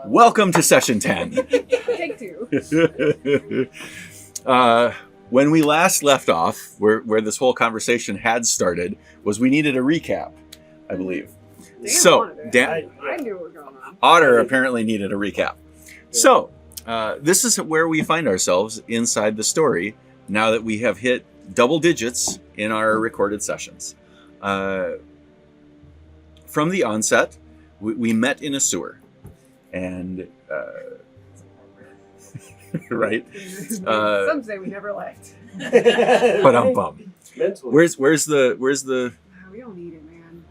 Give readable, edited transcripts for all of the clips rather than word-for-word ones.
Welcome to session 10. Take two. When we last left off, where this whole conversation had started, was we needed a recap, I believe. Dan I knew what was going on. Otter apparently needed a recap. So, this is where we find ourselves inside the story now that we have hit double digits in our recorded sessions. From the onset, we met in a sewer. And right, some say we never left. But I'm bummed. Where's the? We don't need it, man.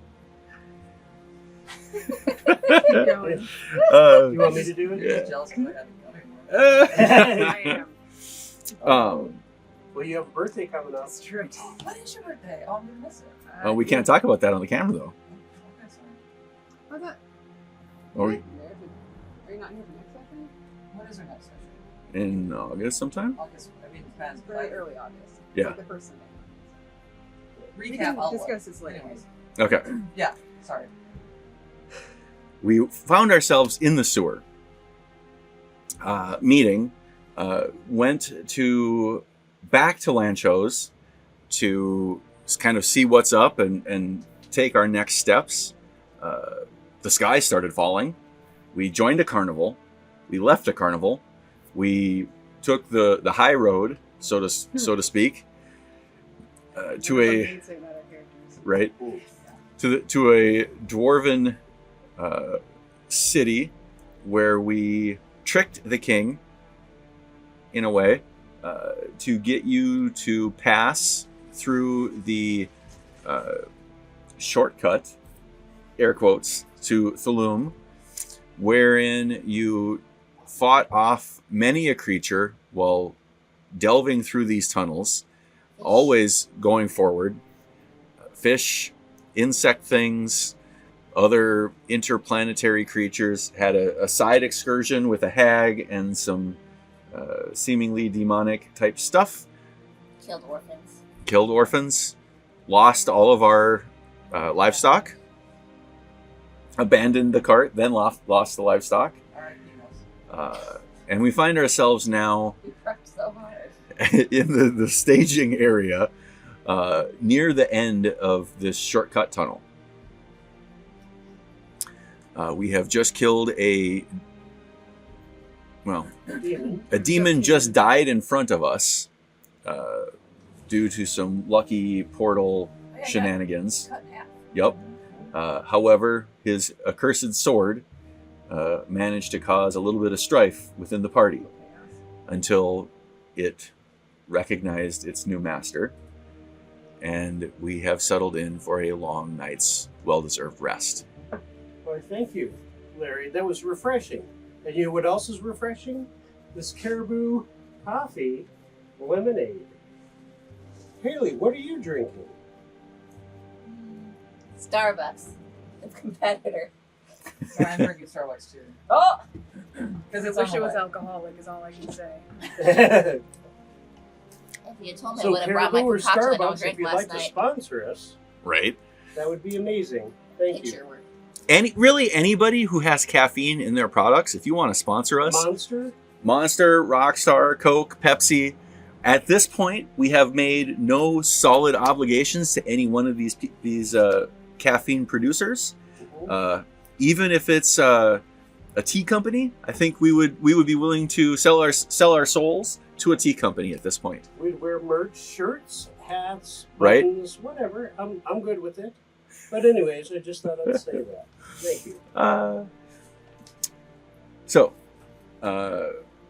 You want me to do it? Yeah. Jealous 'cause I I am. Well, you have a birthday coming up. That's true. What is your birthday? Oh, I'm gonna miss it. We can't talk about that on the camera though. I thought. Or Are you not here for next session? What is our next session? in August sometime. August. I mean, it depends. Very early August. Yeah. Like the first Sunday. We Recap. can I'll discuss this later. Anyways. Okay. Yeah. Sorry. We found ourselves in the sewer. Meeting. Went back to Lanchos to kind of see what's up and take our next steps. The sky started falling. We joined a carnival. We left a carnival. We took the high road, so to speak, to a right to a dwarven city where we tricked the king in a way to get you to pass through the shortcut, air quotes, to Thalum, wherein you fought off many a creature while delving through these tunnels, always going forward. Fish, insect things, other interplanetary creatures. Had a side excursion with a hag and some seemingly demonic type stuff. Killed orphans. Lost all of our livestock. Abandoned the cart, then lost the livestock. And we find ourselves now We prepped so hard. in the staging area near the end of this shortcut tunnel. We have just killed a demon just died in front of us due to some lucky portal shenanigans. Cut in half. Yep. However, his accursed sword managed to cause a little bit of strife within the party until it recognized its new master, and we have settled in for a long night's well-deserved rest. Well, thank you, Larry. That was refreshing. And you know what else is refreshing? This caribou coffee lemonade. Haley, what are you drinking? Starbucks. The competitor. Sorry, I'm drinking Starbucks too. Oh! Because I it's wish on it the was way. alcoholic is all I can say. If you had told me I So would have brought my caribou or concoction I don't Starbucks, if drink you'd last like to night. sponsor us, Right? that would be amazing. Thank It's you. your work. Anybody who has caffeine in their products, if you want to sponsor us, Monster? Rockstar, Coke, Pepsi. At this point, we have made no solid obligations to any one of these caffeine producers. Even if it's a tea company, I think we would be willing to sell our souls to a tea company at this point. We'd wear merch, shirts, hats, Right. buttons, whatever. I'm good with it. But anyways, I just thought I'd say that. Thank you. So,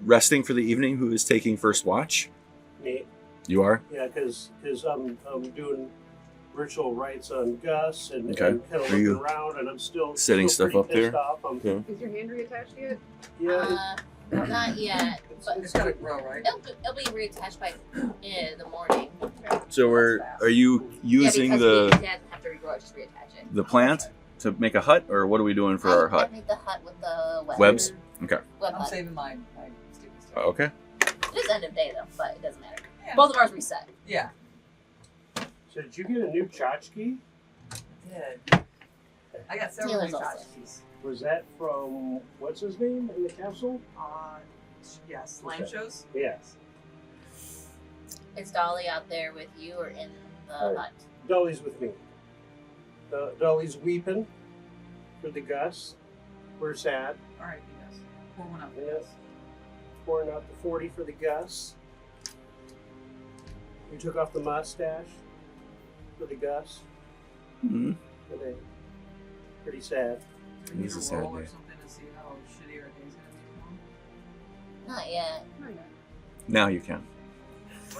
resting for the evening. Who is taking first watch? Me. You are? Yeah, because I'm doing ritual rites on Gus and, Okay. and kind of Are looking you around, and I'm still setting still stuff pretty up pissed there? Off. Okay. Is your hand reattached yet? Yeah, Not yet, but It's gotta grow, right? it'll be reattached by in the morning. So are you using yeah, the because we dad have to regrow it, just reattach it. the plant to make a hut, or what are we doing for our I hut? made the hut with the Webs? Okay. Web I'm hut. saving my stupid stuff. Okay. It is end of day though, but it doesn't matter. Yeah. Both of ours reset. Yeah. so did you get a new tchotchke? I did. I got several Taylor's new also. tchotchkes. Was that from what's his name in the capsule? Yeah, slime shows. Yes. Is Dolly out there with you or in the Oh. hut? Dolly's with me. Dolly's weeping for the Gus. We're sad. All right, yes. Pour one out for Yes. us. Pouring out the 40 for the Gus. We took off the mustache for the Gus. Hmm. Today. Pretty sad. Do we need It's a a sad roll or day. something to see how shitty our day's gonna Not yet. Not yet. Now you can. be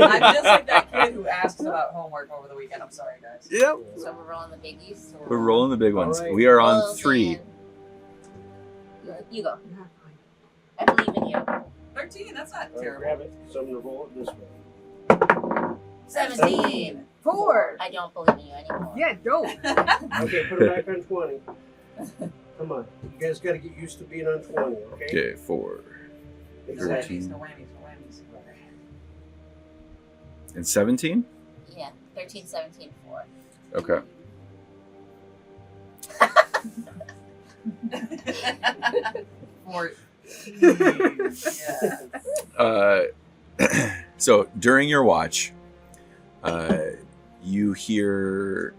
tomorrow? I'm just like that kid who asks about homework over the weekend. I'm sorry, guys. Yep. So we're rolling the biggies. So We're rolling the big ones. All right. We are on Well, 3. then, You go. You have fine. I believe in you. 13, that's not Grab terrible. it. So I'm going to roll it this way. 17. 4. I don't believe in you anymore. Yeah, don't. Okay, put it back on 20. Come on. You guys got to get used to being on 20, okay? Okay, 4. No Exactly. whammies, no whammies, no whammies. And 17? Yeah. 13, 17, 4. Okay. Or, yeah. So during your watch, you hear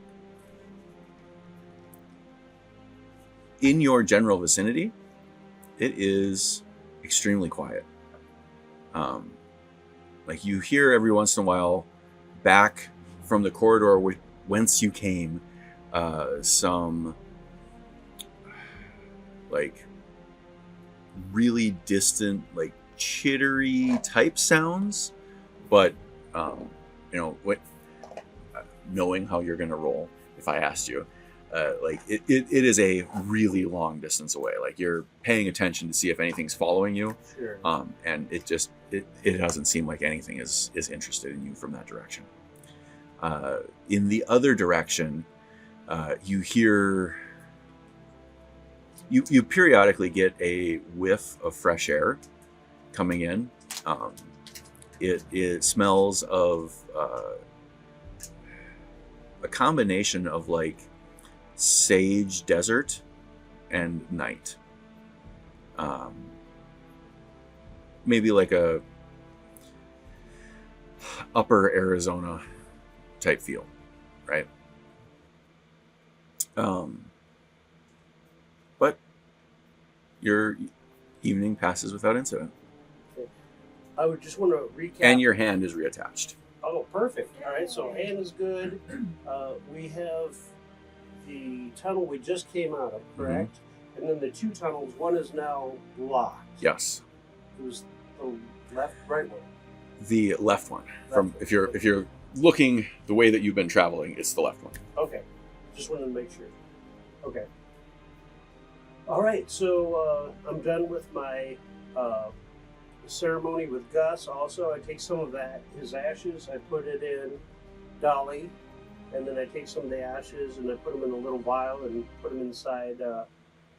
in your general vicinity, it is extremely quiet. Like you hear every once in a while back from the corridor whence you came, some like really distant, like chittery type sounds, but what knowing how you're gonna roll if I asked you, like it is a really long distance away. Like you're paying attention to see if anything's following you, Sure. and it doesn't seem like anything is interested in you from that direction. In the other direction, you hear. You periodically get a whiff of fresh air coming in. It smells of a combination of like sage desert and night. Maybe like a upper Arizona type feel, right? But your evening passes without incident. I would just want to recap. And your hand is reattached. Oh, perfect. All right, so hand is good. We have the tunnel we just came out of, correct? And then the 2 tunnels, one is now locked. Yes. It was the left, right one. The left one. From if you're looking the way that you've been traveling, it's the left one. Okay, just wanted to make sure. Okay. All right, so I'm done with my ceremony with Gus. Also, I take some of his ashes, I put it in Dolly, and then I take some of the ashes and I put them in a little vial and put them inside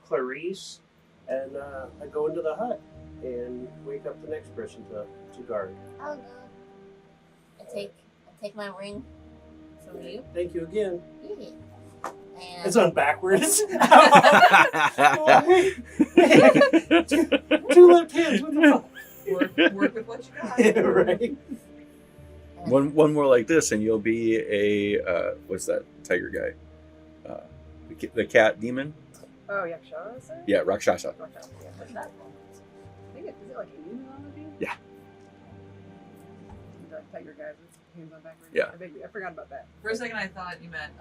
Clarice, and I go into the hut and wake up the next person to guard. I'll go. I take my ring from you. Thank you again. Yeah. And It's on backwards. Oh, wait. Two left hands. What the fuck? Work with what you got. Yeah, right. One more like this, and you'll be a what's that tiger guy? The cat demon? Oh, yeah, Rakshasa? Yeah, Rakshasa. Rakshasa, yeah. what's that? I think is it like a numerology? Yeah. The tiger guys with hands on backwards. Yeah. I forgot about that. For a second, I thought you meant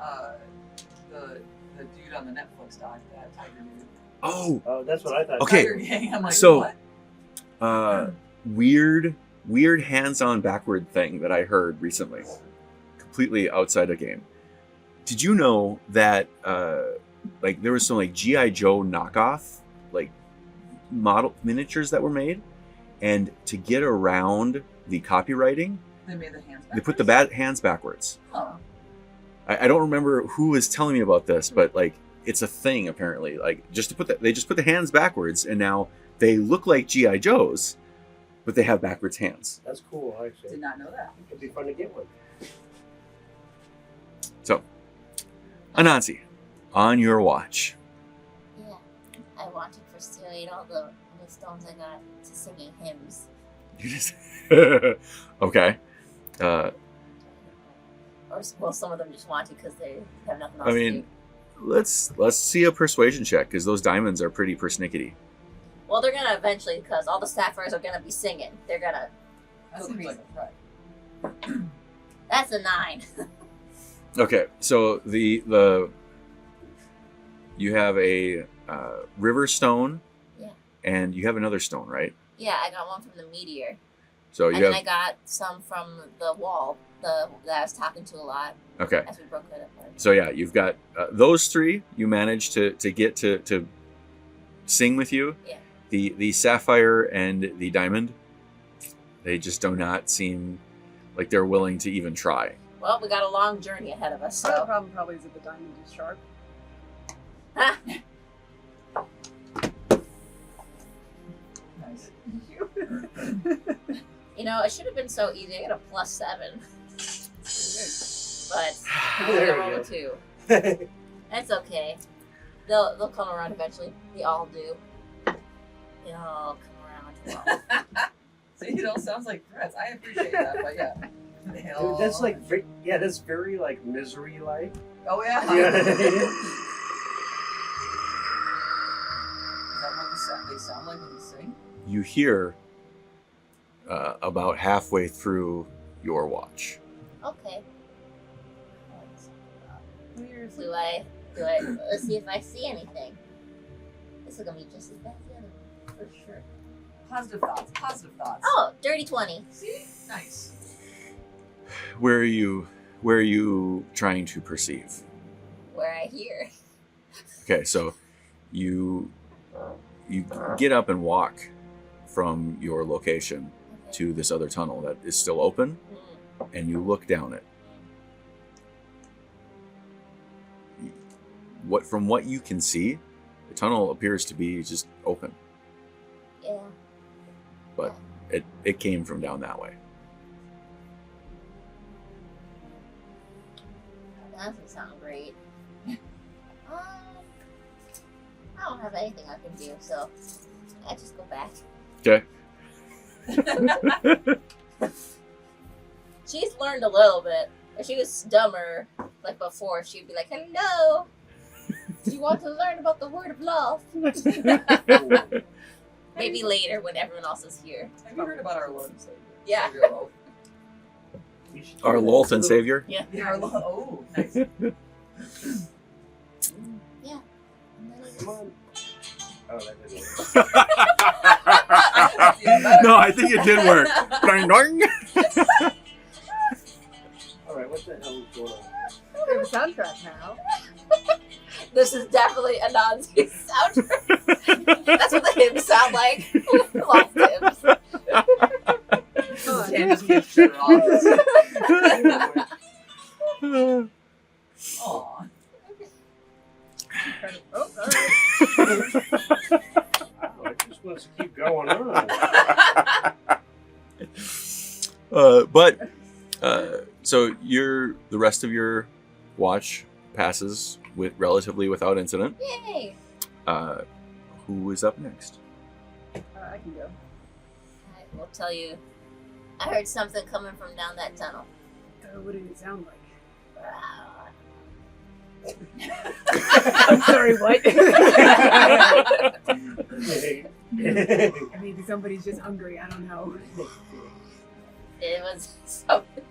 the dude on the Netflix doc, that tiger dude. Oh, Oh, that's what I thought. Okay. Tiger gang. I'm like, So- what? weird hands-on backward thing that I heard recently. completely outside the game. Did you know that like there was some like G.I. Joe knockoff like model miniatures that were made, and to get around the copywriting, They made the hands backwards? they put the hands backwards. Oh. I don't remember who was telling me about this, but like it's a thing apparently. Like just to put they just put the hands backwards, and now they look like G.I. Joes, but they have backwards hands. That's cool, actually. Did not know that. It'd be fun to get one. So, Anansi, on your watch. Yeah, I want to persuade all the stones I got to singing hymns. You just okay. Or well, some of them just want to because they have nothing else I to mean, do. let's see a persuasion check because those diamonds are pretty persnickety. Well, they're gonna eventually because all the sapphires are gonna be singing. They're gonna. That seems like a threat. That's a 9. Okay, so the you have a river stone, Yeah. and you have another stone, right? Yeah, I got one from the meteor, So and you then have I got some from the wall, that I was talking to a lot okay. as we broke it apart. So yeah, you've got those three. You managed to get to sing with you. Yeah. The sapphire and the diamond, they just do not seem like they're willing to even try. Well, we got a long journey ahead of us, So the so. problem probably is that the diamond is sharp. Ha! Nice. You know, it should have been so easy. I got a +7, but I only There got we roll go. a 2. That's okay. They'll come around eventually. They all do. They all come around. See, it all sounds like threats. I appreciate that, but yeah. Dude, that's like, that's very like misery-like. Oh yeah. Yeah. Is that what they sound like when they sing? You hear about halfway through your watch. Okay. Here's Do I? Let's see if I see anything. This is gonna be just as bad as the other one, for sure. Positive thoughts. Positive thoughts. Oh, dirty 20. See? Nice. Where are you trying to perceive? Where I hear. Okay, so you get up and walk from your location Okay. to this other tunnel that is still open, and you look down it. From what you can see, the tunnel appears to be just open, Yeah. but it came from down that way. That doesn't sound great. I don't have anything I can do, so I just go back. Okay. She's learned a little bit. If she was dumber, like before, she'd be like, "Hello, do you want to learn about the word of love?" Maybe later when everyone else is here. Have you heard about our Lord and Savior? Yeah. Savior Lord. Our Lolth and Savior. Yeah. Our Lord. Oh, nice. Yeah. And then Come on. Oh, that didn't work. No, I think it did work. Ding, ding. All right, what the hell is going on? we have a soundtrack now. This is definitely Anansi's soundtrack. That's what the hymns sound like. Lost hymns. Can't just get shut off. Aw. Oh, all right. Oh, it just wants to keep going on. So the rest of your watch passes relatively without incident. Yay! Who is up next? I can go. I will tell you. I heard something coming from down that tunnel. What did it sound like? Ah. I'm sorry, what? Maybe somebody's just hungry. I don't know. It was something.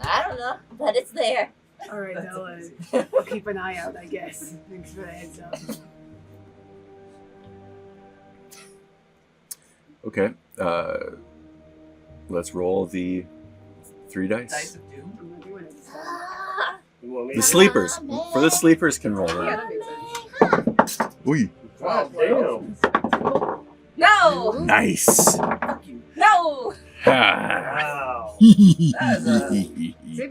I don't know, but it's there. All right, I'll keep an eye out, I guess. Thanks for the heads up. Okay. Let's roll the 3 dice. Dice of Doom. I'm not doing it. You want me The to? sleepers. For the sleepers can roll Yeah, that. that makes sense. Ooh, God damn. No! nice. Fuck you. No! Wow. Maybe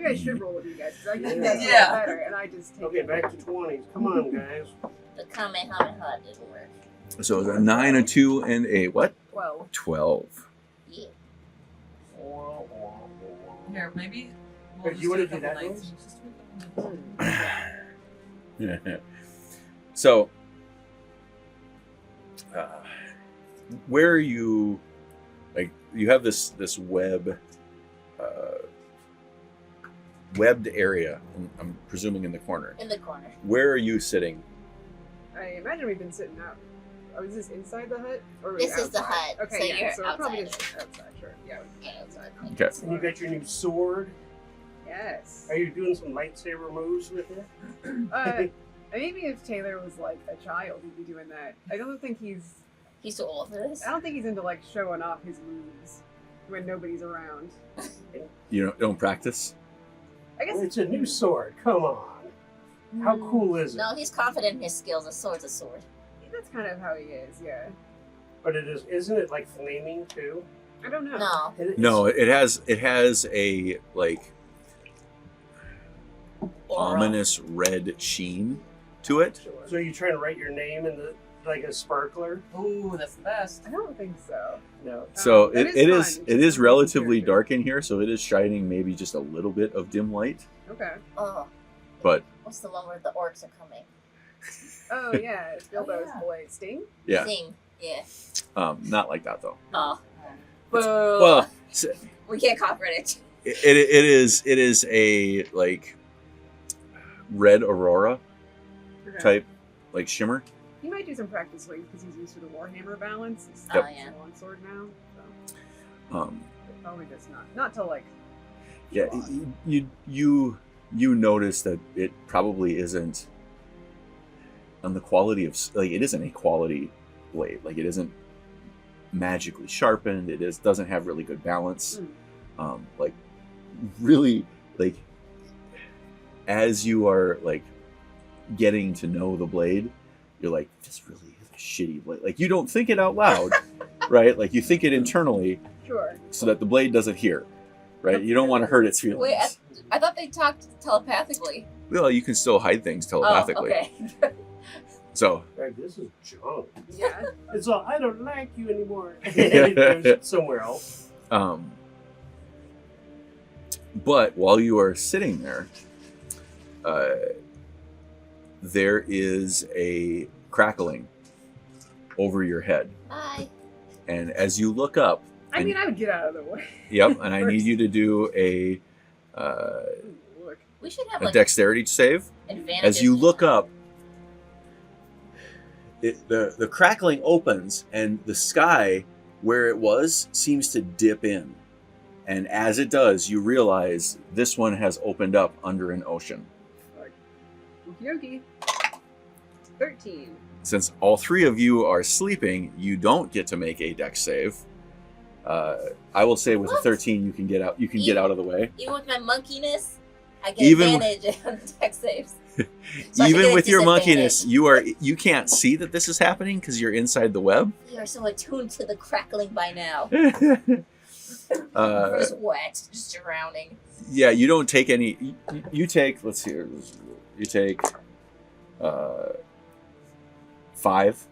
I should roll with you guys, because I think that's Yeah. better, and I just take Okay, it. back to 20s. Come on, guys. The Kamehameha didn't work. So it's a 9, a 2, and a what? 12. 12. Yeah. Here, maybe. Hey, Just you wanna do a do that couple noise? nights. Just do a couple nights. So, where are you? Like, you have this webbed area. I'm presuming in the corner. In the corner. Where are you sitting? I imagine we've been sitting out. Oh, is this inside the hut? Or are we This is the outside? hut, Okay, so yeah, you're so we're probably outside. just outside, sure. Yeah, Yeah, outside. Okay. And you got your new sword. yes. Are you doing some lightsaber moves with it? Maybe if Taylor was like a child, he'd be doing that. I don't think he's He's too old for this. I don't think he's into like showing off his moves when nobody's around. You don't practice? I guess It's a new sword. Come on. How cool is it? No, he's confident in his skills. A sword's a sword. that's kind of how he is, yeah. But isn't it like flaming too? I don't know. No. No, it has a like ominous red sheen to it. Sure. So you trying to write your name in the like a sparkler? Ooh, that's the best. I don't think so. No. So that it is is fun. it Just is for the relatively character. dark in here, so it is shining maybe just a little bit of dim light. Okay. Oh. But What's the one where the orcs are coming? Oh yeah, it's Bilbo's yeah. boy Sting. yeah, Thing. Yeah. not like that though. Oh. It's- Boo. well, We can't copyright it. it is a like red aurora Okay. type like shimmer. He might do some practice swings because he's used to the Warhammer balance. He's Oh, got yeah. a long sword now, so but probably just not to like. Yeah, show off. you notice that it probably isn't on the quality of like it isn't a quality blade. Like it isn't magically sharpened. It doesn't have really good balance. Like really like as you are like getting to know the blade, you're like, this really is a shitty blade. Like you don't think it out loud, right? Like you think it internally Sure. so that the blade doesn't hear, right? You don't want to hurt its feelings. Wait, I thought they talked telepathically. Well, you can still hide things telepathically. Oh, okay. So, Hey, this is junk. Yeah. It's all I don't like you anymore. It goes somewhere else. but while you are sitting there, there is a crackling over your head, Bye. and as you look up, I mean, I would get out of the way. yep, and I need First. you to do a Look. We should have a like dexterity save. advantages. As you look up, the crackling opens and the sky where it was seems to dip in. And as it does, you realize this one has opened up under an ocean. Okie dokie. 13. Since all three of you are sleeping, you don't get to make a dex save. I will say with a What? 13 you can get out. You can get out of the way. Even with my monkeyness, I get Even- advantage on dex saves. So I should Even get a with your disadvantage. monkeyness, you can't see that this is happening because you're inside the web. You are so attuned to the crackling by now. uh, We're just wet, just drowning. Yeah, you don't take any. You take. Let's see. You take 5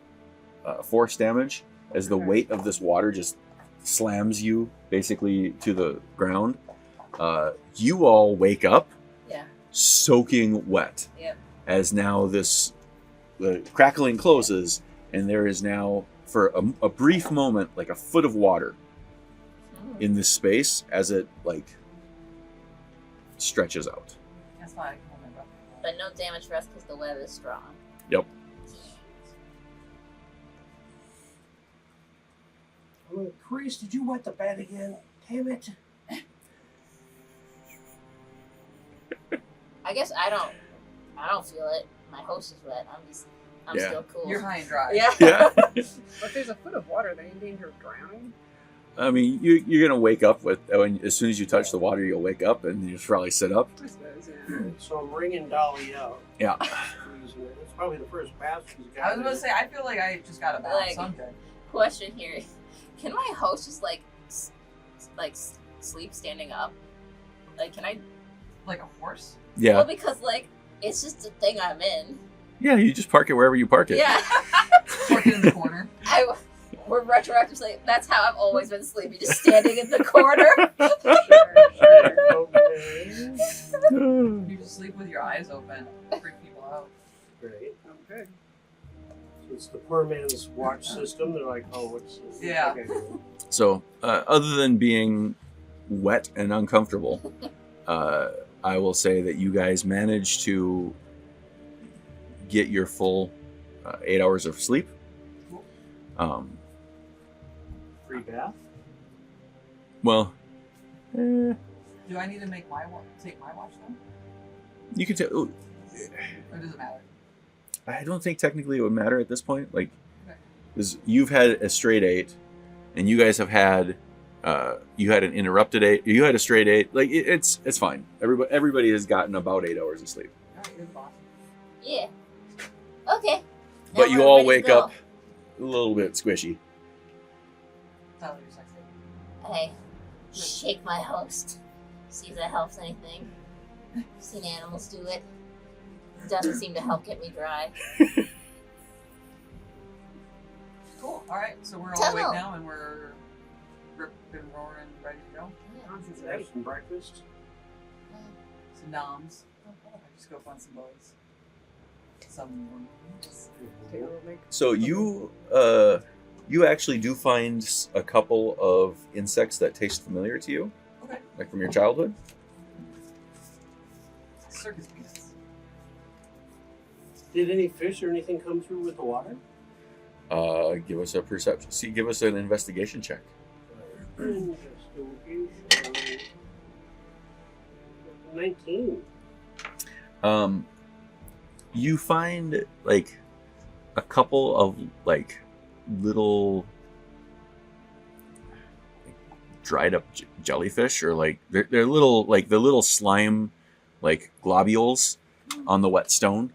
force damage as the Okay. weight of this water just slams you basically to the ground. You all wake up, Yeah. soaking wet. Yep. As now the crackling closes, and there is now for a brief moment like a foot of water in this space as it like stretches out. That's fine. I can hold my breath. But no damage for us because the web is strong. Yep. I'm like, Chris, did you wet the bed again? Damn it. I guess I don't feel it. My host is wet. I'm Yeah. still cool. You're high and dry. Yeah. Yeah. But if there's a foot of water, they in danger of drowning. I mean, you're gonna wake up with as soon as you touch the water, you'll wake up and you just probably sit up. I suppose, yeah. So I'm ringing Dolly out. Yeah. It's probably the first bath she's got. I was gonna say, I feel like I just got a bath, Like- so I'm good. Question here: can my host just sleep standing up? Like, can I? Like a horse. Yeah. Well, because it's just a thing I'm in. Yeah. You just park it wherever you park it. Yeah. Working in the corner. We're retroactively. That's how I've always been sleeping, just standing in the corner. Okay. You just sleep with your eyes open. Freak people out. Great. Oh, good. So it's the poor man's watch system. They're like, oh, what's this? Yeah. Okay. So, other than being wet and uncomfortable, I will say that you guys managed to get your full 8 hours of sleep. Free bath? Well, Do I need to take my watch then? you can tell. Or does it matter? I don't think technically it would matter at this point. Like, Okay. because you've had a straight 8, and you guys have had, you had an interrupted 8. You had a straight 8. Like, it's fine. Everybody has gotten about 8 hours of sleep. Alright, good boss. Yeah. Okay. But Now you we're all ready to wake go. up a little bit squishy. Tyler, you're sexy. I shake my host. See if that helps anything. Seen animals do it. Doesn't seem to help get me dry. Cool. Alright, so we're all Tunnel. awake now and we're ripping, roaring, ready to go. Nonsense, Have right? some breakfast? Some noms. I just go find some bugs. Some worms. Take a little make. So you actually do find a couple of insects that taste familiar to you, Okay. like from your childhood. Circus beasts. Did any fish or anything come through with the water? Give us a perception. See, give us an investigation check. Investigation. 19. You find like a couple of like little dried up jellyfish, or like they're little, like the little slime like globules on the wet stone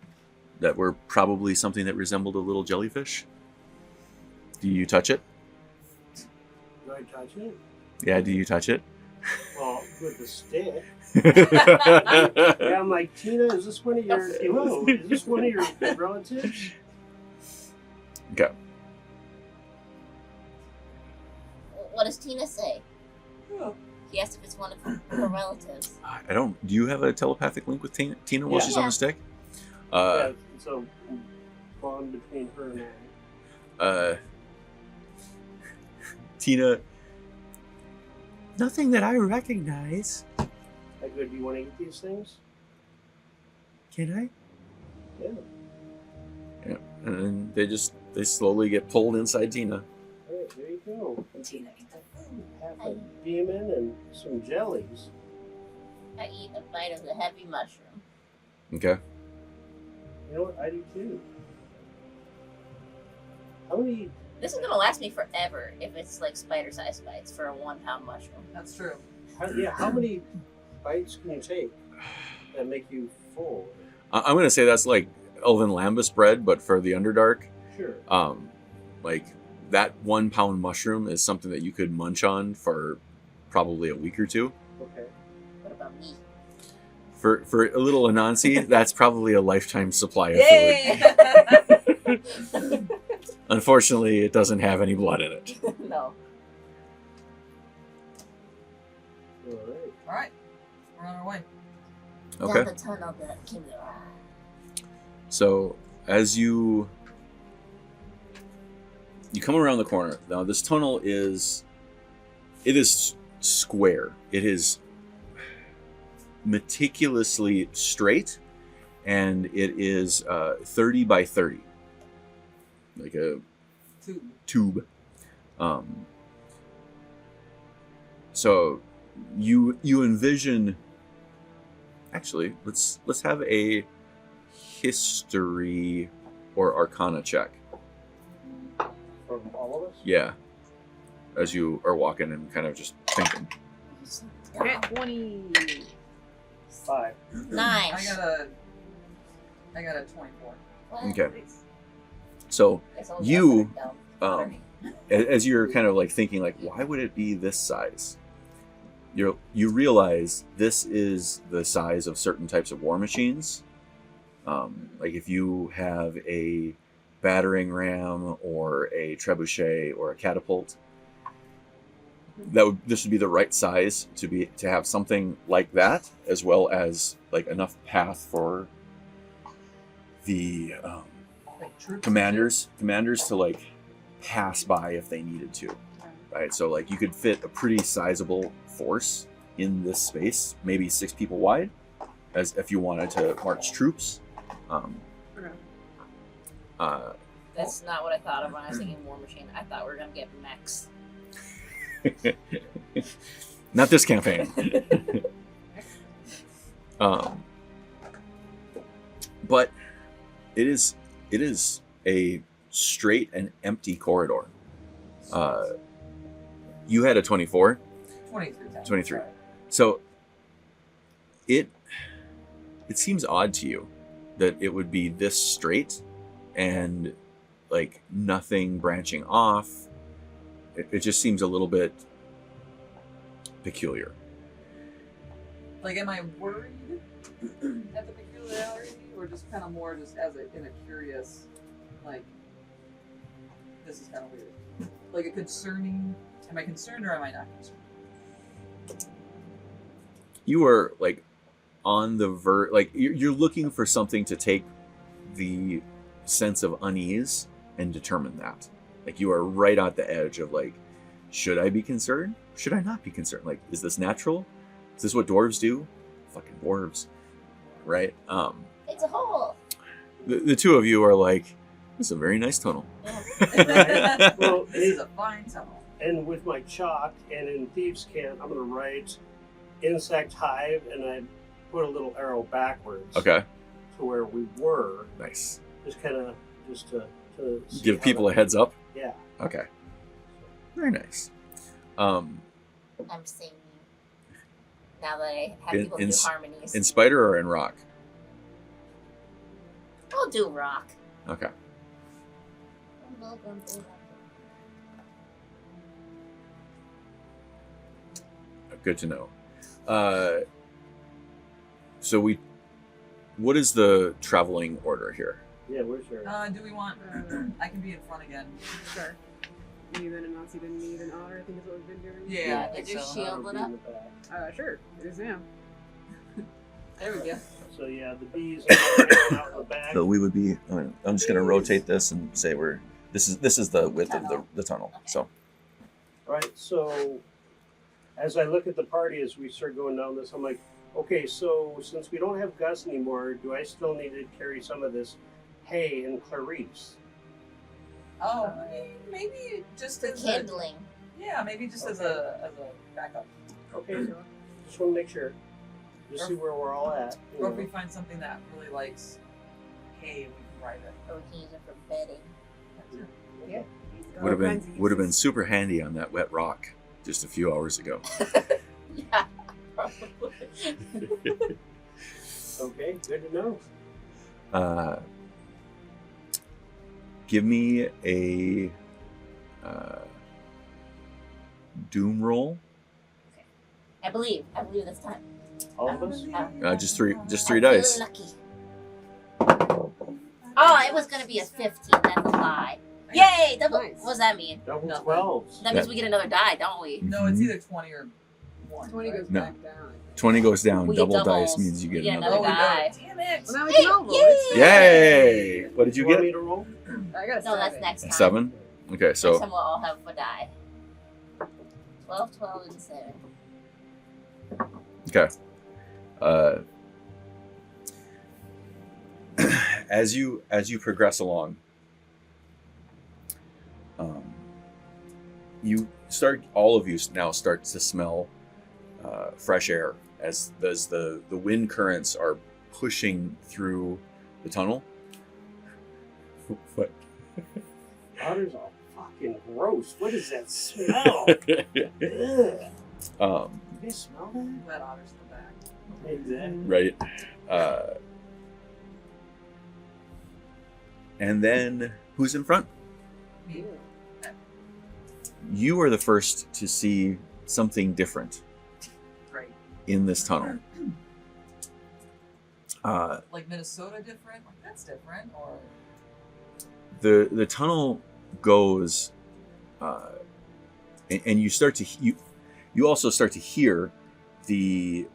that were probably something that resembled a little jellyfish. Do you touch it? Do I touch it? Yeah, do you touch it? Well, with the stick. Yeah, I'm like, Tina, is this one of your? Hello, is this one of your relatives? Okay. What does Tina say? Oh. He asked if it's one of her relatives. I don't. Do you have a telepathic link with Tina while Yeah. she's on Yeah. the stick? Yeah, it's a bond between her and I. Tina. Nothing that I recognize. I go, do you want to eat these things? Can I? Yeah. Yeah. And then they slowly get pulled inside Tina. All right, there you go. Tina, eat the food. Half a demon and some jellies. I eat a bite of the heavy mushroom. Okay. You know what? I do too. How many? This is gonna last me forever if it's like spider-sized bites for a 1 pound mushroom. That's true. How many bites can you take that make you full? I'm gonna say that's like Elven Lambus bread, but for the Underdark. Sure. Like that 1 pound mushroom is something that you could munch on for probably a week or two. Okay. What about me? For a little Anansi, that's probably a lifetime supply of food. Yay! Unfortunately, it doesn't have any blood in it. No. All right. Alright, we're on our way. Okay. Down the tunnel that came there. So as you come around the corner, now this tunnel is square. It is meticulously straight, and it is 30 by 30, like a tube. So you envision. Actually, let's have a history or arcana check. From all of us? Yeah. as you are walking and kind of just thinking. At 20. 5. Nice. I got a 24. What? Okay. Nice. So It's always you, us that are dumb. as you're kind of like thinking, like, why would it be this size? You realize this is the size of certain types of war machines. Like if you have a battering ram or a trebuchet or a catapult, this would be the right size to have something like that, as well as like enough path for the Like troops and commanders to like pass by if they needed to, right? So like you could fit a pretty sizable force in this space, maybe 6 people wide, as if you wanted to march troops. That's not what I thought of when I was thinking War Machine. I thought we were gonna get mechs. Not this campaign. But it is a straight and empty corridor. You had a 24. 23. 23. So it seems odd to you that it would be this straight and like nothing branching off. It just seems a little bit peculiar. Like, am I worried at the peculiarity, or just kind of more just in a curious, like, this is kind of weird. Like a concerning. Am I concerned or am I not concerned? You are like on the like you're looking for something to take the sense of unease and determine that. Like you are right at the edge of like, should I be concerned? Should I not be concerned? Like, is this natural? Is this what dwarves do? Fucking dwarves, right? It's a hole. The two of you are like, this is a very nice tunnel. Right. Well, This is a fine tunnel. and with my chalk and in Thieves' Cant, I'm going to write insect hive, and I put a little arrow backwards Okay, to where we were, nice. just kind of to see Give how people a that- heads up. Yeah. Okay, very nice. I'm singing. Now that I have people do harmonies. In spider or in rock? I'll do rock. Okay. Good to know. So what is the traveling order here? Yeah, where's your... Do we want? I can be in front again. Sure. You and Anansi didn't need an Otter, I think is what we've been doing. Yeah, I Is think your so. shield lit up? Sure. It is now. There we go. So yeah, the bees are hanging out in the back. So we would be. I'm just going to rotate this and say this is the width of the tunnel. So Right, so as I look at the party as we start going down this, I'm like, okay, so since we don't have Gus anymore, do I still need to carry some of this hay and Clarice? Oh, maybe just For as kindling. maybe just as a backup. Okay, just want to make sure. Just see where we're all at. you Or if know. we find something that really likes hay, we can ride it. Or we can use it for bedding. Yeah. would have been super handy on that wet rock just a few hours ago. Yeah, probably. Okay, good to know. Give me a doom roll. I believe this time. All of us? Just three I'm dice. feeling lucky. Oh, it was gonna be a 15. That's a lie. Yay! Double. Nice. What does that mean? Double No. 12s. That means we get another die, don't we? No, it's Mhm. either 20 or 1. 20 right? goes No. back down. 20 goes down. We get Double dice doubles. means you We get get another. Oh, we Die. don't. Damn it! Well, now we can all roll. It's Yay! What did you want get? me to roll? I got a No, that's 7. next time. 7. Okay, Next so time we'll all have a die. 12, 12, and 7. okay. As you progress along, all of you now start to smell fresh air as the wind currents are pushing through the tunnel. What? Otter's all fucking fucking gross. What is that smell? Ugh. You guys smell that? Let Otter's in the back. Exactly. Right. And then who's in front? Me. You are the first to see something different Right. in this tunnel. Like Minnesota different? Like that's different, or The tunnel goes, and you start to you also start to hear the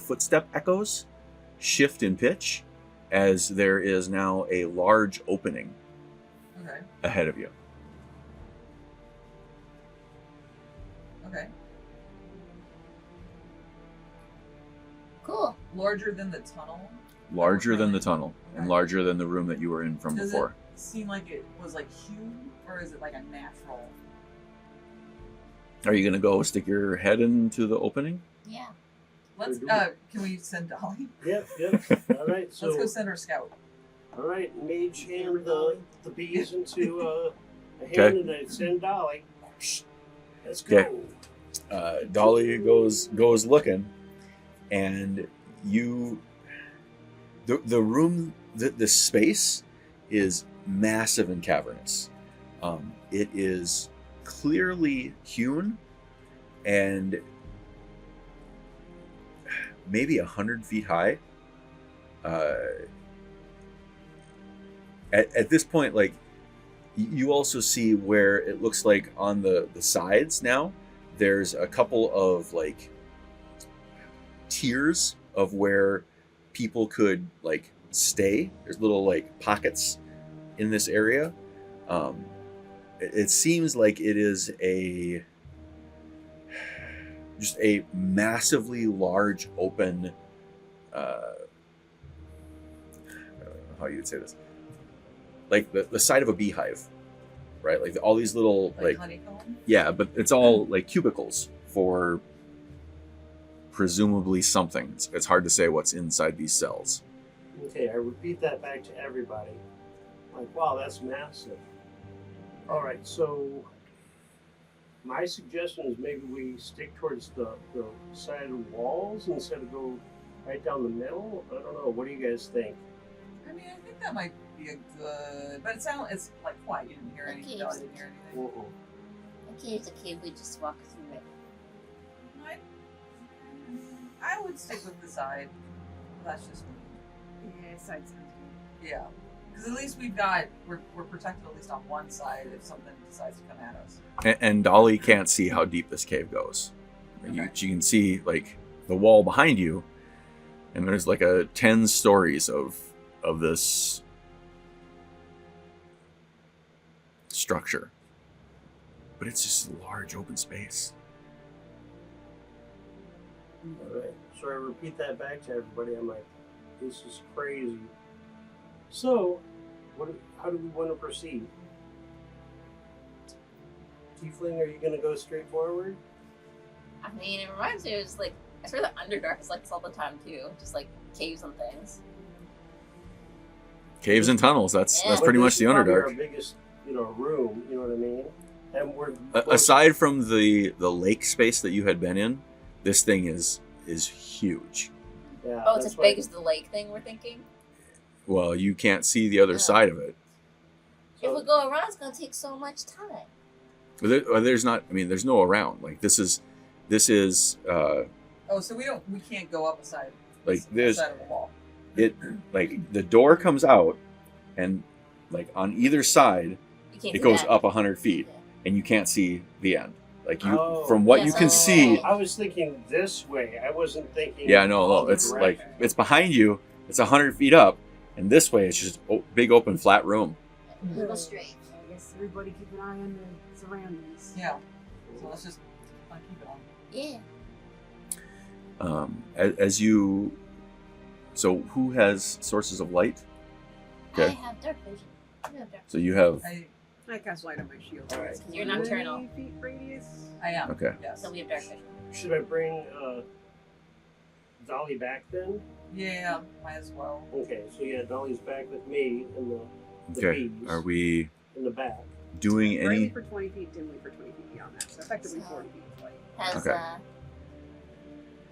footstep echoes shift in pitch as there is now a large opening okay. ahead of you. Okay. Cool. Larger than the tunnel. Larger than the tunnel and Okay. larger than the room that you were in from Does before. it seem like it was like hewn, or is it like a natural? Are you gonna go stick your head into the opening? Yeah. Let's. Can we send Dolly? Yep. All right. So, Let's go send her scout. all right, mage hand the bees into a hand, Okay. and I send Dolly. Let's go. Okay. Dolly goes looking, and you the room the space is massive and cavernous. It is clearly hewn and maybe 100 feet high. At this point, like, you also see where it looks like on the sides now there's a couple of like tiers of where people could like stay. There's little like pockets in this area. It seems like it is just a massively large open how you would say this, like the side of a beehive, right? Like all these little like honeycomb. yeah, but it's all like cubicles for presumably something. It's hard to say what's inside these cells. Okay, I repeat that back to everybody. Like, wow, that's massive. All right, so my suggestion is maybe we stick towards the side of the walls instead of go right down the middle. I don't know. What do you guys think? I mean, I think that might be a good. But it's like quiet. You didn't hear anything. Okay. Dolly didn't hear anything. Okay, it's okay. We just walk through it. I would stick with the side. That's just me. Yeah, side sounds good. Yeah, because at least we're protected at least on one side if something decides to come at us. And Dolly can't see how deep this cave goes. She can see like the wall behind you, and there's like 10 stories of this structure, but it's just a large open space. All right, so I repeat that back to everybody. I'm like, this is crazy. So, how do we want to proceed? Tiefling, are you going to go straight forward? I mean, it reminds me of just like, I swear the Underdark is like this all the time too. Just like caves and things. Caves and tunnels. That's Yeah. pretty But much this the is probably Underdark. Our biggest, room. You know what I mean? And we're Aside from the lake space that you had been in, this thing is huge. Yeah, Oh, it's that's as why- big as the lake thing we're thinking? Well, you can't see the other Yeah. side of it. If we go around, it's going to take so much time. There's not. I mean, there's no around. Like this is. Oh, so we can't go up a side. Like, a there's- side of the wall. It like the door comes out, and like on either side, You can't it do goes that. up 100 feet, Yeah. and you can't see the end. Like you, Oh. from what Yeah, you can so- see. I was thinking this way. I wasn't thinking. Yeah, no, all the it's like directions. it's behind you. It's 100 feet up, and this way it's just big open flat room. You go straight. I guess everybody keep an eye on the surroundings. Yeah. So let's just keep it on. Yeah. As you, so who has sources of light? I Okay. have dark vision. You have dark So you have. I cast light on my shield. All right. It's 'Cause you're 20 nocturnal. feet radius. I am. Okay. Yes. So we have dark vision. Should I bring Dolly back then? Yeah, might as well. Okay, so yeah, Dolly's back with me in the Okay. bees Are we? in the back. doing Brightly any? for 20 feet, dimly for 20 feet beyond that. So effectively 40 feet of light. Has Okay.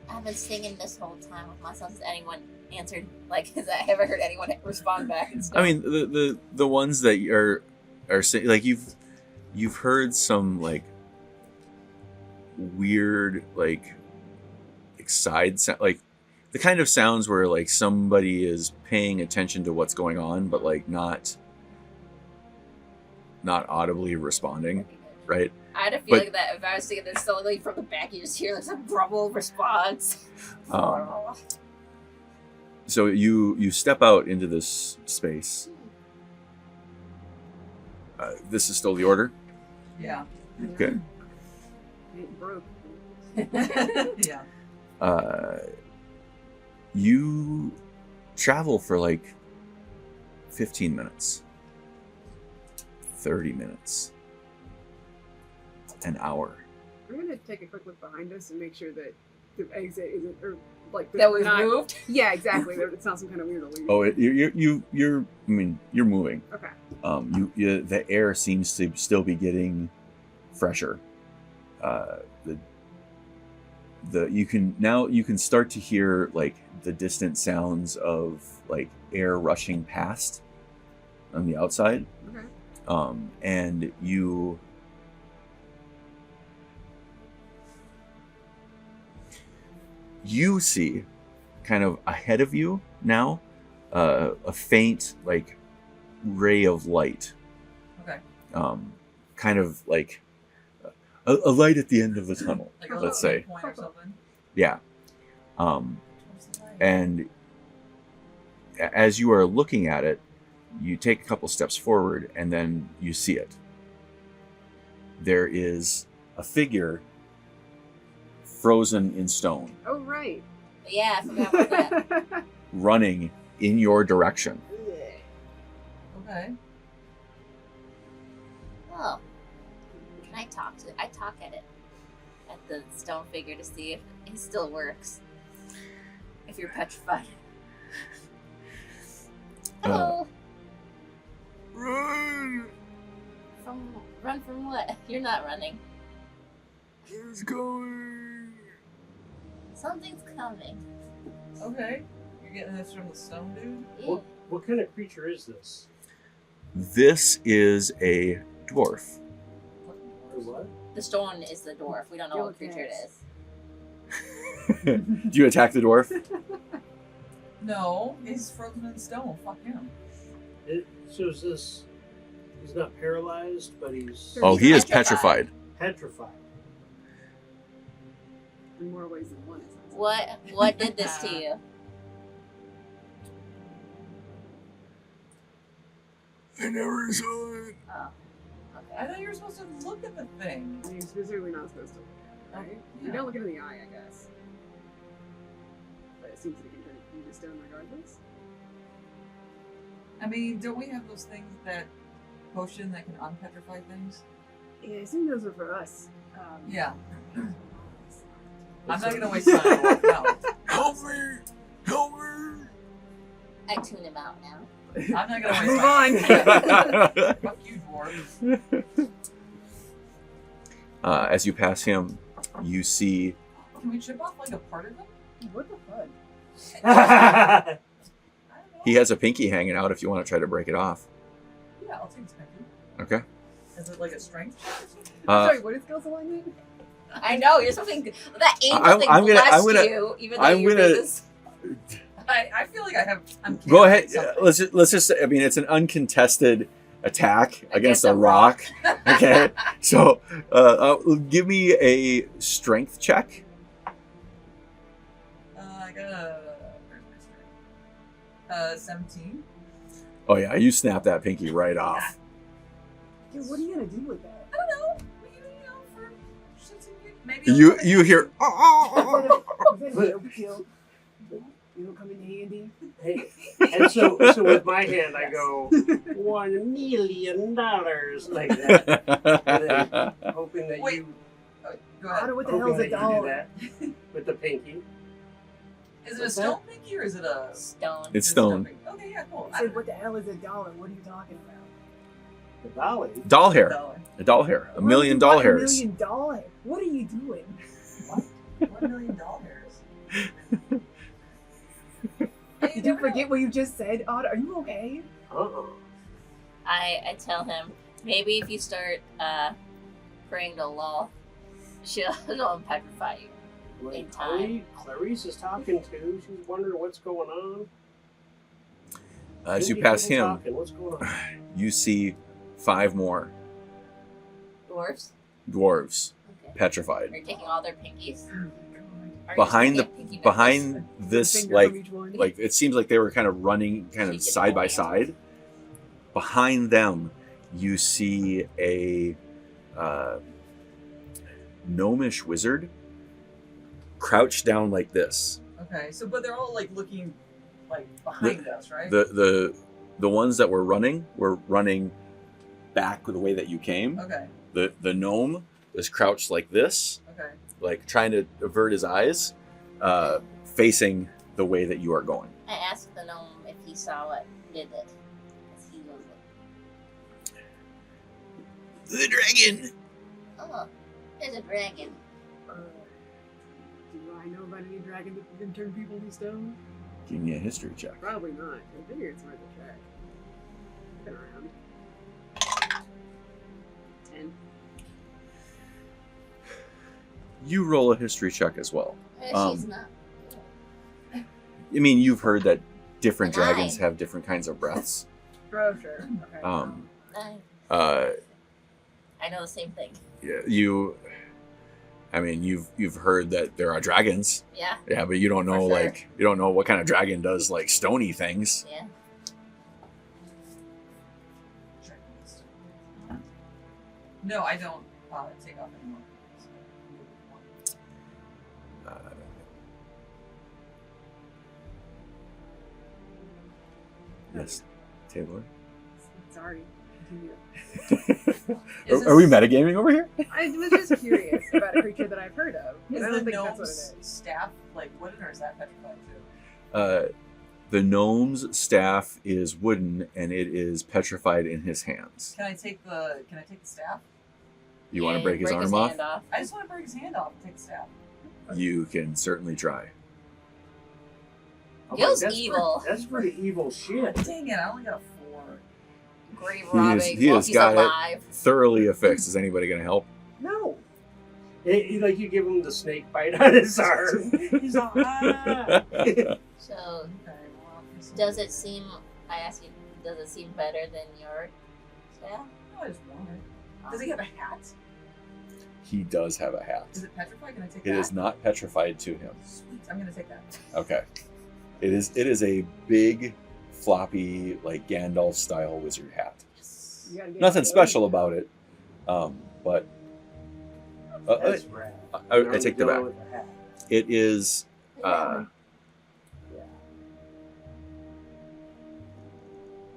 I've been singing this whole time with myself. Has anyone answered? Like, has I ever heard anyone respond back and stuff? I mean, the ones that are saying, like, you've heard some like weird like side sound, like the kind of sounds where like somebody is paying attention to what's going on, but like not audibly responding, right? I had a feeling that if I was singing this slowly from the back, you just hear like some grumble response. So you step out into this space. This is still the order. Yeah. Okay. It broke. Yeah. You travel for like 15 minutes, 30 minutes, an hour. We're gonna take a quick look behind us and make sure that the exit isn't, or like That was not, moved. Yeah, exactly. That it's not some kind of weird illusion. Oh, you're. I mean, you're moving. Okay. The air seems to still be getting fresher. You can start to hear like the distant sounds of like air rushing past on the outside. Okay. And you see kind of ahead of you now a faint like ray of light. Okay. Kind of like a light at the end of the tunnel, Like a let's little say. point or something. Yeah. And as you are looking at it, you take a couple steps forward and then you see it. There is a figure frozen in stone Oh right. Yeah, I forgot about that. running in your direction. Okay. Oh. Can I talk to it? I talk at it. At the stone figure to see if it still works. If you're petrified. Hello. Run! Run from what? You're not running. It's going. Something's coming. Okay. You're getting this from the stone dude? Yeah. What kind of creature is this? This is a dwarf. Or what? The stone is the dwarf. We don't know what creature it is. Do you attack the dwarf? No, he's frozen in stone. Fuck him. So is this? He's not paralyzed, but he's Oh, he is petrified. petrified. petrified. In more ways than one. It sounds like. What did this to you? I never saw it. Oh. I Okay. thought you were supposed to look at the thing. I mean, specifically not supposed to look at it, right? You Yeah. don't look it in the eye, I guess. But it seems like you can turn it into stone regardless. I mean, don't we have those things that potion that can unpetrify things? Yeah, I assume those are for us. Yeah. I'm not gonna waste time. No. Help me! Help me! I tune him out now. I'm not gonna waste Move time. on. Fuck you, dwarf. As you pass him, you see Can we chip off like a part of them? What the fuck? I don't know. he has a pinky hanging out if you want to try to break it off. Yeah, I'll take his pinky. Okay. Is it like a strength check or something? Sorry, what is skills alignment? I know you're something. That angel I'm thing gonna- blessed I'm gonna- you, even though I'm you're gonna- this. I feel like I'm Go ahead. something. Let's just. I mean, it's an uncontested attack against a rock. Okay. So, give me a strength check. I got a. Where's my strength? 17. Oh yeah, you snap that pinky right off. Dude, what are you gonna do with that? I don't know. You know, for shits and giggles. Maybe. You hear. "Oh, Is that a overkill? You don't come in handy. Hey, and so with my hand, I go $1 million like that, and then hoping that Wait. you Go ahead. Otter, what the hoping hell's that a you do dollar? that with the pinky. Is it a stone pinky or is it a? Stone. It's is it a stone stone. pinky? Okay, yeah, cool. I said, what the hell is a dollar? What are you talking about? The dolly. Doll hair. $1. A doll hair. A Why million would you doll buy hairs. $1 million? What are you doing? $1 million. Did you forget what you just said, Otter? Are you okay? I tell him, maybe if you start praying to Law, she'll petrify you. Like, time. Clarice is talking too. She's wondering what's going on. As you Maybe pass people him, talking. What's going on? you see 5 more Dwarves? dwarves Okay. petrified. Are you taking all their pinkies? Are you Behind just gonna get pinky Behind this, Finger like from each one. it seems like they were kind of running kind of She gets side by holding side. Behind them, you see a gnomish wizard crouched down like this. Okay, so but they're all like looking like behind us, right? The ones that were running back the way that you came. Okay, The gnome is crouched like this, okay. like trying to avert his eyes, facing the way that you are going. I asked the gnome if he saw what did it. 'Cause he was The dragon. oh, there's a dragon. Do I know about any dragon that can turn people to stone? Give me a history check. Probably not. I figure it's worth a check. Been around. 10. You roll a history check as well. She's not. I mean, you've heard that different A 9. dragons have different kinds of breaths. Oh, sure. Okay. Nine. I know the same thing. you've heard that there are dragons. Yeah. Yeah, but you don't know For sure. you don't know what kind of dragon does like stony things. Yeah. No, I don't take off anymore. Uh, yes, Taylor. Sorry. Continue. Is Are we this- metagaming over here? I was just curious about a creature that I've heard of. Is I the don't think that's what it gnome's is. staff like wooden or is that petrified too? The gnome's staff is wooden and it is petrified in his hands. Can I take the staff? You want to Yeah, break his arm off? hand off? I just want to break his hand off and take the staff. You can certainly try. Guil's that's evil. That's pretty evil shit. Dang it! I only got a 4. Grave He robbing he while has he's got it. alive. Thoroughly affixed. Is anybody going to help? No. Like you give him the snake bite on his arm. He's all, ah. So, does it seem? I ask you, does it seem better than your staff? No, I just want it. Does he have a hat? He does have a hat. Is it petrified? Can I take It that? is not petrified to him. Sweet. I'm gonna take that. Okay. It is a big, floppy, like Gandalf style wizard hat. You gotta get Nothing it. special about it, but That's rad. I take that back. With the hat. It is.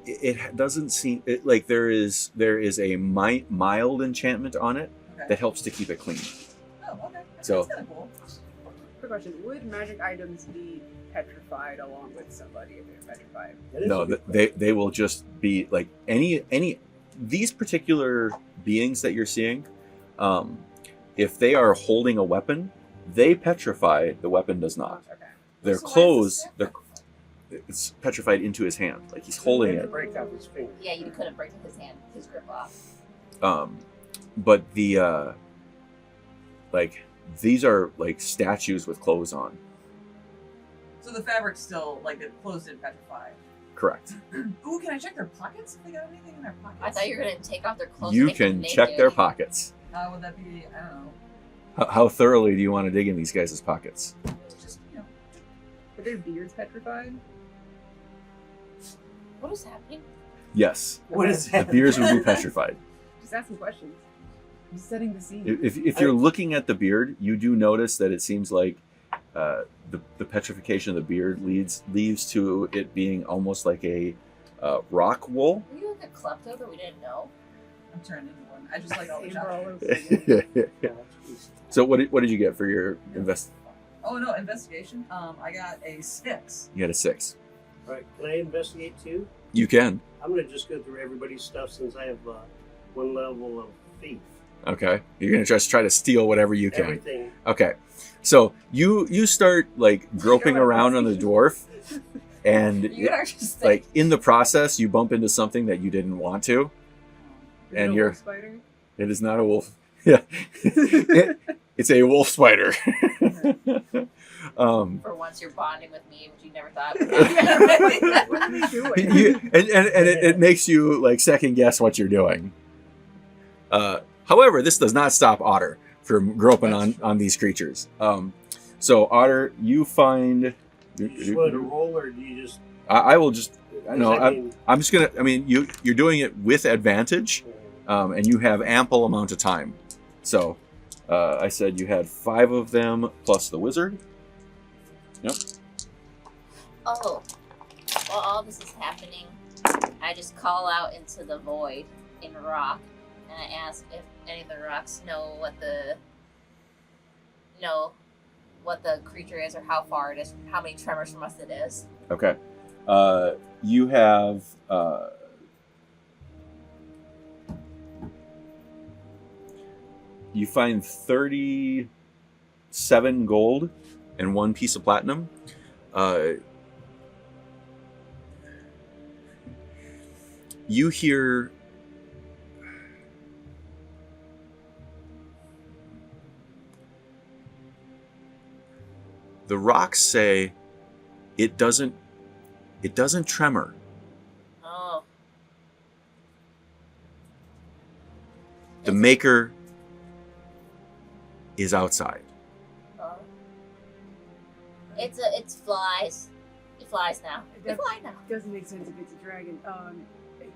It doesn't seem like there is a mild enchantment on it Okay. that helps to keep it clean. Oh, okay. So- That's kind of cool. Quick question: would magic items be petrified along with somebody if they're petrified? That is No, a good they will just be like any these particular beings that you're seeing. If they are holding a weapon, they petrify. The weapon does not. Okay. Their So why is the clothes, staff they're petrified? it's petrified into his hand, like he's question. holding He had it. to break out his finger. Yeah, you couldn't break his hand, his grip off. But the like these are like statues with clothes on. So the fabric's still like the clothes didn't petrify. Correct. Ooh, can I check their pockets? If they got anything in their pockets? I thought you were gonna take off their clothes. You and make them can naked. check their pockets. Would that be? I don't know. How thoroughly do you want to dig in these guys' pockets? Just Are their beards petrified? What is happening? Yes, What is the that? beards would be petrified. Just asking questions. I'm setting the scene. If you're looking at the beard, you do notice that it seems like the petrification of the beard leads to it being almost like a rock wool. Were you like a klepto that we didn't know? I'm turned into one. I just like all the Amber all shots. over again. So what did you get for your invest? Oh no, investigation. I got a 6. You had a 6. Right, can I investigate too? You can. I'm gonna just go through everybody's stuff since I have one level of thief. Okay. You're going to just try to steal whatever you can. Everything. Okay. So you start like groping around on the dwarf, and You are just like in the process, you bump into something that you didn't want to. Is And it a you're- wolf spider? It is not a wolf. Yeah. It's a wolf spider. For once, you're bonding with me, which you never thought would What are happen. we doing? and it makes you like second guess what you're doing. However, this does not stop Otter from groping on these creatures. So Otter, you find. Do you just want to roll, or do you just? I will just. No, I mean, I'm just gonna. I mean, you're doing it with advantage, and you have ample amount of time. So, I said you had 5 of them plus the wizard. Yep. Oh, while all this is happening, I just call out into the void in rock, and I ask if any of the rocks know what the creature is, or how far it is, how many tremors from us it is. Okay. You have. You find 37 gold and 1 piece of platinum. You hear the rocks say it doesn't tremor. Oh, The maker is outside. oh. It's flies. It flies now. It flies now. It doesn't make sense if it's a dragon.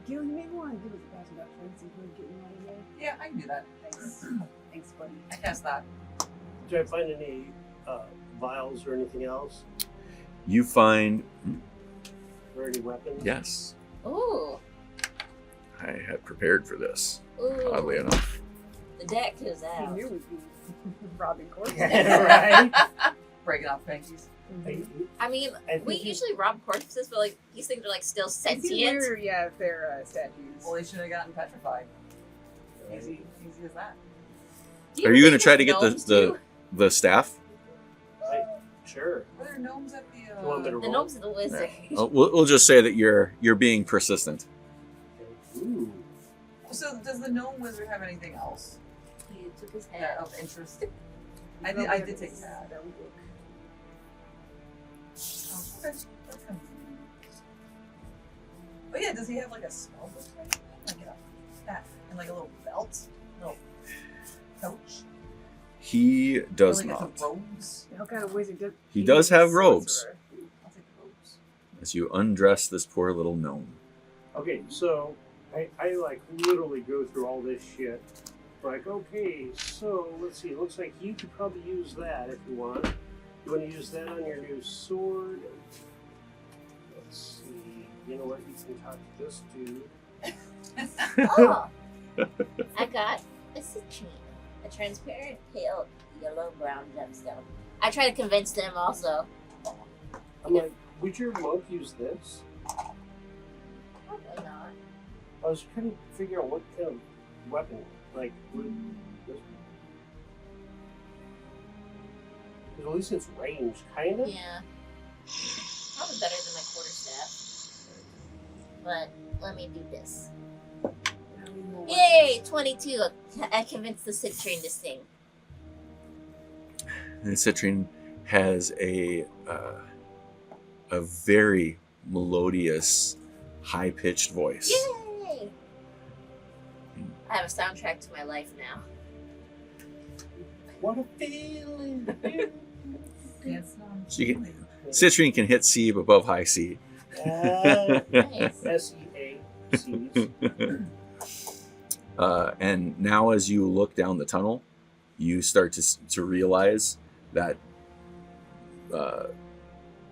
Guil, you may want to give us a pass without friends and we're getting out of there. Yeah, I can do that. Thanks. Thanks, buddy. I cast that. did I find any vials or anything else, You find or any weapons? yes. Ooh. I had prepared for this, Ooh. oddly enough. The deck is He out. knew we'd be robbing corpses. Right. Breaking off panties. I mean, I we think usually rob corpses, but like these things are like still sentient. Yeah, if they're statues. Well, they should have gotten petrified. Easy. Easy as that. Do Are you going to think try to get gnomes the do? the staff? Sure. Are there gnomes at the? You want me to The roll? gnomes are the wizard. We'll just say that you're being persistent. Ooh. So does the gnome wizard have anything else He took his that head. of interest? I did take that. That would look. Oh, okay. That's kind of... But yeah, does he have like a spell book or anything? Like a that and like a little belt, little pouch? He does or like not. The robes. What kind of wizard does He does have is a robes. sorcerer. I'll take the robes. As you undress this poor little gnome. Okay, so I like literally go through all this shit. Like, okay, so let's see. It looks like you could probably use that if you want. You want to use that on your new sword? Let's see. You know what? You can talk to this dude. Oh, I got a citrine, a transparent pale yellow-brown gemstone. I try to convince them also. I'm like, would your monk use this? Probably not. I was trying to figure out what kind of weapon. Like, would this? Because at least it's ranged, kind of. Yeah. Probably better than my quarterstaff. But let me do this. Now we know what- Yay! 22. I convinced the citrine to sing. And Citrine has a very melodious, high-pitched voice. Yay! I have a soundtrack to my life now. What a feeling! Dance So you can, Citrine can hit C above high C. Nice. SEACs. And now, as you look down the tunnel, you start to realize that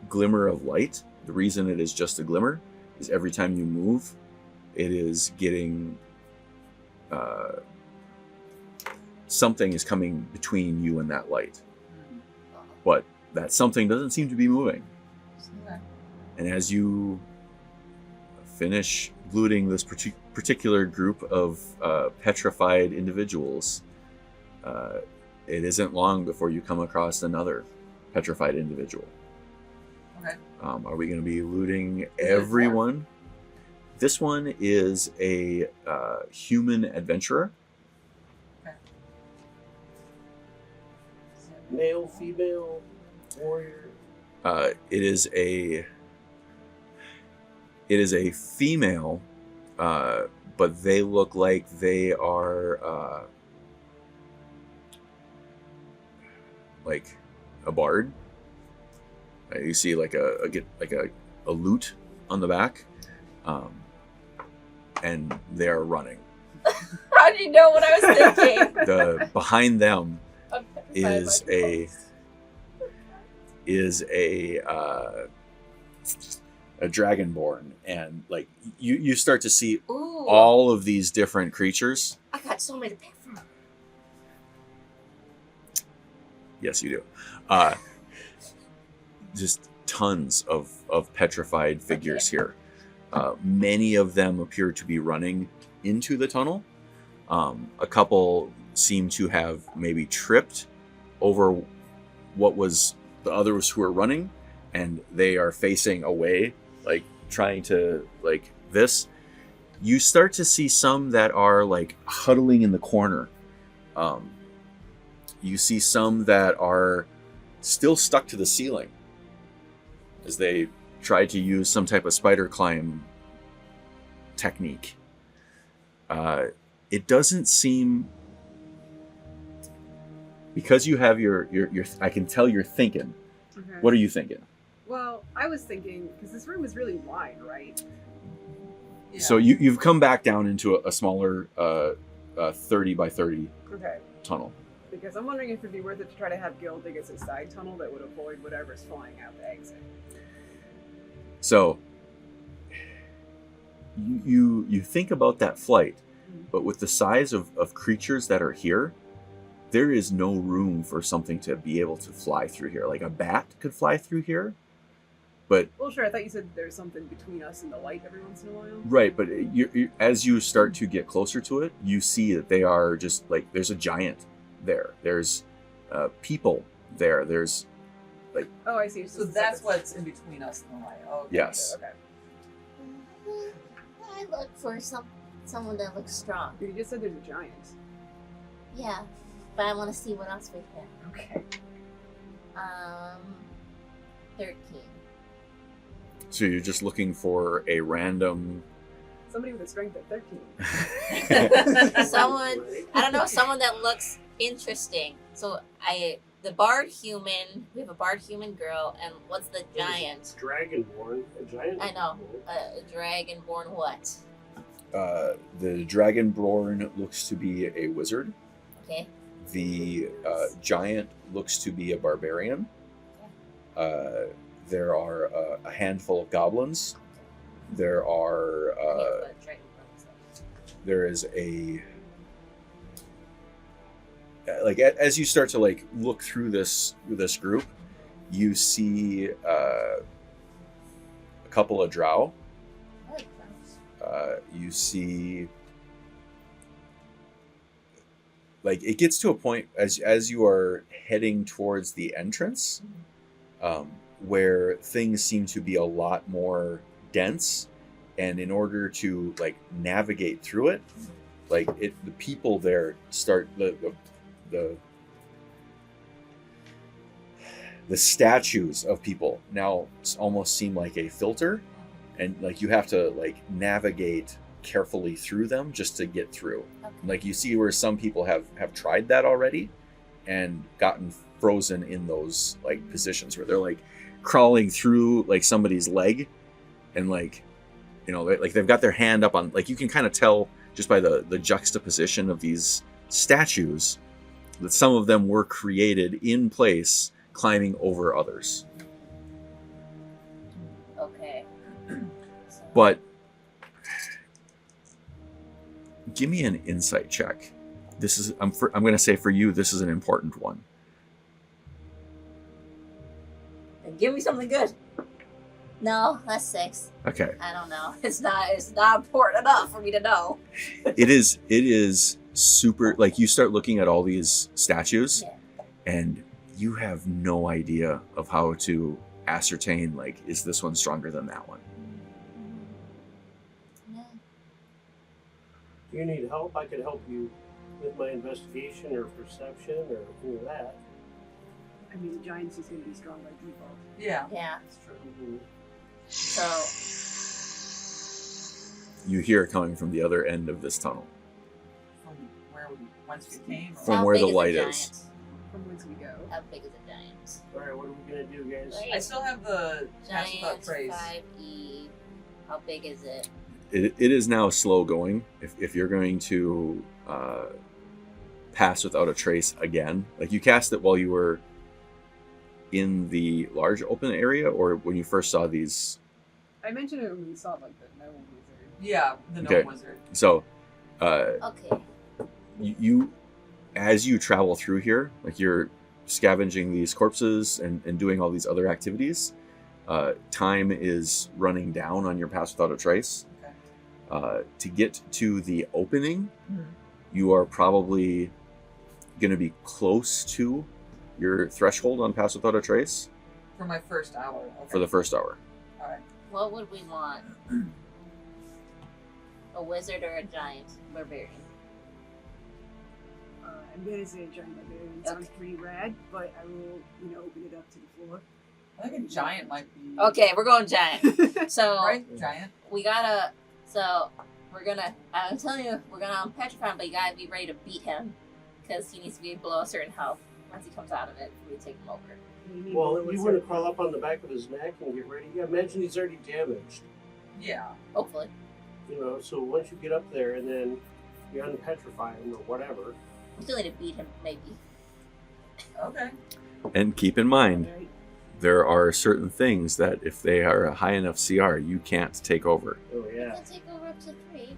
glimmer of light. The reason it is just a glimmer is every time you move, it is getting something is coming between you and that light. But that something doesn't seem to be moving. Okay. And as you finish looting this particular group of petrified individuals, it isn't long before you come across another petrified individual. Okay. Are we going to be looting everyone? This one is a human adventurer. Okay. Male, female, warrior. It is a female, but they look like they are like a bard. You see like a lute on the back, and they are running. How do you know what I was thinking? Behind them I'm petrified is a dragonborn, and like you start to see Ooh, all of these different creatures. I got so many to pick from. Yes, you do. Just tons of petrified figures here. Many of them appear to be running into the tunnel. A couple seem to have maybe tripped over what was the others who were running, and they are facing away, like trying to like this. You start to see some that are like huddling in the corner. You see some that are still stuck to the ceiling as they try to use some type of spider climb technique. It doesn't seem, because you have your I can tell you're thinking. Okay. What are you thinking? Well, I was thinking, because this room is really wide, right? Yeah. So you've come back down into a smaller 30 by 30 Okay. tunnel. Because I'm wondering if it'd be worth it to try to have Guil dig us a side tunnel that would avoid whatever's flying out the exit. So you think about that flight, but with the size of creatures that are here, there is no room for something to be able to fly through here. Like a bat could fly through here, but Well, sure, I thought you said there's something between us and the light every once in a while. right. But as you start to get closer to it, you see that they are just like, there's a giant there. There's people there. There's Oh, I see. So that's what's in between us and the light. Oh, okay. yes. Okay. I look for someone that looks strong. You just said there's a giant. Yeah, but I want to see what else we can. Okay. 13. So you're just looking for a random. Somebody with a strength of 13. Someone, I don't know, someone that looks interesting. So the bard human, we have a bard human girl, and what's the giant? Dragonborn. A giant. I know. A dragonborn what? The dragonborn looks to be a wizard. Okay. The giant looks to be a barbarian. There are a handful of goblins. There are there is a like as you start to like look through this group, you see a couple of drow. You see, like it gets to a point as you are heading towards the entrance, where things seem to be a lot more dense, and in order to like navigate through it, like the people there start the statues of people now almost seem like a filter, and like you have to like navigate carefully through them just to get through. Okay. Like you see where some people have tried that already and gotten frozen in those like positions where they're like crawling through like somebody's leg, and like, you know, like they've got their hand up on, like you can kind of tell just by the juxtaposition of these statues that some of them were created in place climbing over others. Okay. But give me an insight check. This is I'm going to say for you this is an important one. And give me something good. No, that's 6. Okay. I don't know. It's not important enough for me to know. It is super, like, you start looking at all these statues Yeah. and you have no idea of how to ascertain, like, is this one stronger than that one? Yeah. Do you need help? I could help you with my investigation or perception or any of that. I mean, the giant's just going to be strong by default. Yeah, Yeah. that's true. So You hear it coming from the other end of this tunnel. From where we once we came. From how where big the is light a is. giant? From whence we go. How big is a giant? Alright, what are we gonna do, guys? I still have the Pass Without Giant Trace. 5e. How big is it? It is now slow going. If you're going to pass without a trace again, like, you cast it while you were in the large open area, or when you first saw these. I mentioned it when we saw, like, the gnome wizard. Yeah, the Okay. gnome wizard. So Okay. you as you travel through here, like, you're scavenging these corpses and doing all these other activities, time is running down on your pass without a trace. Okay. To get to the opening, Mhm. you are probably going to be close to your threshold on pass without a trace For my first hour. Okay. for the first hour. Alright. What would we want? A wizard or a giant barbarian? I'm going to say a giant barbarian. Sounds pretty rad, but I will, open it up to the floor. I think a giant might be. Okay, we're going giant. So Right? Giant? we gotta. So we're gonna. I'm telling you, we're gonna petrify him, but you gotta be ready to beat him because he needs to be below a certain health. Once he comes out of it, we take him over. We need Well, below a you want to certain- crawl up on the back of his neck and get ready. Yeah, imagine he's already damaged. Yeah. Hopefully. So once you get up there and then you unpetrify him or whatever. We still need to beat him, maybe. Okay. And keep in mind, Right? there are certain things that if they are a high enough CR, you can't take over. Oh We yeah. can take over up to 3.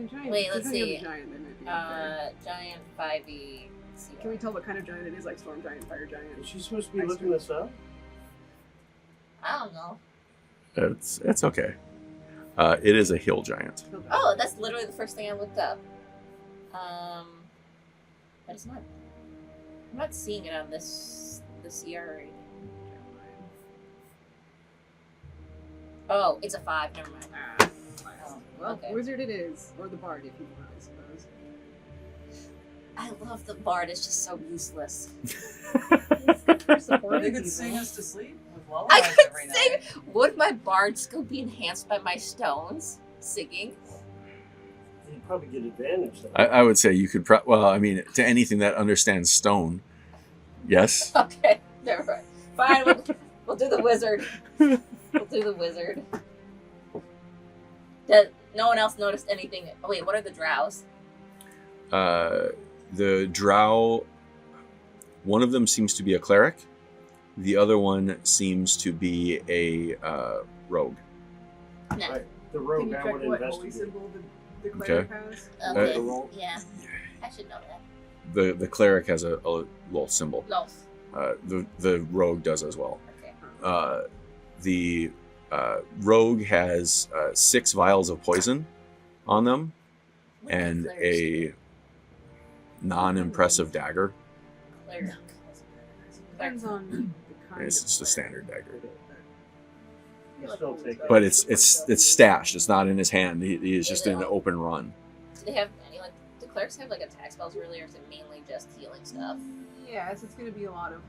Giant. Wait, let's depending on see. the giant, they might be up there. Giant 5e. Can we tell what kind of giant it is? Like storm giant, fire giant? Is she supposed to be looking this up? I don't know. It's okay. It is a hill giant. Oh, that's literally the first thing I looked up. But it's not. I'm not seeing it on this CR rating. Oh, it's a 5. Never mind. Oh, well, Okay. wizard it is, or the bard if you want, I suppose. I love the bard. It's just so useless. They could sing us to sleep with I lullabies could every sing. night. Would my bard skill be enhanced by my stones singing? You'd probably get advantage though. I would say you could. Well, I mean, to anything that understands stone, yes. Okay, never mind. Fine, we'll do the wizard. We'll do the wizard. No one else noticed anything. Oh wait, what are the drows? The drow. One of them seems to be a cleric. The other one seems to be a rogue. No. Right. The Can rogue you I check would what holy investigate. symbol the cleric has? Okay. roll? Yeah, I should know that. The cleric has a little symbol. Loth. The rogue does as well. Okay. The rogue has 6 vials of poison on them What do and clerics a non-impressive dagger. do? Cleric. Depends on the kind It's of just a cleric. standard dagger. You still take it. But it's stashed. It's not in his hand. He is just in an open run. Do they have any do clerics have attack spells really, or is it mainly just healing stuff? Yeah, so it's going to be a lot of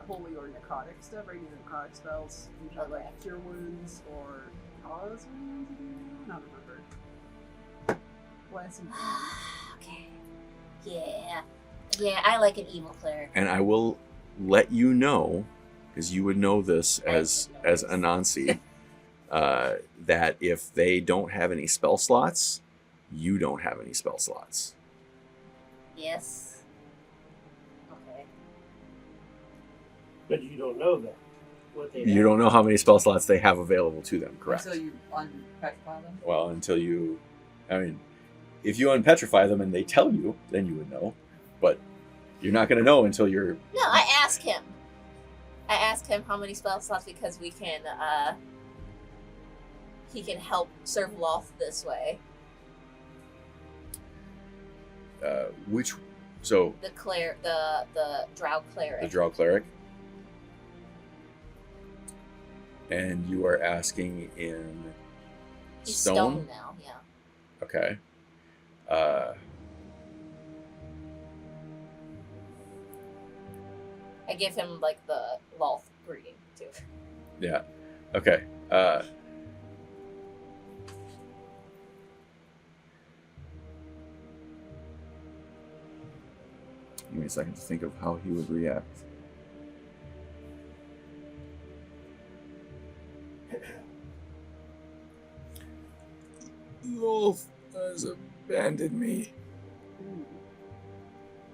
holy or necrotic stuff, right? Either necrotic spells, usually Okay. cure wounds or cause wounds. I don't remember. Bless and Okay. Yeah, I like an evil cleric. And I will let you know, because you would know this as Anansi, that if they don't have any spell slots, you don't have any spell slots. Yes. Okay. But you don't know that. What they You have. don't know how many spell slots they have available to them, correct? Until you unpetrify them. Well, until you, I mean, if you unpetrify them and they tell you, then you would know. But you're not going to know until you're. No, I ask him. I asked him how many spell slots because he can help serve Loth this way. Which, so The Drow cleric. the Drow cleric, and you are asking in He's stone. stone now, yeah. Okay. I give him like the Loth greeting too. Yeah. Okay. Give me a second to think of how he would react. Wolf has abandoned me.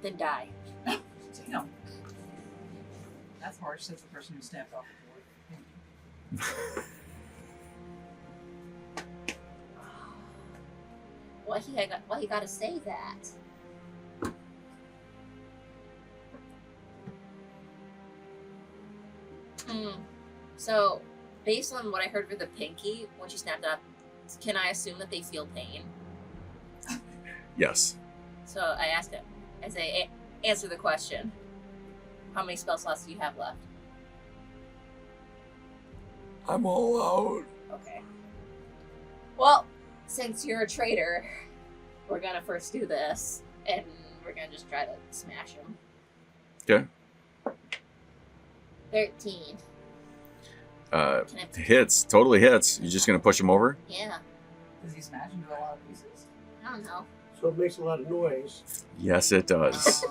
Then die. Damn. That's harsh. That's the person who snapped off the board. Why he gotta say that? So, based on what I heard with the pinky, when she snapped up, can I assume that they feel pain? Yes. So I asked him. I say, answer the question. How many spell slots do you have left? I'm all out. Okay. Well, since you're a traitor, we're gonna first do this, and we're gonna just try to smash him. Okay. 13. Can I... Hits. Totally hits. You're just gonna push him over? Yeah. Does he smash into a lot of pieces? I don't know. So it makes a lot of noise. Yes, it does.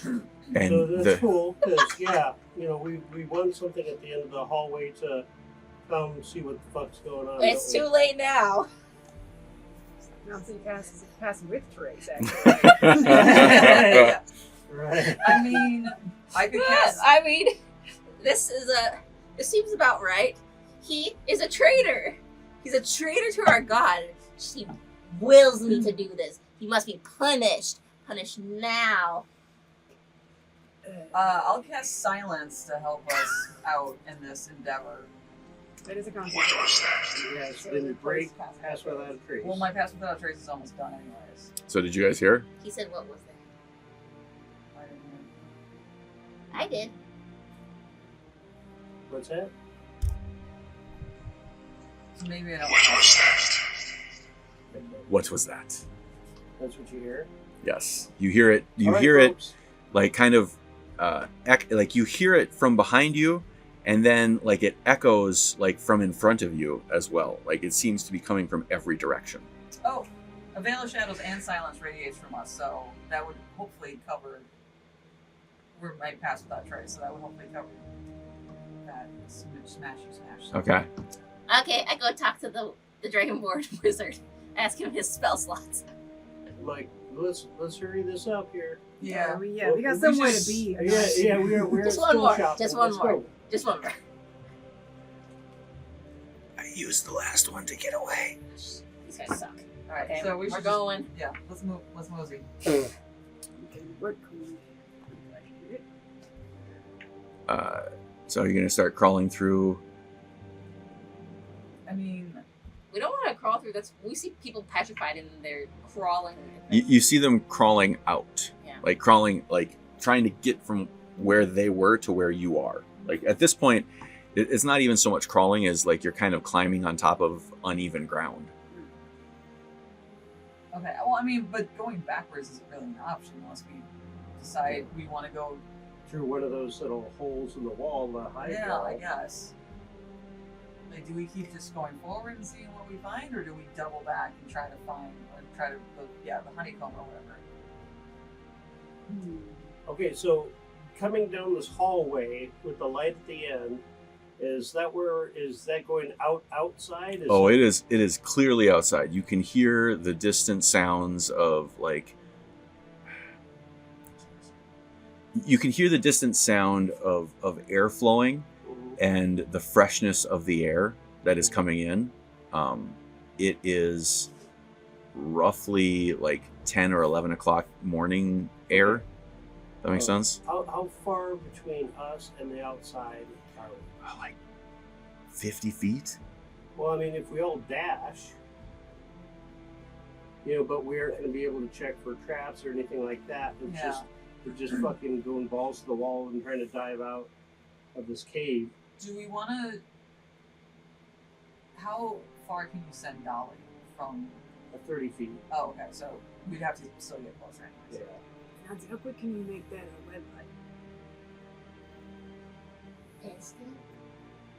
And So that's cool, because, yeah, you know, we won something at the end of the hallway to come see what the fuck's going on. It's too late now. Anansi passes with Trace, actually. Yeah. Right. I mean, I could cast. I mean, this seems about right. He is a traitor. He's a traitor to our god. She wills me to do this. He must be punished. Punished now. I'll cast silence to help us out in this endeavor. That is a concentration. Yes, then break, pass without a trace. Well, my pass without trace is almost done, anyways. So did you guys hear? He said, "What was that?" I didn't know. I did. What's that? So maybe I don't. What was that? That's what you hear? Yes. You hear it. You All right, hear folks. it like kind of like you hear it from behind you, and then like it echoes like from in front of you as well. Like it seems to be coming from every direction. Oh, a veil of shadows and silence radiates from us, so that would hopefully cover. We might pass without trace, so that would hopefully cover that smash. So. Okay. Okay, I go talk to the Dragonborn wizard. Ask him his spell slots. Like, let's hurry this up here. Yeah. We Well, got we somewhere just- to be. Yeah, we're Just at one school more, shopping. just one Let's more. go. Just one more. I used the last one to get away. These guys suck. All right, Okay, so we're going. Yeah, let's move. Let's mosey. Okay, what can we So you're gonna start crawling through. I mean, We don't want to crawl through this. We see people petrified and they're crawling. You see them crawling out, Yeah. like crawling, like trying to get from where they were to where you are. Like at this point, it's not even so much crawling as like you're kind of climbing on top of uneven ground. okay. Well, I mean, but going backwards isn't really an option unless we decide we want to go. Through one of those little holes in the wall, the high Yeah, wall. I guess. Like, do we keep just going forward and seeing what we find, or do we double back and try to find, or try to, the honeycomb or whatever? Okay, so coming down this hallway with the light at the end, is that going outside? Oh, it is. It is clearly outside. You can hear the distant sounds of like. You can hear the distant sound of air flowing and the freshness of the air that is coming in. It is roughly like 10 or 11 o'clock morning air. That makes sense? How far between us and the outside are we? Like 50 feet? Well, I mean, if we all dash, but we aren't going to be able to check for traps or anything like that. We're just fucking going balls to the wall and trying to dive out of this cave. Do we want to? How far can you send Dolly from? 30 feet. Oh, okay. So we'd have to still get closer anyways. Yeah. Nancy, how quick can you make that a web hut? Instant?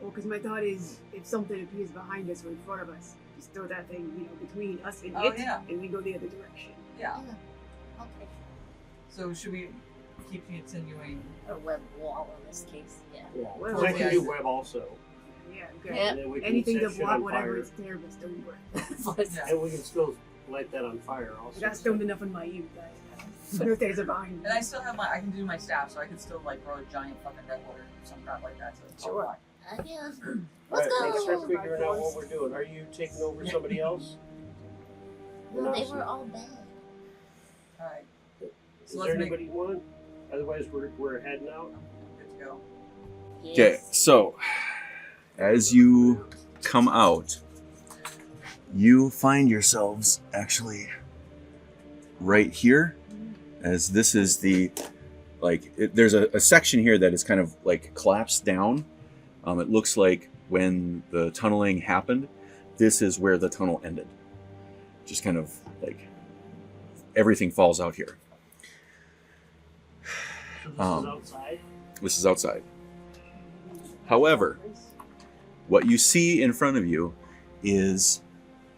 Well, because my thought is, if something appears behind us or in front of us, just throw that thing, between us and it, and we go the other direction. Yeah. Okay. So should we keep continuing? A web wall in this case. Yeah. Yeah. Well, So I can yeah. do web also. Yeah, okay. Yeah. And then we can Anything set to shit block on whatever fire. is terrible stone work. Yeah. And we can still light that on fire also. I got stoned enough in my youth. I know things are behind me. And I still have I can do my staff, so I can still grow a giant fucking redwood or some crap like that. So Sure. Yeah. Alright, Let's let's start go. figuring out what we're doing. Are you taking over somebody else? No, they were all bad. All right. Is So there let's make. anybody want? Otherwise, we're heading out. Good to go. Okay, so as you come out, you find yourselves actually right here, as this is there's a section here that is kind of collapsed down. It looks like when the tunneling happened, this is where the tunnel ended. Just kind of everything falls out here. So this is outside. This is outside. However, what you see in front of you is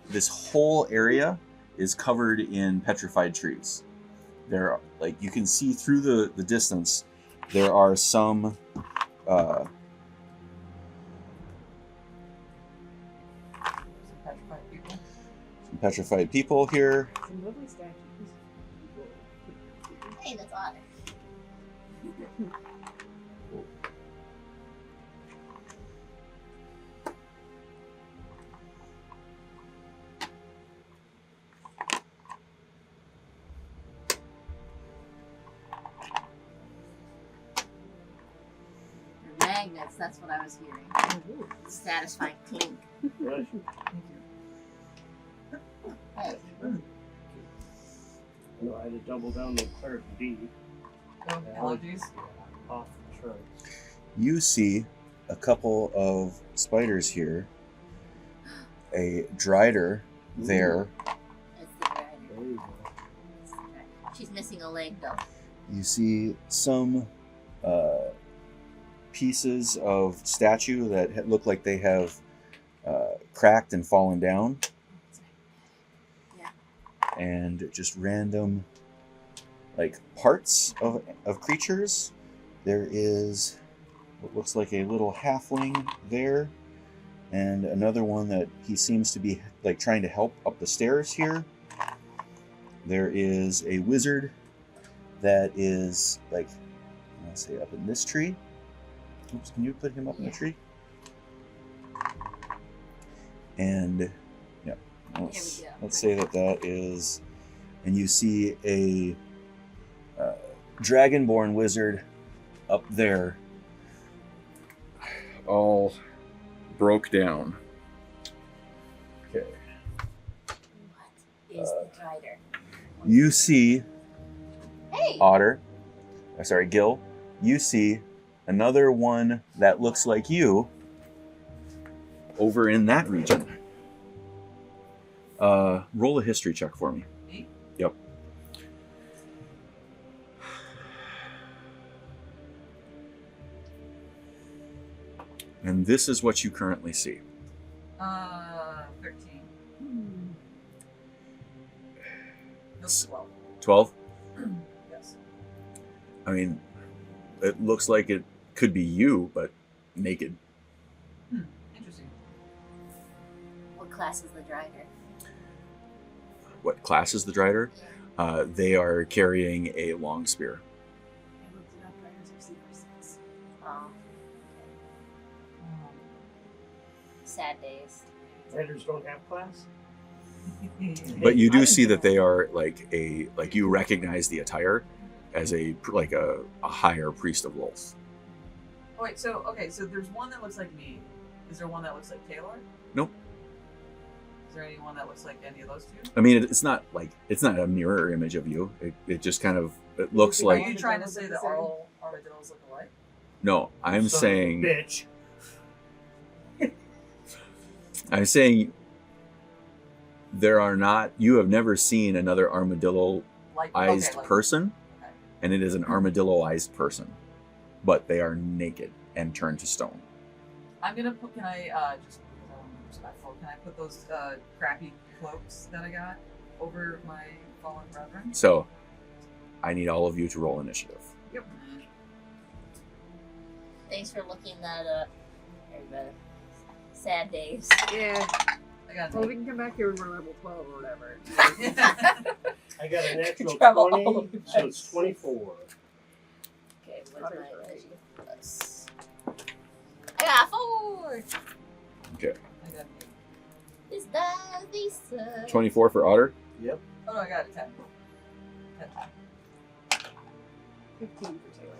this whole area is covered in petrified trees. There are, you can see through the distance, there are some petrified people here. Some lovely statues. Hey, that's Otter. Magnets, that's what I was hearing. Satisfying clink. Right. Hey. No, I had to double down the cleric D. Oh, allergies. Off the shrubs. You see a couple of spiders here, a drider there. It's the driver. There you go. It's the driver. She's missing a leg though. You see some pieces of statue that look like they have cracked and fallen down. Yeah. And just random parts of creatures. There is what looks like a little halfling there, and another one that he seems to be trying to help up the stairs here. There is a wizard that is I'll say up in this tree. Oops, can you put him up in the tree? And yeah, let's say that is, and you see a dragonborn wizard up there, all broke down. Okay. What is the drider? You see Hey! Otter, Guil. You see another one that looks like you over in that region. Roll a history check for me. Me? Yep. And this is what you currently see. 13. No, 12. 12? Yes. I mean, it looks like it could be you, but naked. Interesting. What class is the drider? What class is the drider? They are carrying a long spear. I looked it up, riders are C4-6. Oh. Sad days. Riders don't have class? But you do see that they are you recognize the attire, as a higher priest of Lolth. Oh wait, so there's one that looks like me. Is there one that looks like Taylor? Nope. Is there anyone that looks like any of those two? I mean, it's not a mirror image of you. It just kind of looks Are like. you trying to say that all armadillos look alike? No, I'm Son of a saying. bitch. I'm saying. There are not. You have never seen another armadillo-ized person, Okay. and it is an armadillo-ized person, but they are naked and turned to stone. I'm gonna put. Can I just because I want to be respectful? Can I put those crappy cloaks that I got over my fallen brethren? So, I need all of you to roll initiative. Thanks for looking that up. Everybody. Sad days. Yeah. I got Well, we can come back here when we're level 12 or whatever. I got a natural Trouble 20, all over so it's 24. Okay, what's Otter's my right. energy plus? I got 4! Okay. I got It's the Visa. 24 for Otter. Yep. Oh no, I got a 10. 15 for Taylor.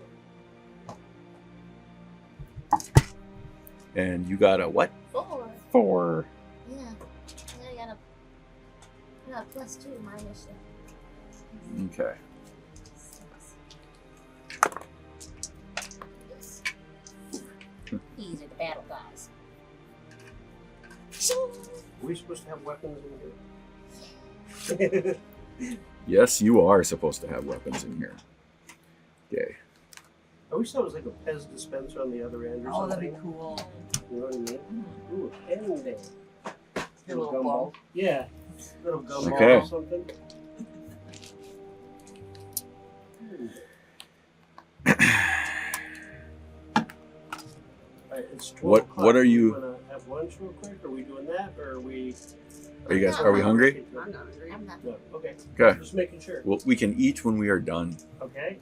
And you got a what? 4. 4. Yeah. I got a plus 2 in my initiative. Okay. Yes. These are the battle guys. Are we supposed to have weapons in here? Yes, you are supposed to have weapons in here. Okay. I wish there was like a Pez dispenser on the other end or Oh, something. that'd be cool. You know what I mean? Ooh, a pen day. Your little gumball. ball. Yeah. Little gumball Okay. or something. Alright, it's 12 What o'clock. are you- Want to have lunch real quick? Are we doing that, or are we? Are we hungry? I'm not hungry. I'm not. No. Okay. Okay. Just making sure. Well, we can eat when we are done, Okay.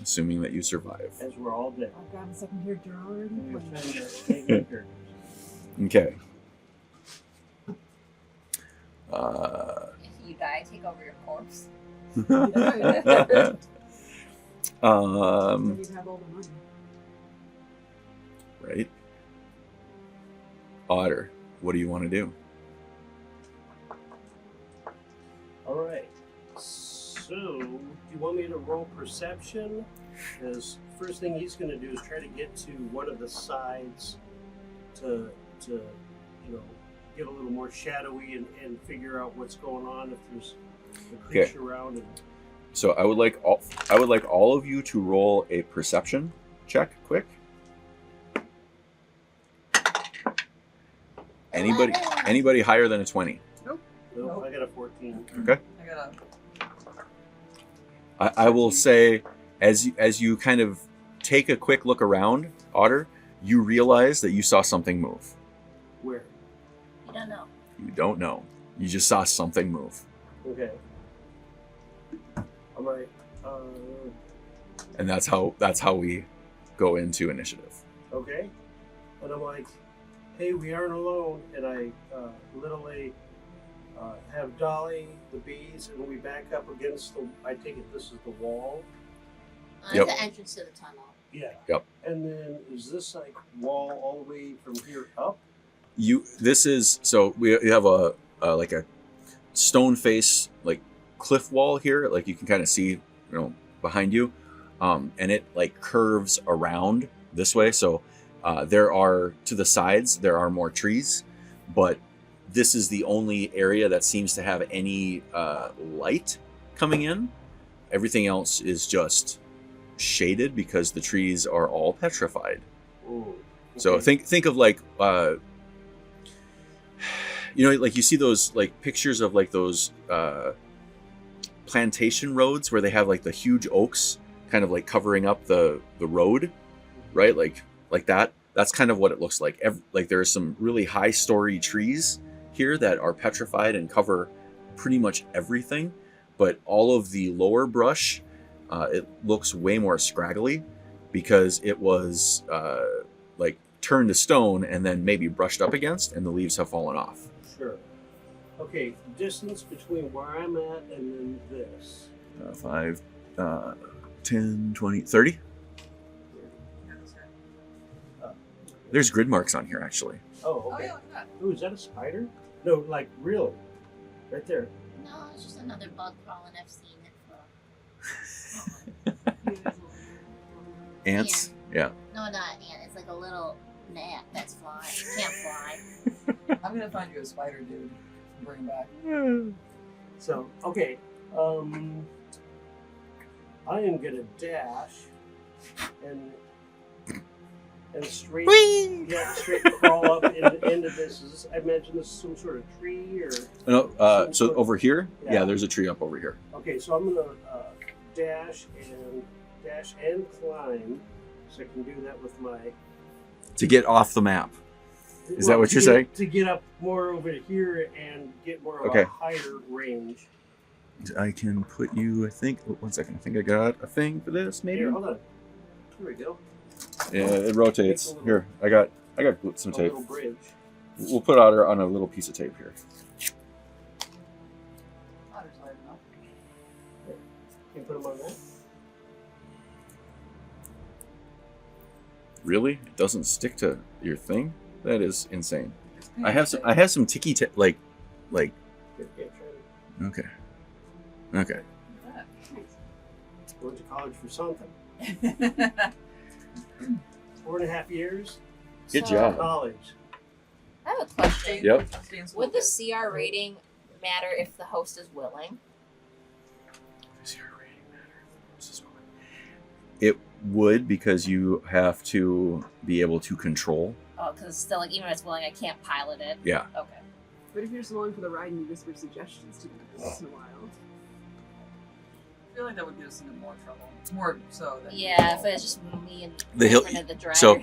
assuming that you survive. As we're all dead. I've got a second here drawer. We're trying to make good characters. Okay. If you die, take over your corpse. um, You have all the money. right. Otter, what do you want to do? All right. So, do you want me to roll perception? Because first thing he's going to do is try to get to one of the sides to get a little more shadowy and figure out what's going on if there's a creature around. And So I would like all of you to roll a perception check, quick. Anybody higher than a 20? nope, I got a 14. Okay. I got I will say, as you kind of take a quick look around, Otter, you realize that you saw something move. Where? You don't know. You don't know. You just saw something move. Okay. I'm like, And that's how we go into initiative. okay. And I'm like, hey, we aren't alone. And I literally have Dolly, the bees, and we back up against the, I take it this is the wall. Yep. It's the entrance to the tunnel. Yeah. Yep. And then is this like wall all the way from here up? So we have a like a stone face, like cliff wall here, like you can kind of see, behind you, and it like curves around this way. So there are, to the sides, there are more trees, but this is the only area that seems to have any light coming in. Everything else is just shaded because the trees are all petrified. Ooh. So Okay. think of like, like you see those like pictures of like those plantation roads where they have like the huge oaks kind of like covering up the road, right? Like that. That's kind of what it looks like. Like there are some really high story trees here that are petrified and cover pretty much everything, but all of the lower brush, it looks way more scraggly because it was like turned to stone and then maybe brushed up against, and the leaves have fallen off. Sure. Okay, distance between where I'm at and then this. 5, 10, 20, 30. Yeah, that's right. There's grid marks on here, actually. Oh, Oh okay. yeah, look at that. Ooh, is that a spider? No, like really, right there. No, it's just another bug crawling. I've seen it for. Ants? Yeah. No, not ant. It's like a little gnat that's flying. Can't fly. I'm gonna find you a spider dude and bring him back. So okay, I am gonna dash and straight straight crawl up into this. I imagine this is some sort of tree or. No, so over here? Yeah. Yeah, there's a tree up over here. Okay, so I'm gonna dash and climb, so I can do that with my. To get off the map. Is that what you're saying? To get up more over here and get more of a higher range. I can put you, I think, 1 second. I think I got a thing for this, maybe? Here, hold on. Here we go. Yeah, it rotates. Here, I got some A tape. little bridge. We'll put Otter on a little piece of tape here. Otter's light enough. Can you put them on that? Really? It doesn't stick to your thing? That is insane. It's I have some ticky like Yeah, try it. okay. Okay. Went to college for something. 4.5 years. Good So, job. College. I have a question. Yep. Would the CR rating matter if the host is willing? It would, because you have to be able to control. Oh, because still, like, even if it's willing, I can't pilot it. Yeah. Okay. But if you're just along for the ride and you whisper suggestions to them once in a while. I feel like that would get us into more trouble. More so than Yeah, if it's just me and The hill- of the driver. So,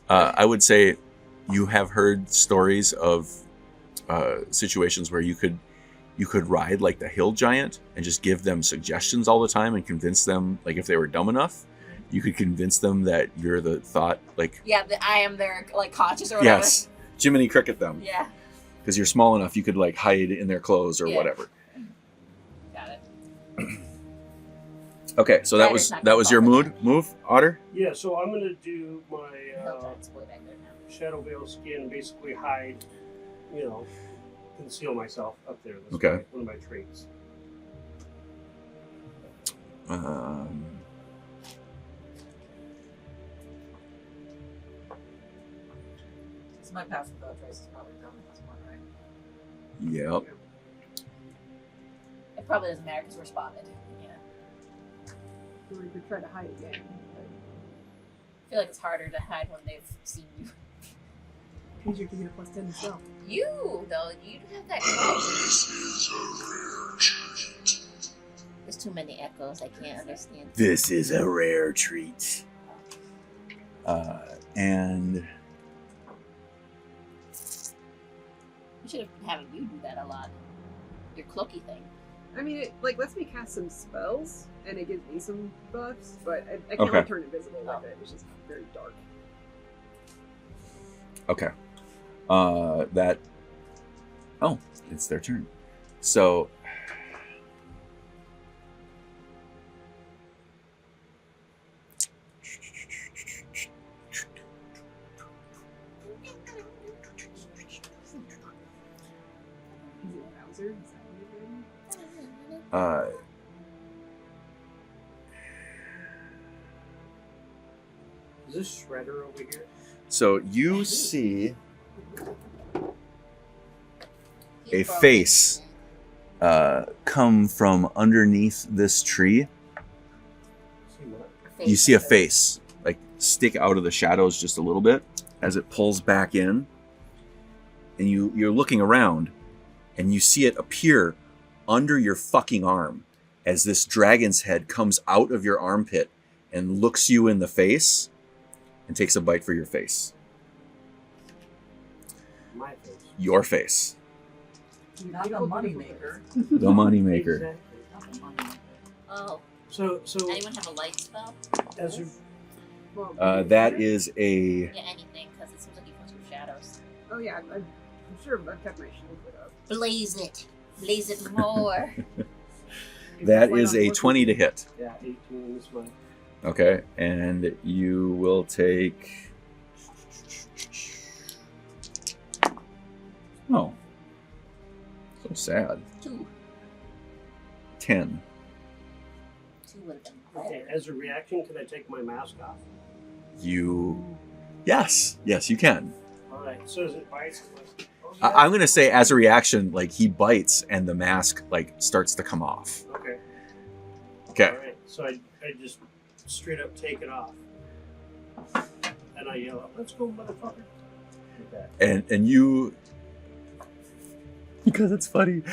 I would say you have heard stories of situations where you could ride like the hill giant and just give them suggestions all the time and convince them, like if they were dumb enough, you could convince them that you're the thought, like yeah, I am their like conscious or whatever. yes, Jiminy Cricket them, Yeah, because you're small enough you could like hide in their clothes or Yeah. whatever. got it. Okay, so that was your move, Otter. Yeah, so I'm gonna do my Hill giant's way back there now. Shadow Veil skin, basically hide, conceal myself up there. That's Okay. one of my traits. So my pass without trace is probably done at this point, right? Yep. It probably doesn't matter because we're spotted. Yeah, Or you could try to hide again. I feel like it's harder to hide when they've seen you. Means you can get a +10 as well. You though, you don't have that. There's too many echoes. I can't understand. This is a rare treat. And We should have been having you do that a lot. Your cloaky thing. I mean, it lets me cast some spells, and it gives me some buffs, but I can't Okay. really turn invisible with it. It's just very dark. okay. It's their turn. So Is it Bowser? Is that what you're doing? Is this Shredder over here? so you see a He's broken. face come from underneath this tree. See what? You see a face like stick out of the shadows just a little bit as it pulls back in, and you're looking around and you see it appear under your fucking arm as this dragon's head comes out of your armpit and looks you in the face and takes a bite for your face. My face. Your face. Not the money maker. The moneymaker. Exactly. Not the money maker. Oh, So anyone have a light spell? as you Well, That is a Yeah, anything, because it seems like he wants some shadows. Oh yeah, I'm sure I've kept my shield lit up. Blaze it more. That is a 20 to hit. Yeah, 18 in this one. Okay, and you will take... Oh. So sad. 2. 10. 2 would have been Okay, better. as a reaction, can I take my mask off? You... Yes, you can. Alright, so as it bites, I'm going to say as a reaction, like, he bites and the mask, like, starts to come off. Okay. Okay. Alright, so I just straight up take it off. And I yell out, let's go, motherfucker. Like that. And you... Because it's funny.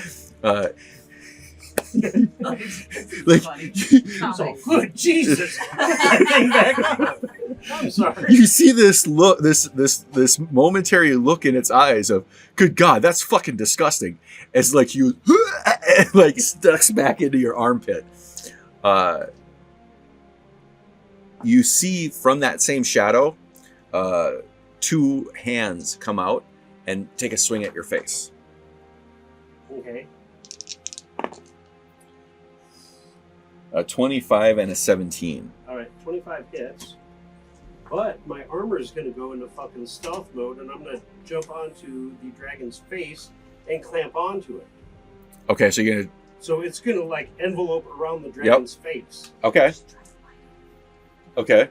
Like... Funny. So good, Jesus! Thing back up. I'm sorry. You see this look, this momentary look in its eyes of, good God, that's fucking disgusting. As like you, like stucks back into your armpit. You see from that same shadow, 2 hands come out and take a swing at your face. Okay. A 25 and a 17. Alright, 25 hits. But my armor is going to go into fucking stealth mode, and I'm going to jump onto the dragon's face and clamp onto it. Okay, so you're gonna. So it's going to like envelope around the dragon's face. Okay. Okay.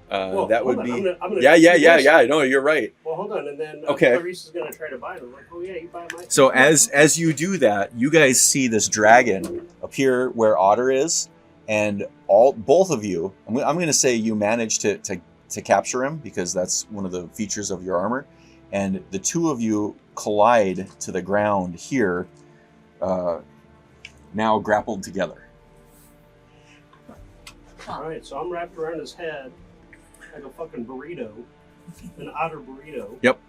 Well, That hold would on, be. I'm gonna Yeah. No, you're right. Well, hold on, and then Okay. Clarice is going to try to bite him. Like, oh yeah, you bite my. So as you do that, you guys see this dragon appear where Otter is, and both of you. I'm going to say you managed to capture him because that's one of the features of your armor, and the 2 of you collide to the ground here, now grappled together. All right, so I'm wrapped around his head like a fucking burrito, an otter burrito. Yep.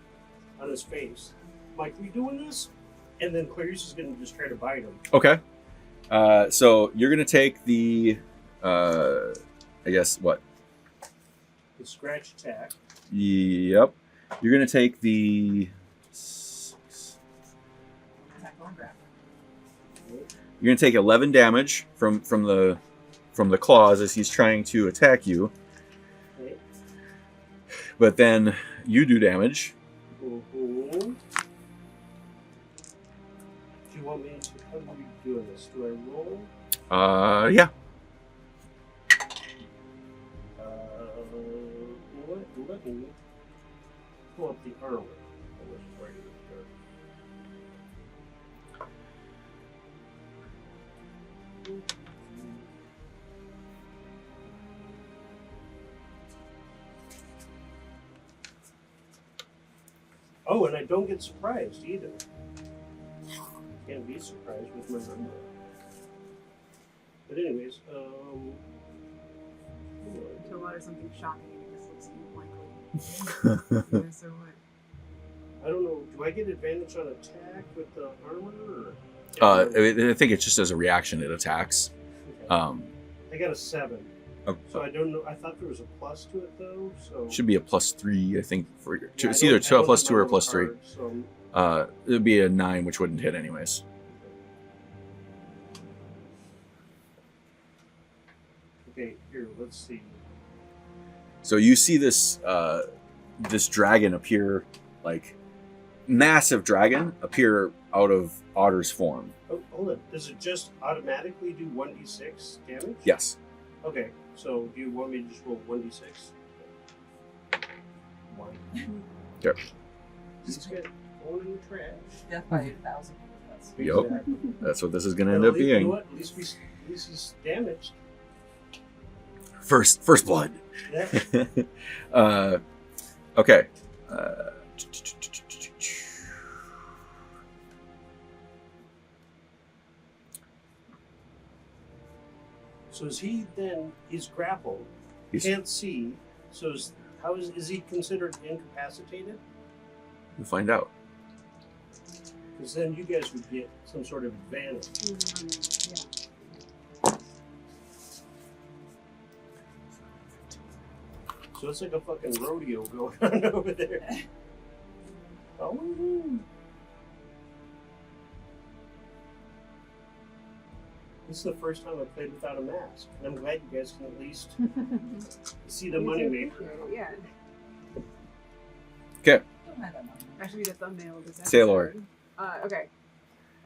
On his face. Like, we doing this? And then Clarice is going to just try to bite him. Okay. So you're going to take the, I guess what? The scratch attack. Yep. You're going to take the. Attack on grab. You're going to take 11 damage from the claws as he's trying to attack you. Okay. But then you do damage. Mm-hmm. Do you want me to? How are we doing this? Do I roll? Yeah. Let me pull up the armor. I wish where you would Oh, and I don't get surprised either. Can't be surprised with my armor. But anyways, To a lot of something shocking, and it just looks unlikely. Yeah, so what? I don't know. Do I get advantage on attack with the armor? I think it's just as a reaction it attacks. Okay. I got a 7. Oh. So I don't know. I thought there was a plus to it though. So Should be a +3, I think. For your, Yeah, it's I either don't- I don't +2 or have my +3. card, so It would be a 9, which wouldn't hit anyways. okay, here. Let's see. So you see this this dragon appear, like massive dragon appear out of Otter's form. Oh, hold on. Does it just automatically do 1d6 damage? Yes. Okay. So do you want me to just roll 1d6? 1. Okay. Just get going in the trash. Death by 8,000. That's Yep. Exactly. That's what this is going to end Well, up at least- you know being. what? At least he's damaged. First blood. Yeah. Okay. So is he then? He's grappled. He's- Can't see. So how is he considered incapacitated? We'll find out. Because then you guys would get some sort of advantage. Yeah. So it's like a fucking rodeo going on over there. Oh. This is the first time I played without a mask. And I'm glad you guys can at least see the money maker. Yeah. Okay. Don't have that much. That should be the thumbnail of this episode. Sailor. Okay.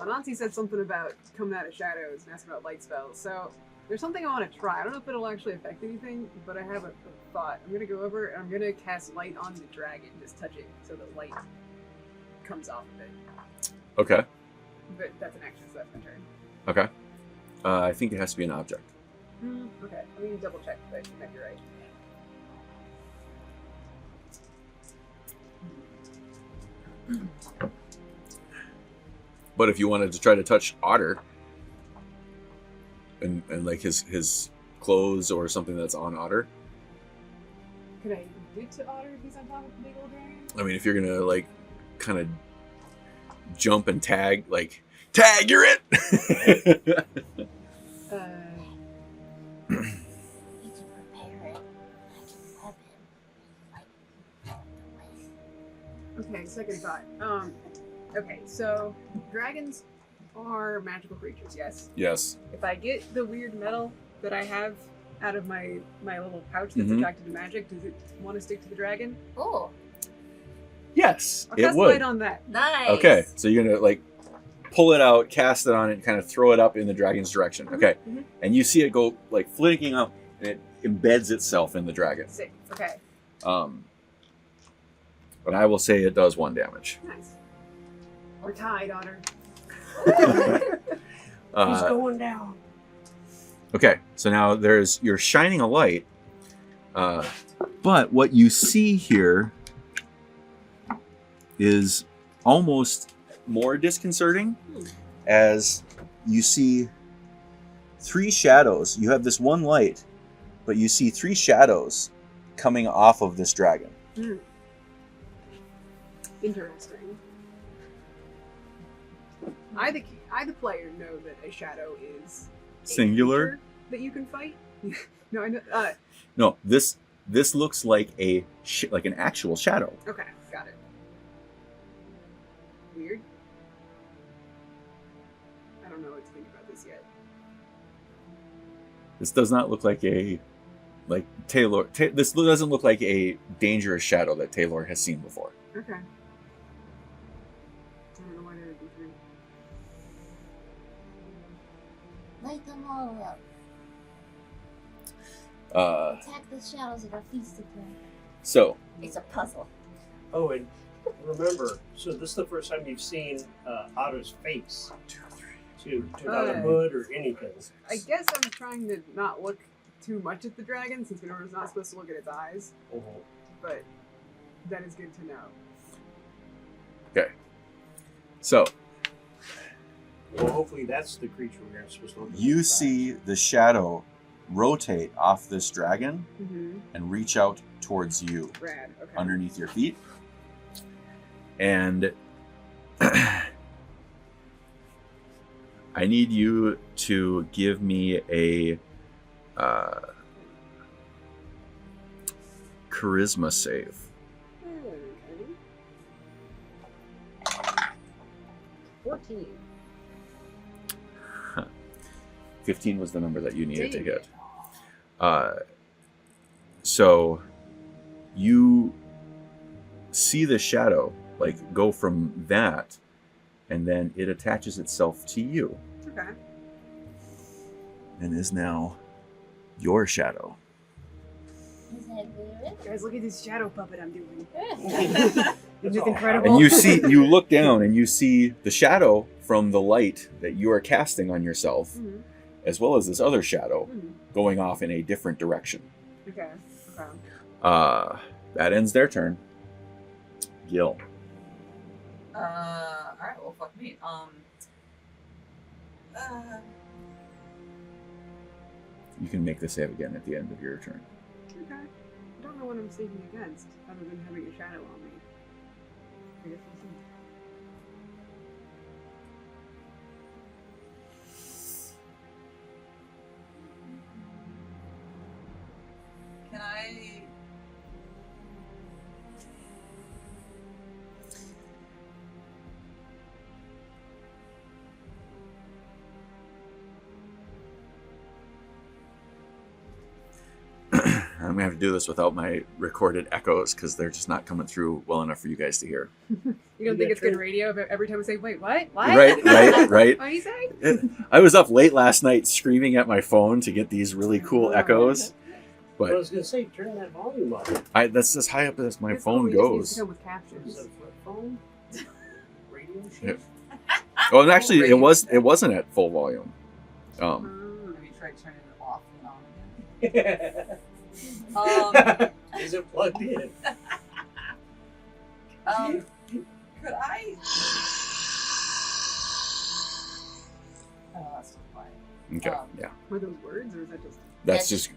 Anansi said something about coming out of shadows and asked about light spells. So there's something I want to try. I don't know if it'll actually affect anything, but I have a thought. I'm going to go over and I'm going to cast light on the dragon. Just touch it so the light comes off of it. Okay. But that's an action, so that's my turn. Okay. I think it has to be an object. Okay. Let me double check, but you might be right. But if you wanted to try to touch Otter and like his clothes or something that's on Otter, Could I get to Otter if he's on top of the big old dragon? I mean, if you're gonna like kind of jump and tag, like tag, you're it. We can prepare it like a weapon. Okay, second thought. Okay, so dragons are magical creatures, yes. Yes. If I get the weird metal that I have out of my little pouch that's Mhm. attracted to magic, does it want to stick to the dragon? Oh, Yes, I'll it cast would. light on that. nice. Okay, so you're gonna like pull it out, cast it on it, and kind of throw it up in the dragon's direction. Okay, Mhm. and you see it go like flicking up, and it embeds itself in the dragon. Sick. Okay, But I will say it does 1 damage. nice. We're tied, Otter. He's going down. Okay, so now you're shining a light, but what you see here is almost more disconcerting, as you see 3 shadows. You have this one light, but you see 3 shadows coming off of this dragon. Interesting. I, the player, know that a shadow is a Singular? creature that you can fight. No, I know. No, this looks like like an actual shadow. Okay, got it. Weird. I don't know what to think about this yet. This does not look like Taylor. This doesn't look like a dangerous shadow that Taylor has seen before. Okay. I don't know why there would be 3. Light them all up. Attack the shadows that are feasted them. So It's a puzzle. Oh, and remember, so this is the first time you've seen Otter's face. Not a hood or anything. I guess I'm trying to not look too much at the dragon, since we know we're not supposed to look at its eyes. But that is good to know. So Well, hopefully that's the creature we're supposed to look at. you see the shadow rotate off this dragon and reach out towards you Rad. Okay. underneath your feet. And I need you to give me a charisma save. Okay. 14. 15 was the number that you needed to Dang hit. So you see the shadow like go from that, and then it attaches itself to you Okay. and is now your shadow. Is that good? Guys, look at this shadow puppet I'm doing. That's It's all. incredible. And you look down and you see the shadow from the light that you are casting on yourself, as well as this other shadow going off in a different direction. Okay. Okay. That ends their turn. Guil. Alright, well, fuck me. You can make the save again at the end of your turn. Okay. I don't know what I'm saving against, other than having a shadow on me. I guess we'll see. Can I... I'm gonna have to do this without my recorded echoes because they're just not coming through well enough for you guys to hear. You don't think it's good radio if every time we say, wait, what? What? Right. What are you saying? I was up late last night screaming at my phone to get these really cool echoes. I But was going to say, turn that volume up. that's as high up as my This phone one we just need to goes. come with captions. Is that a flip phone? Radio Yep. shit? Oh, and actually, it wasn't at full volume. Mm. Have you tried turning it off and on again? Is it plugged in? Could I? Oh, that's still quiet. Okay, yeah. Were those words, or is that just... That's just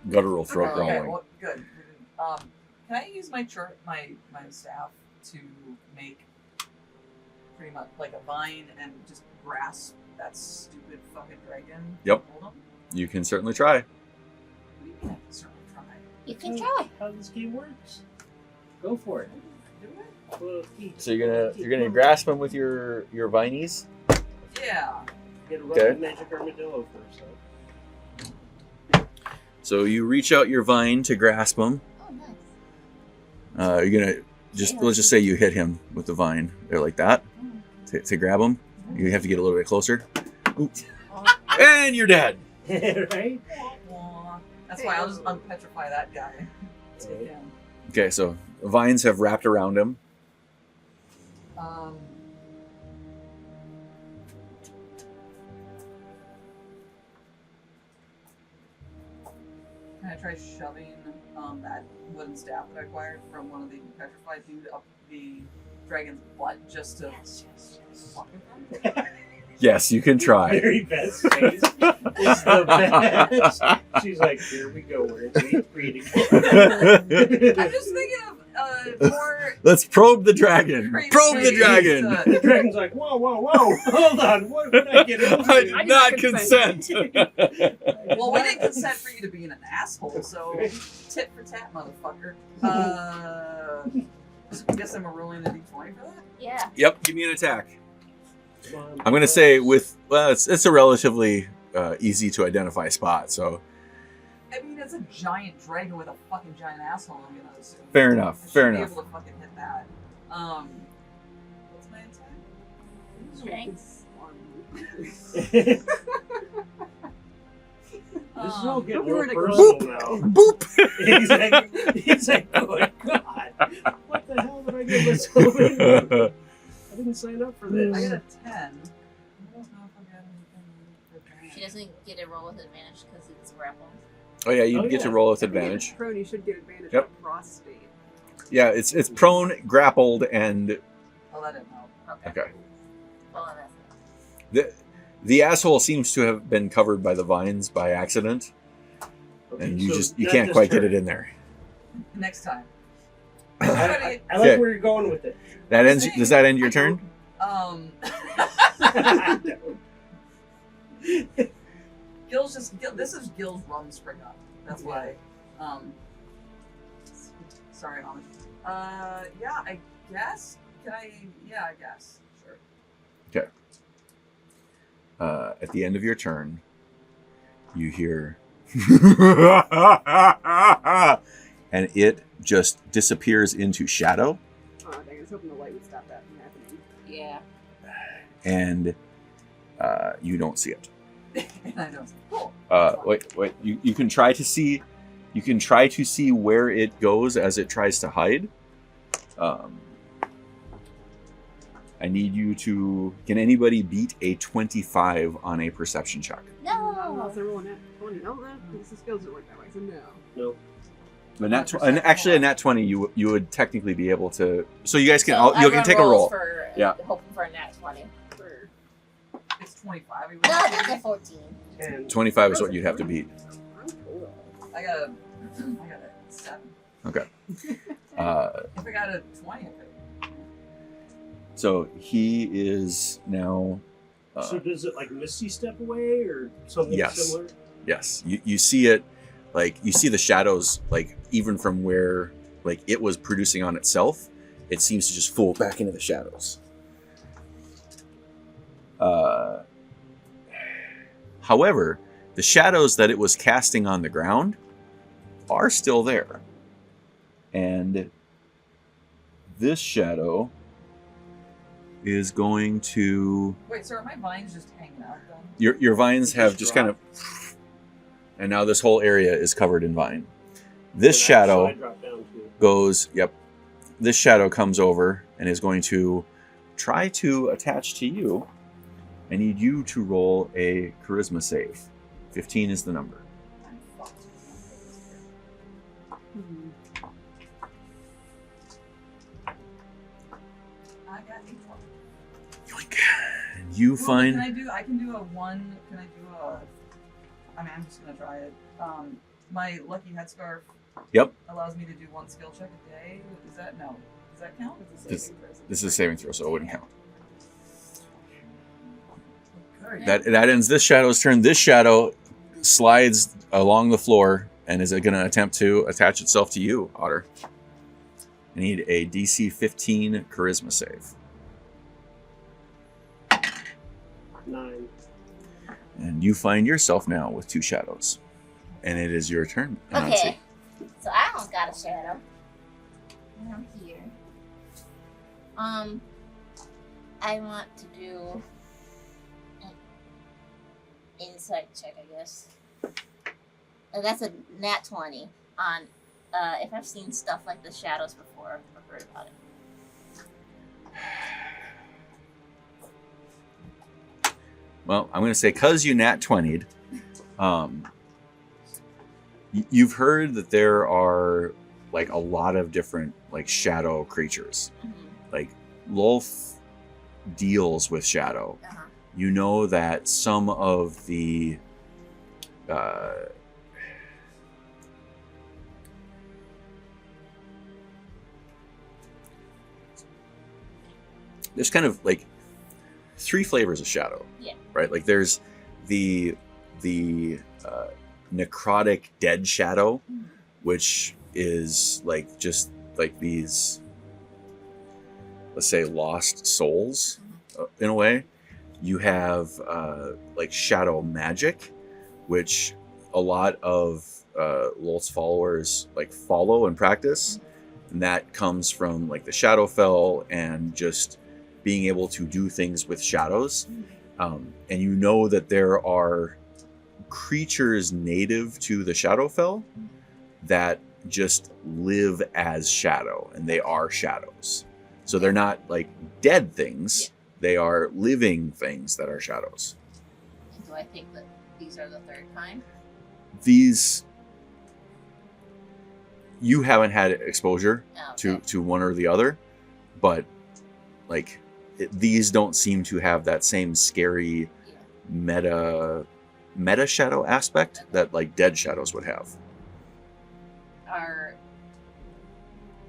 guttural throat Okay, growling. well, good. Can I use my my staff to make pretty much like a vine and just grasp that stupid fucking dragon? Yep. Hold him? You can certainly try. What do you mean I can certainly try? You can try. How this game works. Go for it. Do it? Well, he- So you're gonna grasp him with your vinies. Yeah. Get a Okay. magic armadillo first. So you reach out your vine to grasp him. Oh, nice. You're gonna let's just say you hit him with the vine there like that to grab him. You have to get a little bit closer. Oop. And you're dead. Right? Aw. That's why I'll just unpetrify that guy. Take him. Okay, so vines have wrapped around him. Can I try shoving that wooden staff that I acquired from one of the petrified dude up the dragon's butt just to fuck with him? Yes, you can try. Very best face is the best. She's like, here we go. We're into breeding. I'm just thinking of more. Let's probe the dragon. crazy Probe the ways dragon. The dragon's like, whoa, whoa, whoa. Hold on. What did I get into? I did not consent. Well, we didn't consent for you to be an asshole, so tit for tat, motherfucker. I guess I'm rolling a d20 for that. Yeah. Yep, give me an attack. I'm gonna say it's a relatively easy to identify spot. So I mean, it's a giant dragon with a fucking giant asshole. I'm gonna assume. fair enough. I should Fair be enough. able to fucking hit that. What's my attack? Strength. This is all getting Don't real word it, personal girl. now. Boop. He's like, oh my god. What the hell did I get myself into? I didn't sign up for this. I got a 10. I don't know if I got anything for that. She doesn't get a roll with advantage because it's grappled. Oh yeah, you Oh, get to yeah. roll with I think if advantage. it's prone, you should get advantage Yep. on cross state. Yeah, it's prone, grappled, and Oh, that didn't help. okay. Well, that's The asshole seems to have been covered by the vines by accident, Okay, and you so can't not quite this get it turn. in there. Next time. I like Okay. where you're going with it. That ends. Does that end your turn? Gil's this is Gil's rum spring up. That's why. Sorry, Amish. Yeah, I guess. Can I? Yeah, I guess. Sure. At the end of your turn, you hear, and it just disappears into shadow, Oh, dang, I was hoping the light would stop that from happening. yeah. and you don't see it. And I don't. Cool. Wait. You can try to see. You can try to see where it goes as it tries to hide. I need you to. Can anybody beat a 25 on a perception check? Oh, No. so rolling that 20. Oh, no, the skills don't work that way, so no. Nope. And actually, a nat 20, you would technically be able to. So you guys can So you can everyone take a rolls roll. For, Yeah. Hoping for a nat 20. For... It's 25. No, that's a 14. 25 is what you'd have to beat. I'm cool. I got a 7. Okay. If I got a 20, I could. So he is now. So does it like Misty step away or something Yes. similar? Yes, you see it, like you see the shadows, like even from where like it was producing on itself, it seems to just fall back into the shadows. However, the shadows that it was casting on the ground are still there. And this shadow is going to... Wait, so are my vines just hanging out then? Your vines have just kind of... And now this whole area is covered in vine. This shadow goes... Yep. This shadow comes over and is going to try to attach to you. I need you to roll a charisma save. 15 is the number. I got a 12. Yoink. And you find... I can do a one. Can I do a... I mean, I'm just going to try it. My lucky headscarf Yep. allows me to do one skill check a day. Is that... No. Does that count? This is a saving throw, so it wouldn't count. Okay. That ends this shadow's turn. This shadow slides along the floor and is going to attempt to attach itself to you, Otter. I need a DC 15 charisma save. 9. And you find yourself now with 2 shadows. And it is your turn, Anansi. Okay. So I almost got a shadow. And I'm here. I want to do an insight check, I guess. That's a nat 20 on if I've seen stuff like the shadows before or heard about it. Well, I'm going to say, because you nat 20'd, you've heard that there are like a lot of different like shadow creatures. Mm-hmm. Like Lolth deals with shadow. Uh-huh. You know that some of the there's kind of like 3 flavors of shadow. Yeah. Right? Like there's the necrotic dead shadow, Mm-hmm. which is like just like these, let's say, lost souls in a way. You have like shadow magic, which a lot of Lolth's followers like follow and practice, and that comes from like the Shadowfell and just being able to do things with shadows. And you know that there are creatures native to the Shadowfell that just live as shadow, and they are shadows. So they're not like dead things. Yeah. They are living things that are shadows. And do I think that these are the third kind? These, you haven't had exposure Oh, okay. to one or the other, but like these don't seem to have that same scary Yeah. meta shadow aspect that like dead shadows would have.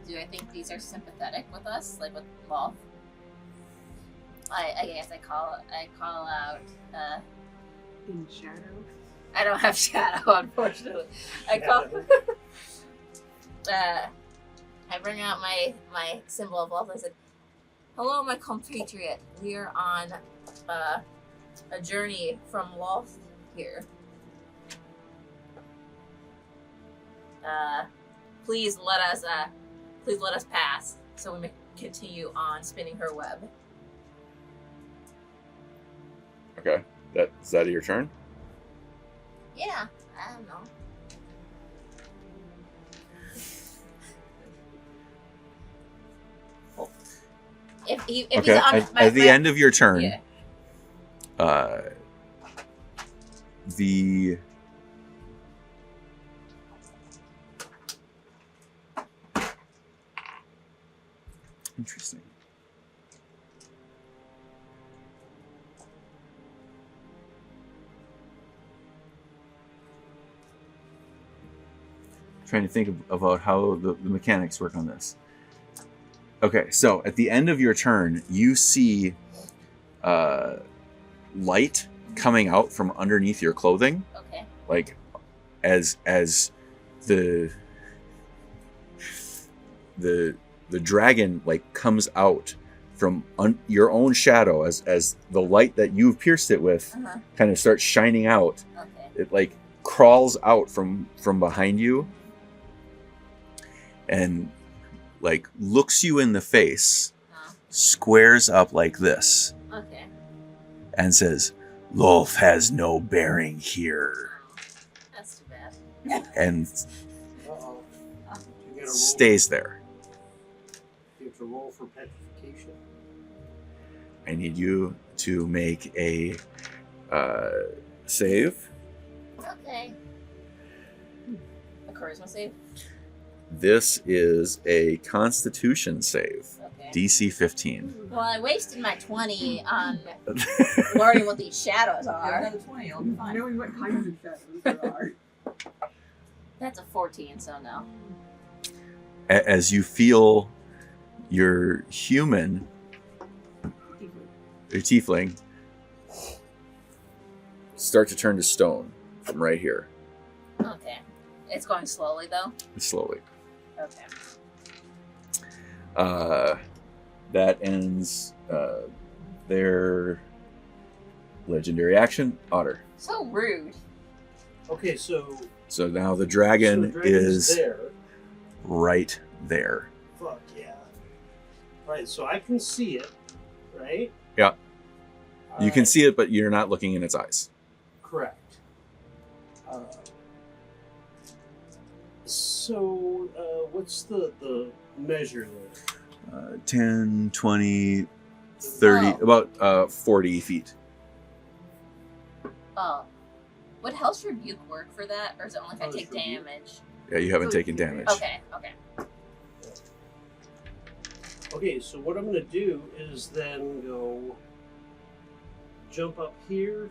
Do I think these are sympathetic with us, like with Lolth? I guess I call out. In shadow. I don't have shadow, unfortunately. I call. I bring out my symbol of Lolth. I said, "Hello, my compatriot. We are on a journey from Lolth here. Please let us pass, so we may continue on spinning her web." Okay, is that your turn? Yeah, I don't know. If Okay, he's on at the end of your turn, yeah. The interesting. Trying to think about how the mechanics work on this. Okay, so at the end of your turn, you see light coming out from underneath your clothing. Okay. Like as the dragon like comes out from your own shadow as the light that you've pierced it with kind of starts shining out. Okay. It like crawls out from behind you and like looks you in the face, Huh? squares up like this, Okay. and says, "Lolf has no bearing here," Oh, that's too bad. and Uh-oh. You gotta roll. stays there. You have to roll for petrification. I need you to make a save. Okay. A charisma save? This is a Constitution save, Okay. DC 15. Well, I wasted my 20 on learning what these shadows Get are. another 20, I'll be fine. Knowing what kinds of shadows there are. That's a 14, so no. As you feel your human, your tiefling, start to turn to stone from right here, Okay. It's going slowly, though? slowly. Okay. That ends their legendary action. Otter. So rude. Okay, so So now the dragon, so the dragon is there. right there. Fuck yeah. Right, so I can see it, right? Yeah. You can Alright, see it, but you're not looking in its eyes. correct. So, what's the measure there? 10, 20, 30, Oh. about 40 feet. Oh. Would Hell's Rebuke work for that? Or is it only if I Hell's take Rebuke? damage? Yeah, you haven't taken damage. Okay, okay. Okay, so what I'm going to do is then go jump up here,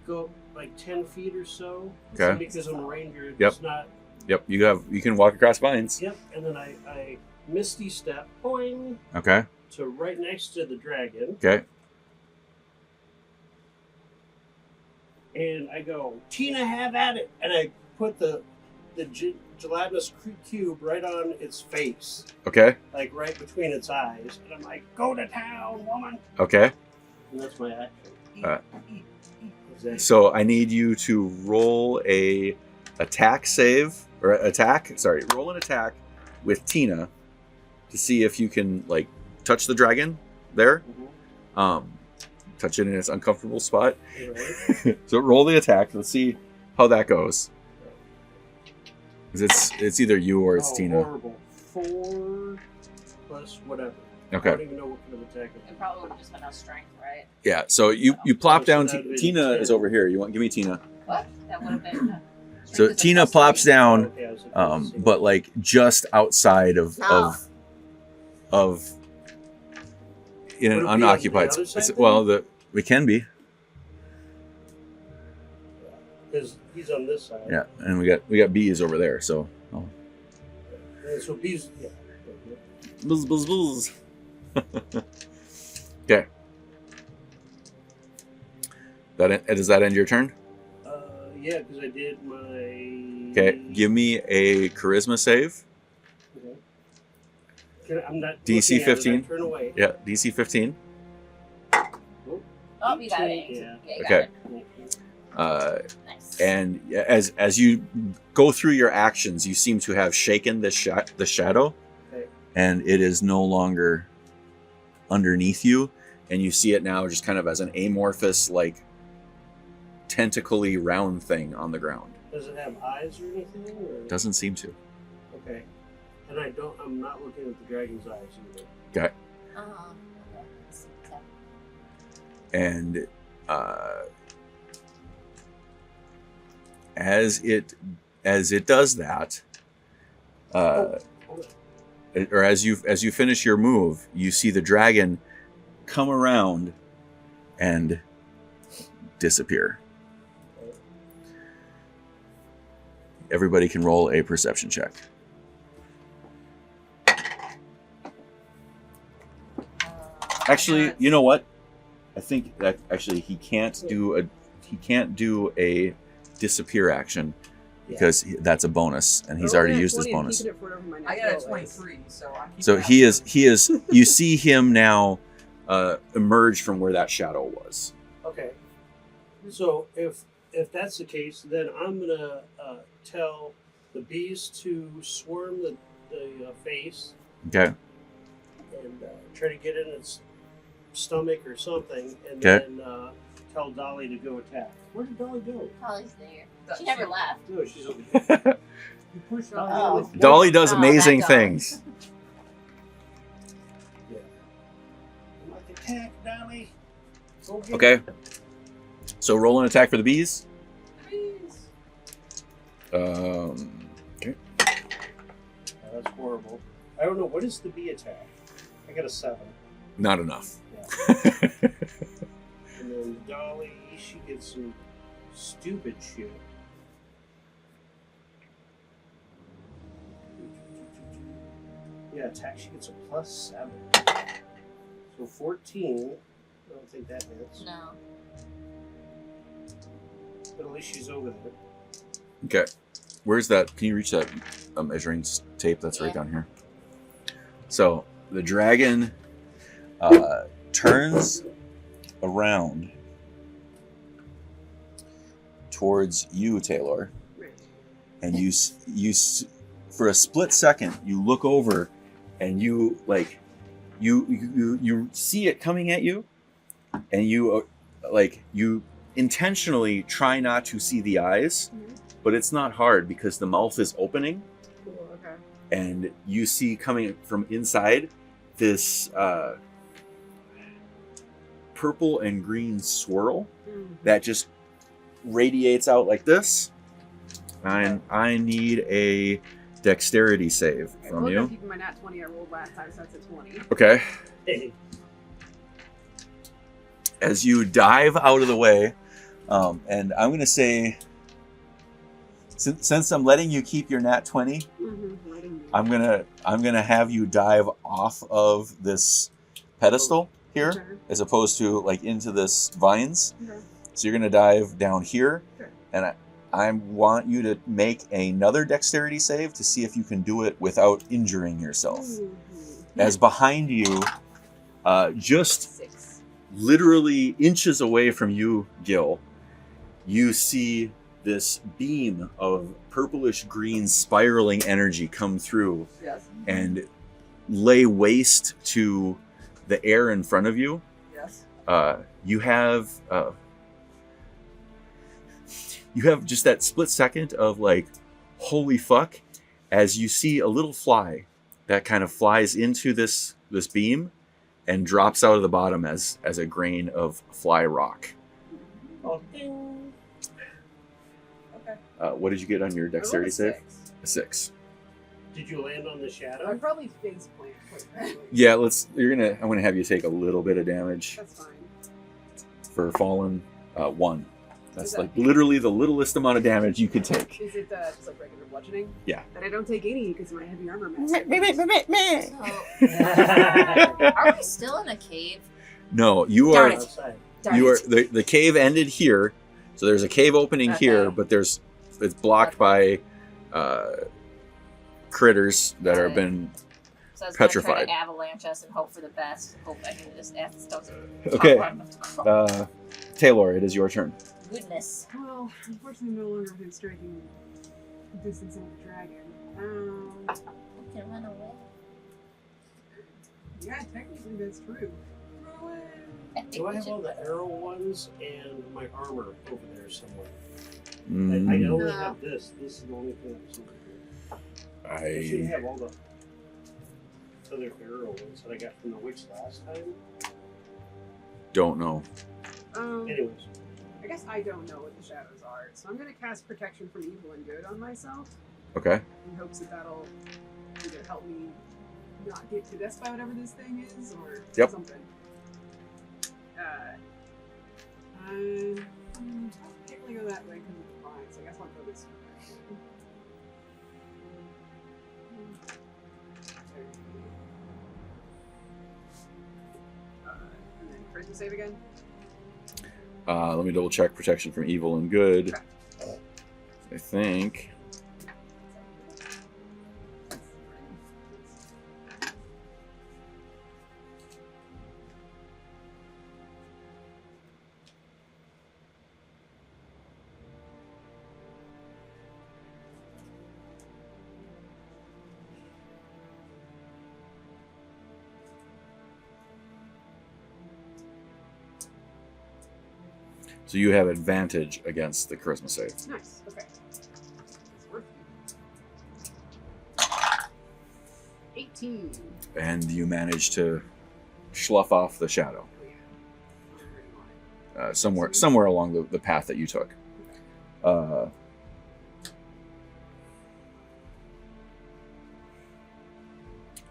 go up like 10 feet or so. Okay. Because I'm a ranger, Yep. it's not. Yep, you can walk across vines. Yep, and then I misty step, boing, Okay. to right next to the dragon, Okay. and I go, Tina, have at it! And I put the gelatinous cube right on its face, Okay. like right between its eyes, and I'm like, go to town, woman! Okay. And that's my action. Uh, Exactly. So I need you to roll a attack save or roll an attack with Tina to see if you can like touch the dragon there. Mhm. Touch it in its uncomfortable spot. Right. So roll the attack. Let's see how that goes. 'Cause it's either you or it's Oh, Tina. Horrible. 4 plus whatever. I Okay. don't even know what kind of attack it It is. probably would have just been a strength, right? Yeah. So you plop So down. that'd be Tina 10. is over here. Give me Tina. What? That would have been. So strength is a Tina plus plops 3. down, Okay, I was looking to see but like just outside of No. of in an Would it be on the unoccupied. other side then? Well, we can be. because he's on this side. Yeah, and we got bees over there. So And so bees. Yeah. buzz buzz buzz. Okay. Does that end your turn? Yeah, because I did my. Okay. Give me a charisma save. Okay. I'm not. DC looking at it, I 15? Turn away. Yeah, DC 15. Oh, you got it. Yeah. Yeah, you Okay. got it. Nice. And as you go through your actions, you seem to have shaken the shadow, Okay. and it is no longer underneath you, and you see it now just kind of as an amorphous, like tentacly round thing on the ground. Does it have eyes or anything? Or? Doesn't seem to. Okay. And I'm not looking at the dragon's eyes either. Okay. Okay. So- And as it does that, Hold on. or as you finish your move, you see the dragon come around and disappear. Everybody can roll a perception check. Actually, you know what? I think that actually he can't do a disappear action because that's a bonus, and he's Oh, already yeah, used his 20 and bonus. keeping it for whatever my I got a natural is. 23, so I'm keeping So that. he is. You see him now emerge from where that shadow was. Okay. So if that's the case, then I'm gonna tell the bees to swarm the face Okay. and try to get in its stomach or something, and Okay. then tell Dolly to go attack. Where did Dolly go? Holly's there. She never left. No, she's over here. You pushed Dolly. Oh. Dolly does Oh, amazing that Dolly. things. Yeah. Like attack, Dolly. Go get Okay. it. So roll an attack for the bees. Please. Okay. Oh, that's horrible. I don't know. What is the bee attack? I got a 7. Not enough. Yeah. And then Dolly, she gets some stupid shit. Yeah, attack, she gets a +7. So 14. I don't think that hits. No. But at least she's over there. Okay. Where's that? Can you reach that measuring tape that's right Yeah. down here? So the dragon turns around towards you, Taylor, and for a split second you look over and you see it coming at you, and you intentionally try not to see the eyes. But it's not hard because the mouth is opening, Cool, okay. and you see coming from inside this purple and green swirl that just radiates out like this. And I need a dexterity save Okay, from well, you. I'm keeping my nat 20 I rolled last time, so that's a 20. Okay. Hey, As you dive out of the way, and I'm going to say, since I'm letting you keep your nat 20, I'm gonna have you dive off of this pedestal here, Okay. as opposed to like into this vines. Okay. So you're gonna dive down here, Okay. and I want you to make another dexterity save to see if you can do it without injuring yourself. As behind you, just 6. literally inches away from you, Guil, you see this beam of purplish green spiraling energy come through Yes. and lay waste to the air in front of you. Yes. You have just that split second of like, holy fuck, as you see a little fly that kind of flies into this beam and drops out of the bottom as a grain of fly rock. oh, ding. Okay. What did you get on your dexterity save? A 6. Did you land on the I'd shadow? probably face plant. Put it that way. Yeah, I'm gonna have you take a little bit of damage That's fine. for fallen 1. That's Is that- like literally the littlest amount of damage you could take. Is it just like regular bludgeoning? Yeah. Then I don't take any because of my heavy armor mask. So, are we still in a cave? No, you Darn are it. Outside. Darn you are it. the cave ended here, so there's a cave opening here, Okay. but it's blocked by critters that Got have it. been So I was gonna try petrified. to avalanche us and hope for the best. Hope I can just ask the stones. okay. Taylor, it is your turn. Goodness. Well, unfortunately, no longer within striking distance of the dragon. We can run away. Yeah, technically that's true. Throw it. I think Do I we have should- all the arrow ones and my armor over there somewhere? I Mm, only No. have this. This is the only thing that's over here. I should I have all the other arrow ones that I got from the witch last time. don't know. Anyways, I guess I don't know what the shadows are, so I'm gonna cast protection from evil and good on myself Okay. in hopes that that'll either help me not get possessed by whatever this thing is, or Yep. something. I can't really go that way because of the vine, so I guess I'll go this way. And then charisma save again. Let me double check protection from evil and good. I think. So you have advantage against the charisma save. Nice. Okay. It's worth it. 18. And you manage to slough off the shadow. Oh, yeah. Somewhere along the path that you took.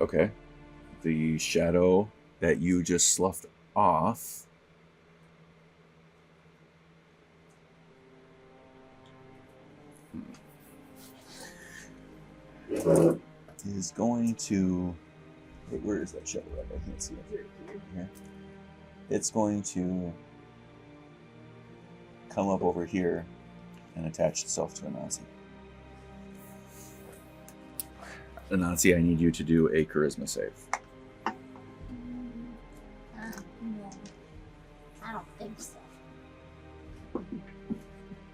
Okay. The shadow that you just sloughed off is going to... Wait, where is that shadow at? I can't see it. Here. It's going to come up over here and attach itself to Anansi. Anansi, I need you to do a charisma save. No. I don't think so.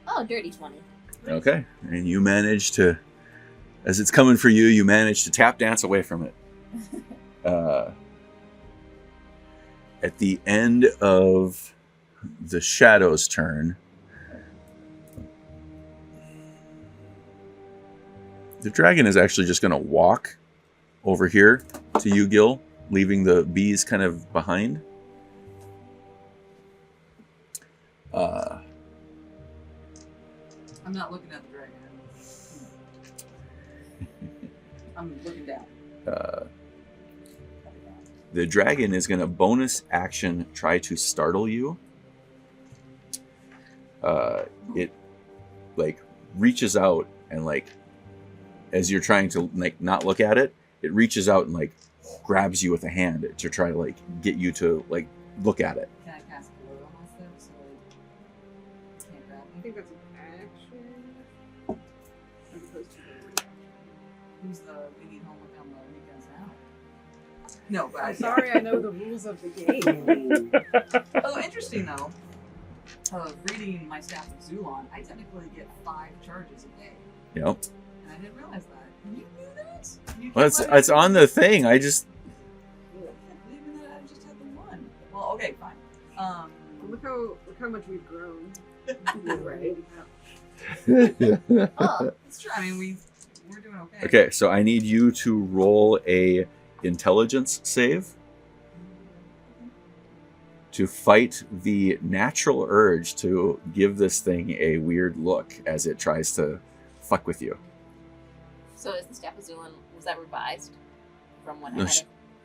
Oh, dirty 20. Okay. And you manage to, as it's coming for you, you manage to tap dance away from it. At the end of the shadow's turn, the dragon is actually just going to walk over here to you, Guil, leaving the bees kind of behind. I'm not looking at the dragon. I'm looking down. The dragon is going to bonus action try to startle you. It reaches out and as you're trying to not look at it, it reaches out and grabs you with a hand to try to get you to look at it. Can I cast Glow on myself so it can't grab I me? think that's an action. As opposed to a reaction. Who's the we need homework on the weekends now? No, but I'm sorry, I know the rules of the game. Oh, interesting though. Of reading my Staff of Zulon, I technically get 5 charges a day. Yep. And I didn't realize that. You knew that? You Well, can't let it's me- on the thing. I just... I can't believe that I just had the 1. Well, okay, fine. Look how much we've grown. Right. Oh, It's true. I mean, we're doing okay. Okay, so I need you to roll a intelligence save to fight the natural urge to give this thing a weird look as it tries to fuck with you. so is the Staff of Zulun, was that revised from when No, I had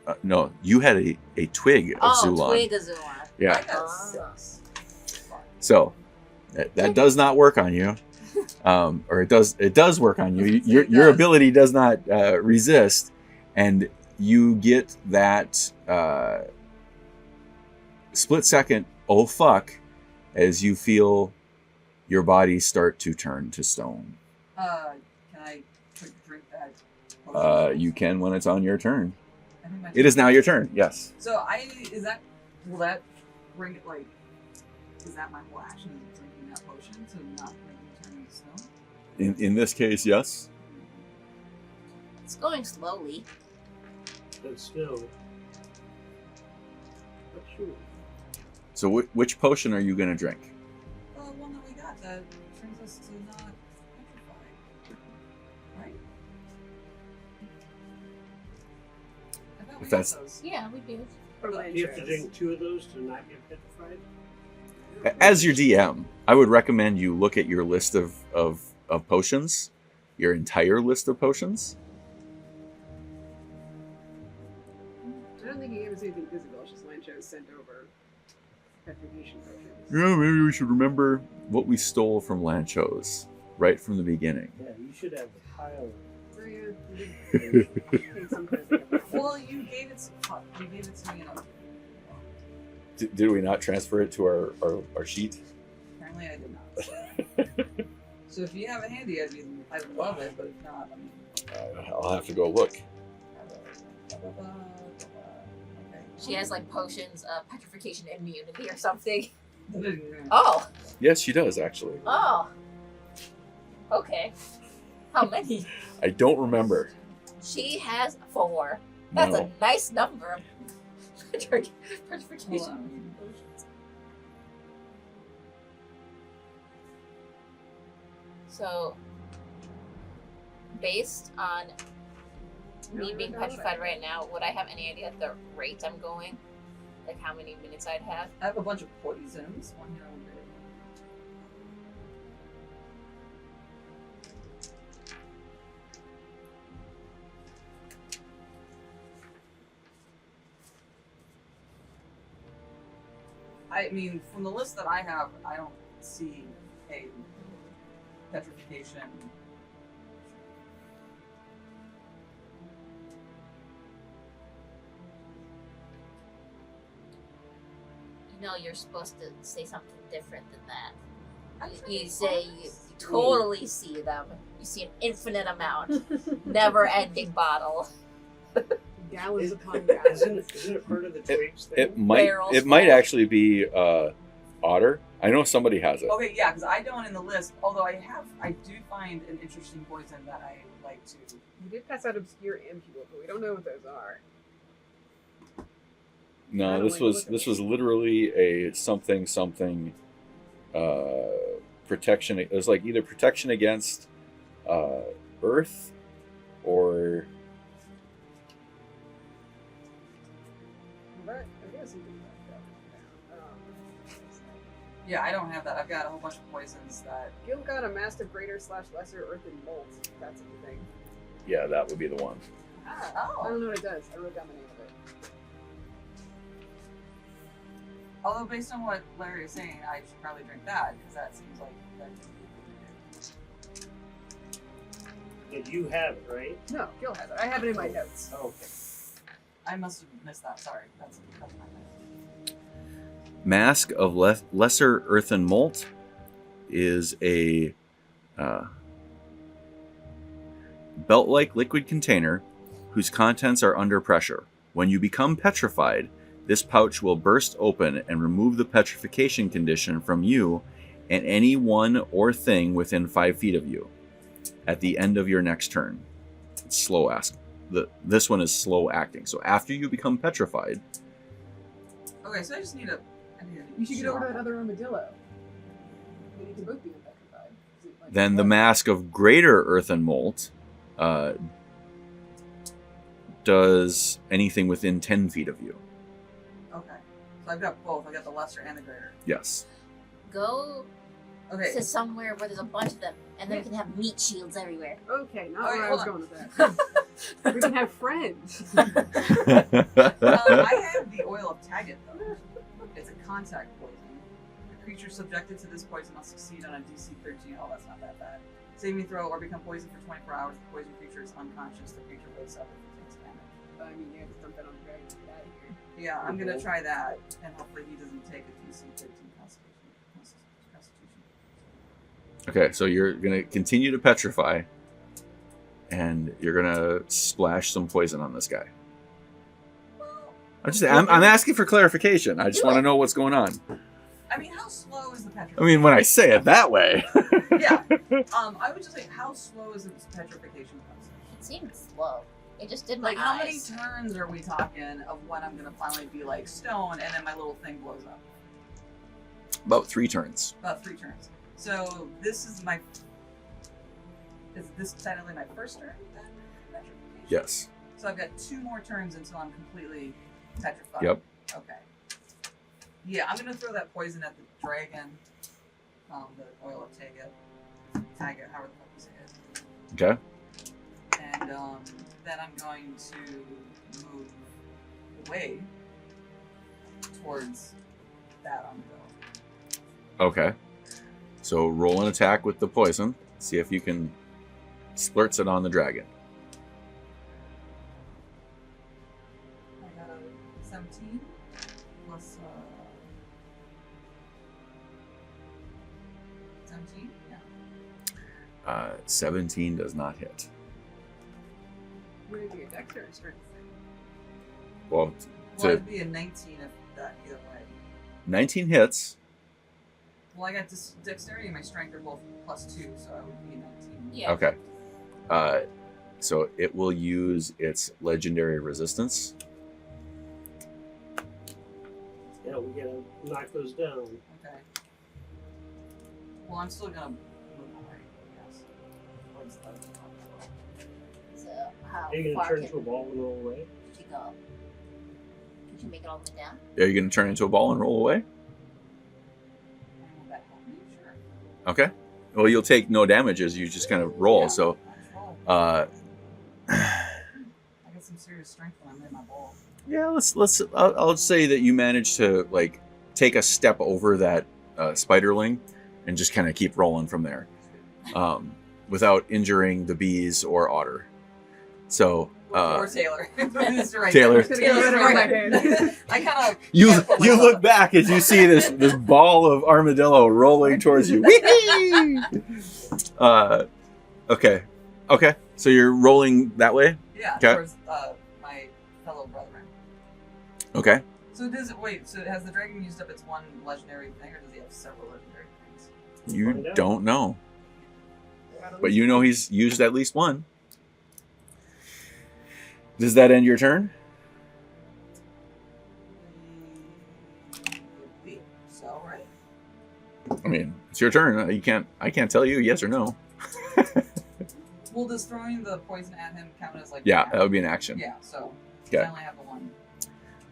it? No, you had a twig of Zulon. Twig of Zulun. I Yeah, got Ah. 6. so that does not work on you. Or it does work on you. Your does. ability does not resist, and you get that split second, oh fuck, as you feel your body start to turn to stone. Can I quick drink that potion? You can when it's on your turn. I think my It is now your turn, yes. So will that bring it is that my whole action is drinking that potion to not bring me turning to stone? In this case, yes. It's going slowly. But still. But sure. So which potion are you going to drink? Well, the one that we got that turns us to not petrified. Right? I thought we If got that's- those. Yeah, we do. For Do you have to drink 2 of those to not get petrified? As your DM, I would recommend you look at your list of potions, your entire list of potions. I don't think he gave us anything physical. It's just Lancho sent over petrification potions. Yeah, maybe we should remember what we stole from Lanchos right from the beginning. Yeah, you should have a pile. Oh, yeah. I think some kind of thing. Well, you gave it to me Did we not transfer it to our sheet? Apparently I did not. So if you have it handy, I'd love it, but if not, I mean... I'll have to go look. Okay. She has potions of petrification immunity or something. Oh. Oh, Yes, she does, actually. oh. Okay. How many? I don't remember. She has 4. That's No. a nice number of Hold petrification on. immunity potions. So, based on me being petrified right now, would I have any idea at the rate I'm going? Like how many minutes I'd have? I have a bunch of poisons. One here, one there. I mean, from the list that I have, I don't see a petrification. You know, you're supposed to say something different than that. I'm You say you totally see them. You see an infinite amount, never-ending bottle. Gallons upon Isn't, gallons. isn't it part of the twigs thing? It might. Barrels It might full. actually be Otter. I know somebody has it. Okay, yeah, because I don't in the list. Although I do find an interesting poison that I would like to. We did pass out obscure ampule, but we don't know what those are. I No, don't this like was looking this at was literally a something protection. It was like either protection against Earth or Right? I guess something like that. Yeah, I don't have that. I've got a whole bunch of poisons that. Guil got a Master Greater / Lesser Earthen Bolt. That's the thing. yeah, that would be the one. I Oh. don't know what it does. I wrote down the name of it. Although based on what Larry is saying, I should probably drink that because that seems like that. But you have it, right? No, Guil has it. I have it in my notes. Oh, okay. I must have missed that. Sorry, that's my bad. Mask of Lesser Earthen Molt is a belt-like liquid container whose contents are under pressure. When you become petrified, this pouch will burst open and remove the petrification condition from you and any one or thing within 5 feet of you at the end of your next turn. It's slow ask. This one is slow acting. So after you become petrified, Okay, so I just need a. You should get over to that other armadillo. They need to both be petrified. then the Mask of Greater Earthen Molt does anything within 10 feet of you. Okay, so I've got both. I got the lesser and the greater. Yes. Go Okay. to somewhere where there's a bunch of them, and then we can have meat shields everywhere. Okay, not Alright, where I was hold going with that. We can have friends. I have the oil of Taggart though. It's a contact poison. The creature subjected to this poison must succeed on a DC 13. Oh, that's not that bad. Saving throw or become poisoned for 24 hours. The poison creature is unconscious. The creature wakes up and takes damage. I mean, you have to dump that on the dragon to get out of here. Yeah, I'm gonna try that, and hopefully he doesn't take a DC 13 Constitution. Okay, so you're gonna continue to petrify, and you're gonna splash some poison on this guy. I'm asking for clarification. I just want to know what's going on. I mean, how slow is the petrification? I mean, when I say it that way. Yeah. I would just say, how slow is its petrification process? It seemed slow. It just did my Like, how many eyes. turns are we talking of when I'm gonna finally be like stone, and then my little thing blows up? About 3 turns. About 3 turns. So this is my. Is this technically my first turn? Then? Petrification? Yes. So I've got 2 more turns until I'm completely petrified. Yep. Okay. Yeah, I'm gonna throw that poison at the dragon. The oil of Taggart, however the fuck you say it. Okay. And then I'm going to move away towards that armadillo. Okay. So roll an attack with the poison. See if you can splurts it on the dragon. I got a 17 plus 17. Yeah. 17 does not hit. What did you get? Dex or strength? Well, Well, it'd be a 19 if that either way. 19 hits. Well, I got dexterity and my strength are both +2, so I would be 19. Yeah. Okay. So it will use its legendary resistance. Yeah, we gotta knock those down. Okay. Well, I'm still gonna move away, I towards the So how Are you far going to turn can into a ball and roll away? you go? Could you make it all the way down? Are you going to turn into a ball and roll away? And will that help me? Sure. Okay. Well, you'll take no damage as you just kind of roll. Yeah, So, let's roll. I get some serious strength when I'm in my ball. yeah, let's. I'll say that you managed to like take a step over that spiderling, and just kind of keep rolling from there, without injuring the bees or Otter. So. Or Taylor. It's right Taylor. It's gonna get rid of my hand. I kind of You look back as you see this ball of armadillo rolling towards you. Whee! Okay. So you're rolling that way. yeah Okay. towards my fellow brethren. Okay. So does it wait? So has the dragon used up its one legendary thing, or does he have several legendary things? You don't know, but you know he's used at least one. Does that end your turn? So right. I mean, it's your turn. I can't tell you yes or no. Will does throwing the poison at him count as like? Yeah, that would be an action. Yeah. So Okay. I only have the one.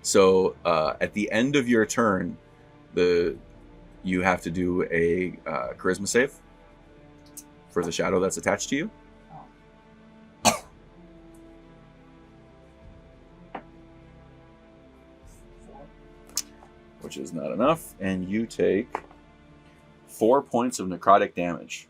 So at the end of your turn, you have to do a charisma save for the shadow that's attached to you. Which is not enough, and you take 4 points of necrotic damage.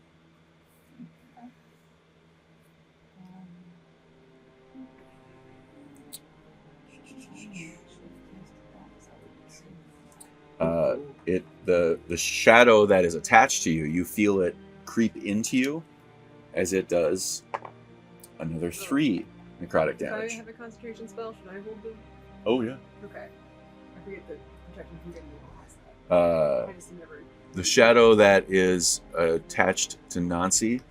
The shadow that is attached to you, you feel it creep into you as it does another 3 necrotic Do I damage. have a concentration spell? Should I hold them? Oh yeah. Okay. I forget that protection from getting lost. Uh, I just never. The shadow that is attached to Nancy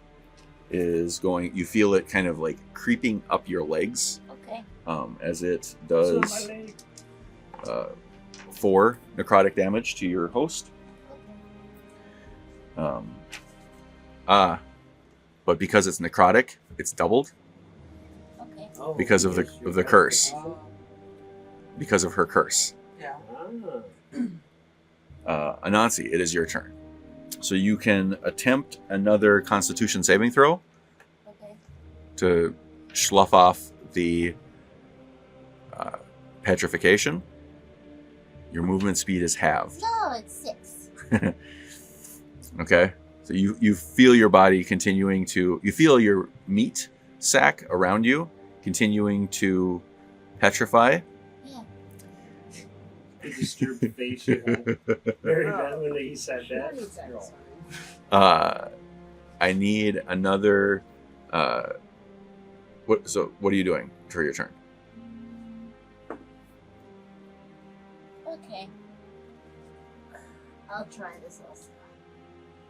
is going. You feel it kind of like creeping up your legs Okay. as it does 4 necrotic damage to your host. But because it's necrotic, it's doubled Okay. Oh, because of the curse. Because of her curse. Yeah. Anansi, it is your turn. So you can attempt another Constitution saving throw Okay. to slough off the petrification. Your movement speed is halved. No, it's 6. Okay, so you feel your body continuing to. You feel your meat sac around you continuing to petrify. Yeah. The disturbed face you had. Very bad when he said that. It's satisfying. I need another. What are you doing for your turn? Okay. I'll try this also.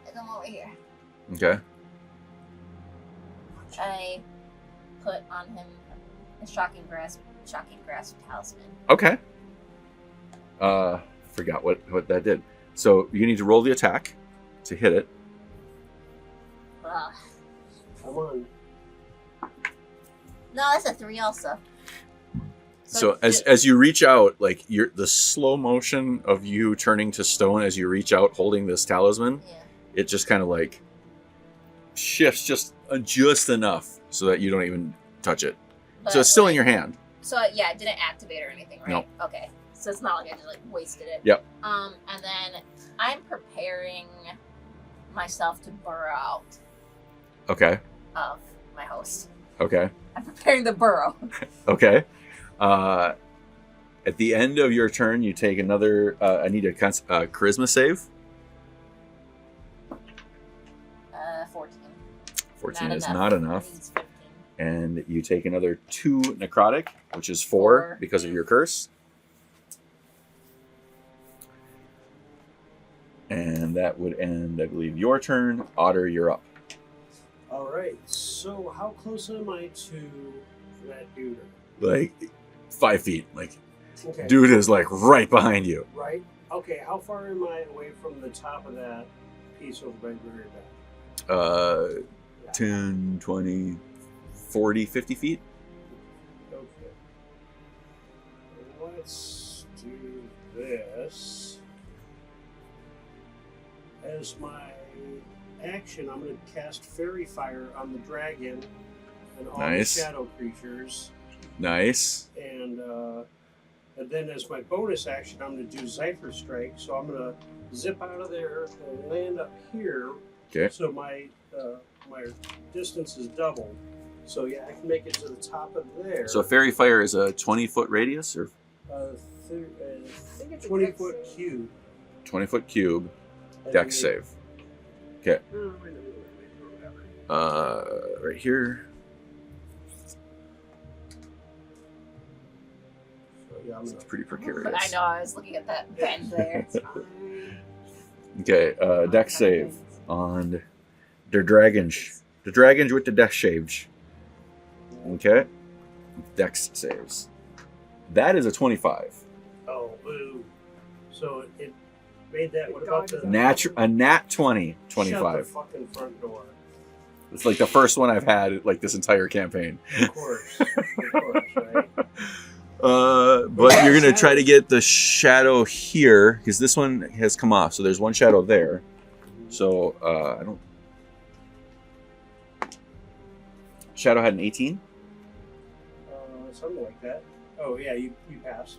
I come over here. Okay. I put on him a shocking grasp talisman. Okay. Forgot what that did. So you need to roll the attack to hit it. Ugh. Come on. No, that's a 3 also. So as you reach out, like the slow motion of you turning to stone as you reach out holding this talisman, Yeah. it just kind of like shifts just enough so that you don't even touch it. So it's still in your hand. So yeah, it didn't activate or anything, right? Nope. Okay. So it's not like I just like wasted it. Yep. And then I'm preparing myself to burrow out Okay. of my host. Okay. I'm preparing the burrow. Okay. At the end of your turn, you take another. I need a charisma save. 14. 14 Not is enough. not enough. Needs 15. And you take another 2 necrotic, which is 4 because of your curse. And that would end, I believe, your turn. Otter, you're up. All right. So how close am I to that dude? Like 5 feet. Like Okay. dude is like right behind you. Right. Okay. How far am I away from the top of that piece over by the very back? 10, 20, 40, 50 feet. Okay. Let's do this. As my action, I'm going to cast Fairy Fire on the dragon and all Nice. the shadow creatures. Nice. And then as my bonus action, I'm going to do Zephyr Strike. So I'm going to zip out of there and land up here. Okay. So my distance is doubled. So yeah, I can make it to the top of there. So fairy fire is a 20-foot radius or I think it's a 20-foot dex save. cube. 20-foot cube. And Dex then- save. Oh, wait, whatever. Right here. So yeah, I'm It's pretty I precarious. know, I was looking at that bend there. It's fine. Okay, dex save on the dragons. The dragons with the dex saves. Okay. Dex saves. That is a 25. Oh, boo. So it made that. What It about dodges the out. A nat 20. Shut the 25. fucking front door. It's like the first one I've had like this entire campaign. Of course, right? But you're gonna try to get the shadow here because this one has come off. So there's one shadow there. So I don't. Shadow had an 18. Something like that. Oh yeah, you passed.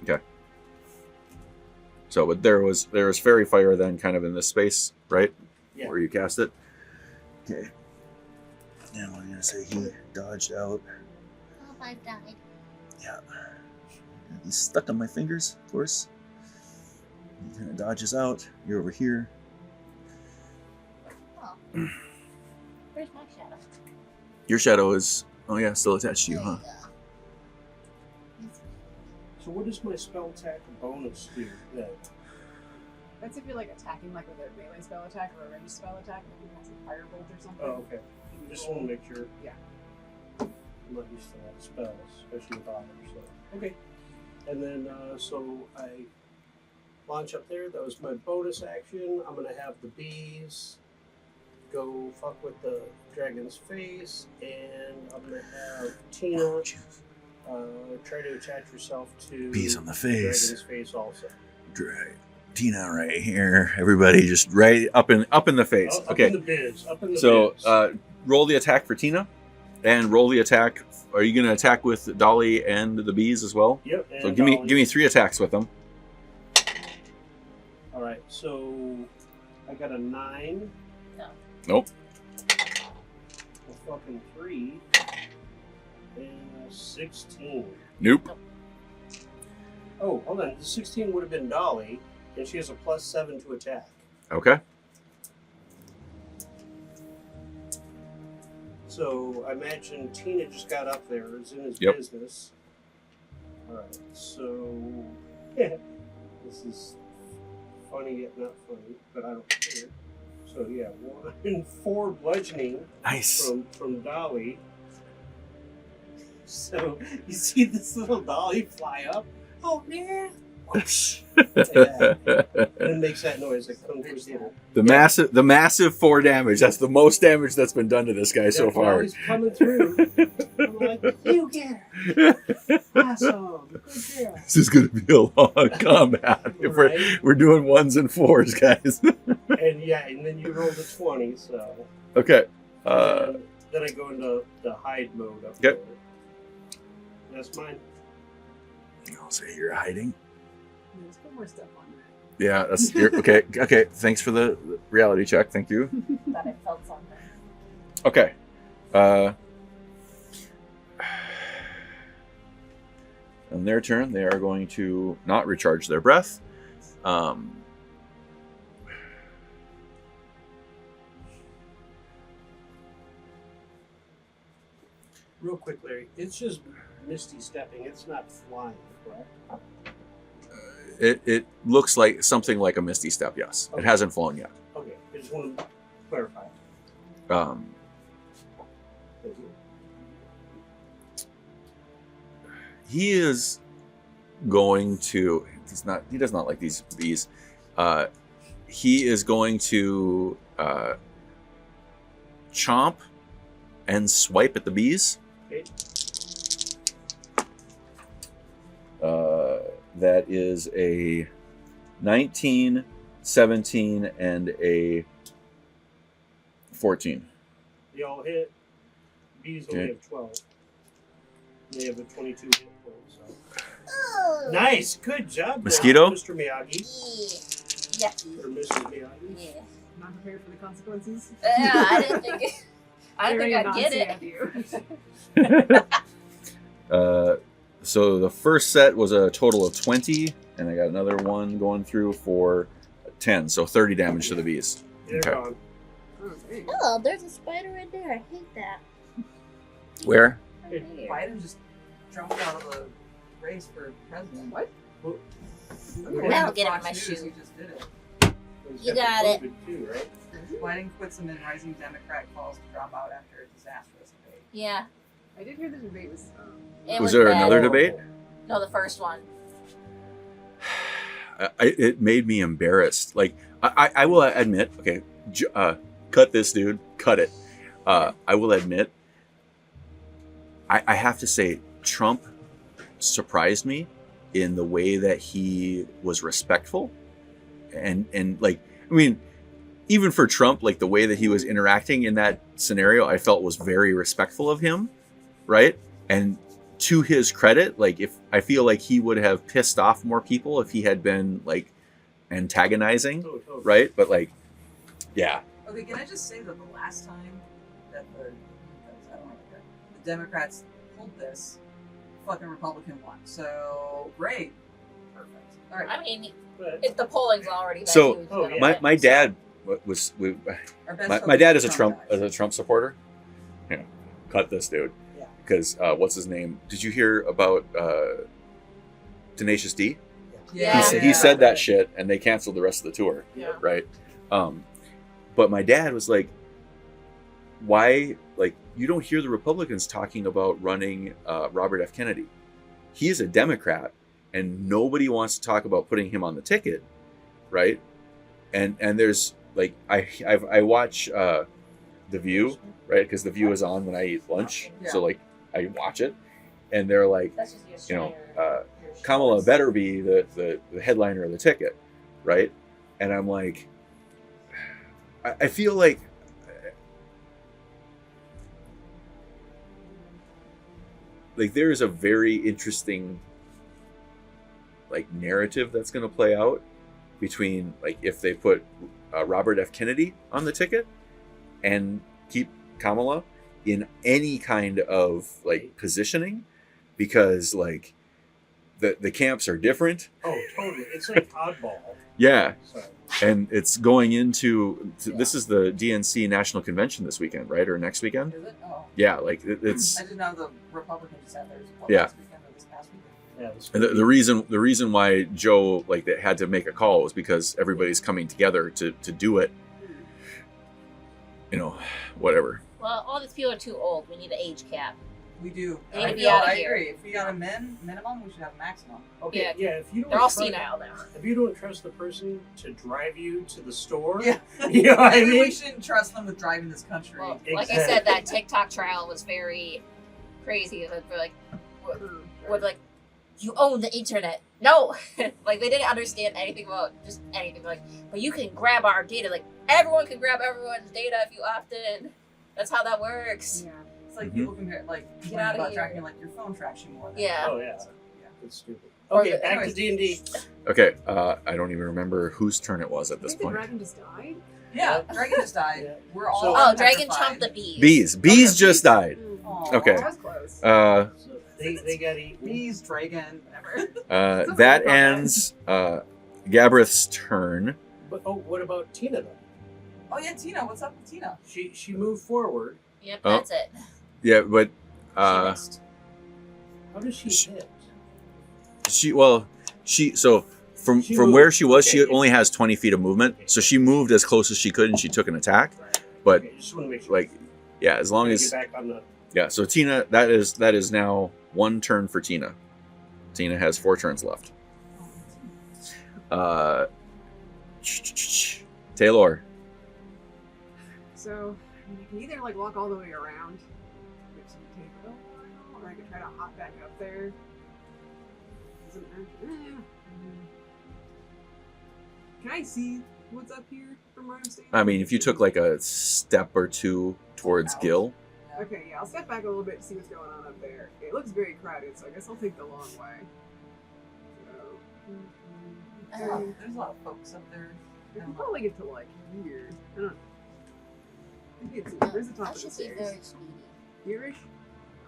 So, but there was fairy fire then, kind of in this space, right? Yeah. Where you cast it. Okay. Now I'm gonna say he dodged out. Oh, I've died. Yeah. He's stuck on my fingers, of course. He kind of dodges out. You're over here. Oh. Where's my shadow? Your shadow is, oh yeah, still attached to you, There huh? you go. So what does my spell attack bonus do then? That's if you're like attacking like with a melee spell attack or a ranged spell attack, like you have some firebolt or something. Oh, okay. Just want to make sure. Yeah. I'm not used to that spells, especially with Otter. So okay. And then so I launch up there. That was my bonus action. I'm gonna have the bees go fuck with the dragon's face, and I'm gonna have Tina try to attach herself to Bees on the the face. dragon's face also. Tina right here. Everybody just right up in the face. Up Okay. in the biz. Up in the So biz. roll the attack for Tina, and roll the attack. Are you going to attack with Dolly and the bees as well? Yep. So and give I'll- me 3 attacks with them. All right. So I got a 9. Nope. A fucking 3. And a 16. Nope. Oh, hold on. The 16 would have been Dolly, and she has a +7 to attack. Okay. So I imagine Tina just got up there, is in his Yep. business. All right. So this is funny yet not funny, but I don't care. So yeah, 1 and 4 bludgeoning Nice. from Dolly. So you see this little Dolly fly up. Oh man! And makes that noise like kung fu theater. The massive 4 damage. That's the most damage that's been done to this guy so far. Dolly's coming through. I'm like, you get her. Awesome. Good job. This is going to be a long combat. If Right? we're doing 1s and 4s, guys. And yeah, and then you rolled a 20, so. Okay. And then I go into the hide mode up Yep. there. That's mine. I'll say you're hiding. Let's put more stuff on that. Yeah, that's okay. Okay, thanks for the reality check. Thank you. Thought I felt something. Okay. On their turn, they are going to not recharge their breath. Real quick, Larry. It's just misty stepping. It's not flying, correct? It looks like something like a misty step. Yes, it Okay. hasn't flown yet. Okay, I just want to clarify. Um, Thank you. he is going to. He does not like these bees. He is going to chomp and swipe at the bees. Okay. That is a 19, 17, and a 14. They all hit. Bees only Okay. have 12. They have a 22 hit points. So. Nice, good job, there, Mosquito? Mr. Miyagi Yucky. or Mrs. Miyagi. Yeah. Not prepared for the consequences. Yeah, I didn't think. I didn't Very think I'd get Anansi it. of you. So the first set was a total of 20, and I got another one going through for 10, so 30 damage to the bees. They're Okay. gone. Oh, dang. Oh, there's a spider right there. I hate that. Where? Right here. Biden just jumped out of the race for president. What? Okay. Now Fox get it in my News, shoe. He just did it. He's You the got it. COVID Too, right? Biden quits him, and rising Democrat calls to drop out after a disastrous debate. Yeah. I did hear the debate was. It Was there bad. another debate? No, the first one. It made me embarrassed. Like, I will admit, okay, cut this, dude. Cut it. I will admit, I have to say, Trump surprised me in the way that he was respectful. And like, I mean, even for Trump, like the way that he was interacting in that scenario, I felt was very respectful of him, right? And to his credit, like if I feel like he would have pissed off more people if he had been like antagonizing, Oh, totally. right? But like, yeah, Okay, can I just say that the last time that the Democrats pulled this, fucking Republican won. So great, perfect. All right, I mean, But if the polling's already been So, huge, oh, gonna yeah. my win, dad was our best my hope dad is is a Trump guys. supporter. Yeah, cut this dude. Yeah. Because what's his name? Did you hear about Tenacious D? Yeah. He said that shit, and they canceled the rest of the tour, Yeah. right? But my dad was like, "Why? Like, you don't hear the Republicans talking about running Robert F. Kennedy. He is a Democrat, and nobody wants to talk about putting him on the ticket, right? And there's like I watch The View, right? Because The View is on when I eat lunch, so like I watch it, and they're like, That's just your you know, Schneider. Kamala better be the headliner of the ticket, right? And I'm like, I feel like there is a very interesting like narrative that's going to play out between like if they put Robert F. Kennedy on the ticket and keep Kamala in any kind of like positioning, because like the camps are different. oh, totally. It's like oddball. Yeah. So, And it's going into this is the DNC National Convention this weekend, right? Or next weekend? Is it? Oh. Yeah, like it's I didn't know the Republicans just had theirs. Yeah. This weekend or this past weekend. yeah, that's and the reason why Joe like they had to make a call was because everybody's coming together to do it. You know, whatever. Well, all these people are too old. We need an age cap. We do. They need to be feel- outta I here. agree. If we got a minimum, we should have a maximum. okay. Yeah. Yeah, if you don't They're all trust- senile now. If you don't trust the person to drive you to the store, Yeah. you know what I Maybe we mean? shouldn't trust them with driving this country. Well, like I said, that TikTok trial was very crazy. They're like, what, like, you own the internet. No, like they didn't understand anything about just anything. Like, but you can grab our data. Like everyone can grab everyone's data if you opt in. That's how that works. Yeah. It's like Mhm. people compare, like, Get when outta about here. tracking, like, your phone tracks you more than Yeah. Oh, yeah. So, yeah. It's stupid. Or Okay, the- back to anyways. D&D. Okay, I don't even remember whose turn it was at I this think the point. dragon just died. Yeah, Dragon just died. Yeah. We're all So- Oh, Dragon petrified. chumped the bees. Bees just died. Aw. Okay. That was close. So they got eaten. Bees, Dragon, whatever. That ends Gabrith's turn. But, oh, what about Tina, though? Oh, yeah, Tina. What's up with Tina? She moved forward. Yep, Oh. that's it. Yeah, but She missed. How does she hit? so from She from moved. where she was, Okay. she only has 20 feet of movement, so she moved as close as she could and she took an attack. But Okay, just want to make sure. like, yeah, as long Get as back on the. yeah. So Tina, that is now one turn for Tina. Tina has 4 turns left. Taylor. So mean, I can either like walk all the way around, which would take a while, or I could try to hop back up there. Doesn't matter. Can I see what's up here from where I'm standing? I mean, if you took like a step or two towards Guil, Okay, yeah, I'll step back a little bit to see what's going on up there. It looks very crowded, so I guess I'll take the long way. So, There's a lot of folks up there. I can probably get to like here. I don't. I think it's where's the top I of the should be stairs? very speedy. Here-ish?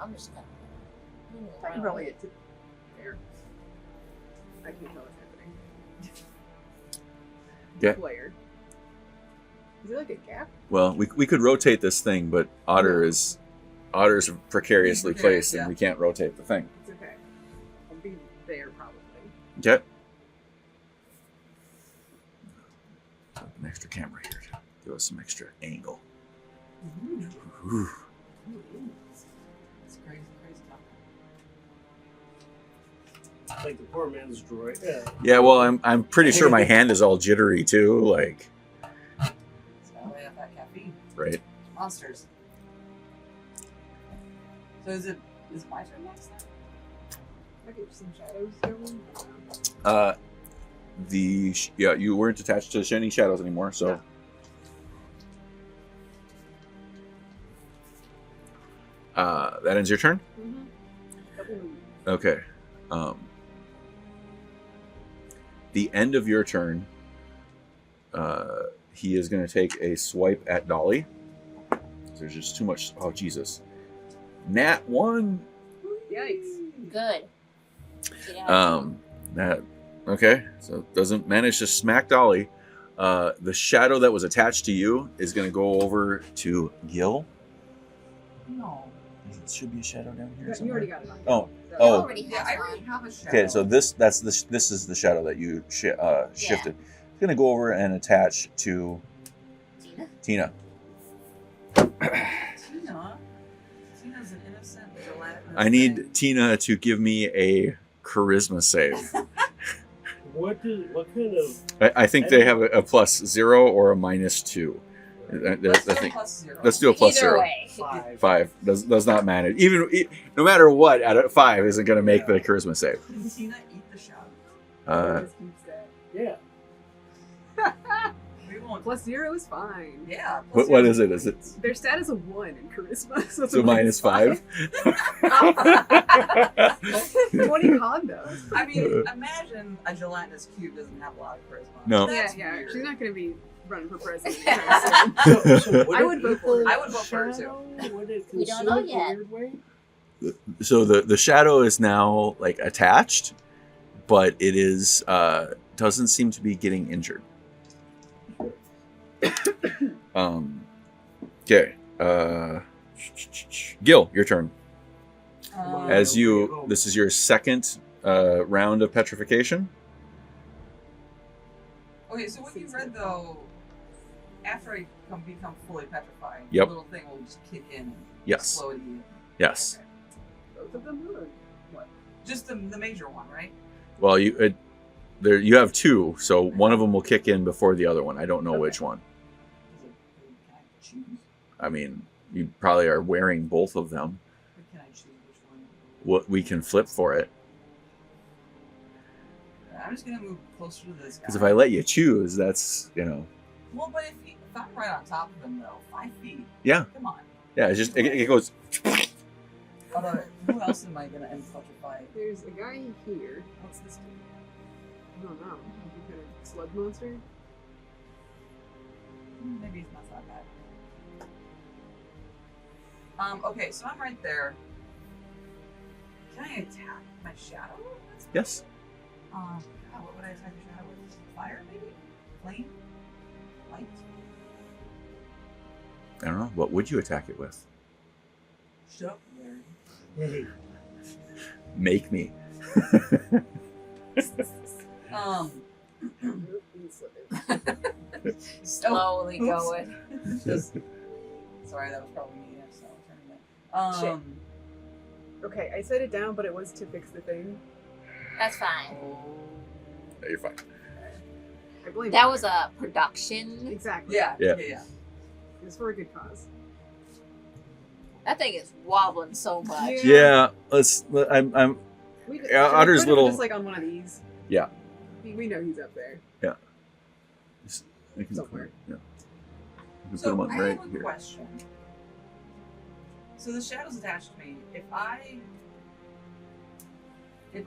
I'm just gonna. I can probably get to there. I can't tell what's happening. Yeah. Player. Is there like a gap? well, we could rotate this thing, but Otter's precariously placed, and we can't rotate the thing. It's okay. I'll be there probably. Okay. An extra camera here to give us some extra angle. Ooh. It's crazy, crazy talk. Like the poor man's droid. Yeah. Yeah, well, I'm pretty sure my hand is all jittery too, like, It's gotta lay off that caffeine. right? Monsters. So is it my turn next then? I get some shadows going. You weren't attached to any shadows anymore, so. That ends your turn? Mm-hmm. Okay. The end of your turn, he is going to take a swipe at Dolly. There's just too much. Oh, Jesus. Nat 1. Yikes. Good. Yeah. That. Okay. So it doesn't manage to smack Dolly. The shadow that was attached to you is going to go over to Guil. No. There should be a shadow down here You somewhere. already got it on. Oh. You Oh. already Yeah, have I already one. have a shadow. Okay, so this is the shadow that you shifted. It's going to go over and attach to Tina? Tina. Tina's an innocent gelatinous I need thing. Tina to give me a charisma save. What kind of? I think they have a +0 or a -2. Let's do I a think +0. let's do a Either +0. way. 5 does not matter. No matter what, at a 5 isn't going to make the charisma save. Did Tina eat the shadow? Yeah. We won't. +0 is fine. Yeah. What is it? Is it Their stat is a 1 in charisma, so it's so a -5? 20 con though. I mean, imagine a gelatinous cube doesn't have a lot of charisma. No. Yeah, That's yeah. weird. She's not going to be running for president anytime soon. So I would vote for her. I would vote for her, too. Would it We don't consume know it yet. a weird way? So the shadow is now like attached, but it is doesn't seem to be getting injured. Okay. Gil, your turn. As this is your second round of petrification. Okay, so what you read though, after I become fully petrified, Yep. the little thing will just kick in and Yes. explode you. Yes. Both of them or what? Just the major one, right? Well, you have two, so one of them will kick in before the other one. I don't know Okay. which one. Can I choose? I mean, you probably are wearing both of them. Or can I choose which one? What we can flip for it, I'm just gonna move closer to this guy. because if I let you choose, that's Well, but if I'm right on top of him though, 5 feet. Yeah. Come on. yeah, it's just it goes. Although, who else am I gonna petrify? There's a guy here. What's this do? I don't know. Some kind of sludge monster. Maybe it's not that bad. Okay, so I'm right there. Can I attack my shadow? Yes. God, what would I attack the shadow with? Fire, maybe? Flame? Light? I don't know. What would you attack it with? Shut up, Larry. Make me. Slowly Oops. going. Just, sorry, that was probably me. So I'm turning it. Okay, I set it down, but it was to fix the thing. That's fine. Yeah, you're fine. I blame That it. was a production. Exactly. Yeah. Yeah. Yeah. It was for a good cause. That thing is wobbling so much. Yeah, I'm We could, Yeah, should we Otter's put him little- just like on one of these. Yeah. We know he's up there. I can Somewhere. Yeah. You can So put them I on right have a here. question. So the shadow's attached to me. If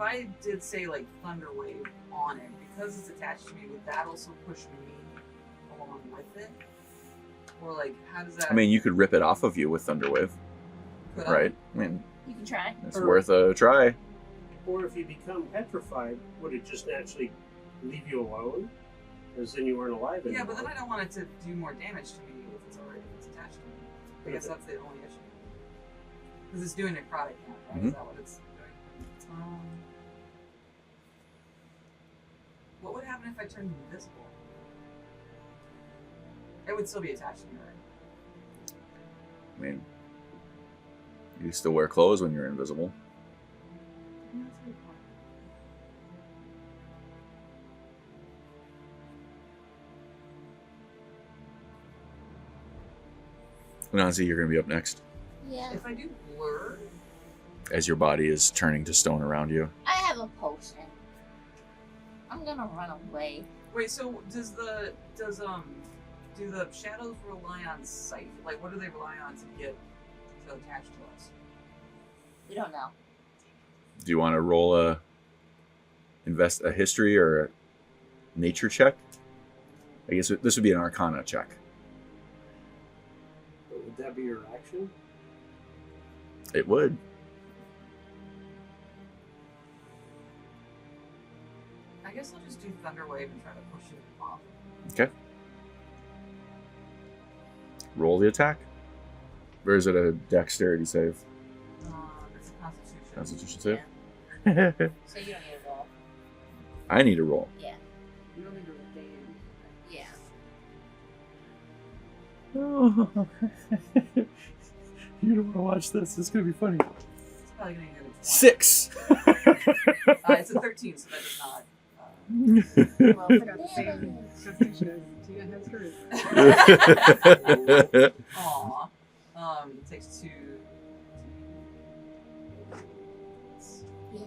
I did say like Thunder Wave on it, because it's attached to me, would that also push me along with it? Or like, how does that? I mean, you could rip it off of you with Thunderwave, could I? right? I mean, You can try. it's Or- worth a try. Or if you become petrified, would it just naturally leave you alone? Because then you weren't alive anymore. Yeah, but then I don't want it to do more damage to me if it's attached to me. I guess that's the only issue. Because it's doing necrotic now, right? Mhm. Is that what it's doing? What would happen if I turned invisible? It would still be attached to me, right? I mean, you still wear clothes when you're invisible. Yeah, that's a good point. Anansi, you're going to be up next Yeah. If I do blur, as your body is turning to stone around you. I have a potion. I'm gonna run away. wait. So do the shadows rely on sight? Like, what do they rely on to get to attach to us? We don't know. Do you want to roll a history or a nature check? I guess this would be an Arcana check. But would that be your action? It would. I guess I'll just do Thunder Wave and try to push it off. Okay. Roll the attack. Or is it a dexterity save? It's a Constitution. Constitution save? So you don't need a roll. I need to roll. Yeah. You don't need to regain. Yeah. You don't want to watch this. It's going to be funny. It's probably going to get a 20. 6. It's a 13, so that does not. Well, I got the same constitution as Tina has hers. Aw. It takes 2. Yeah.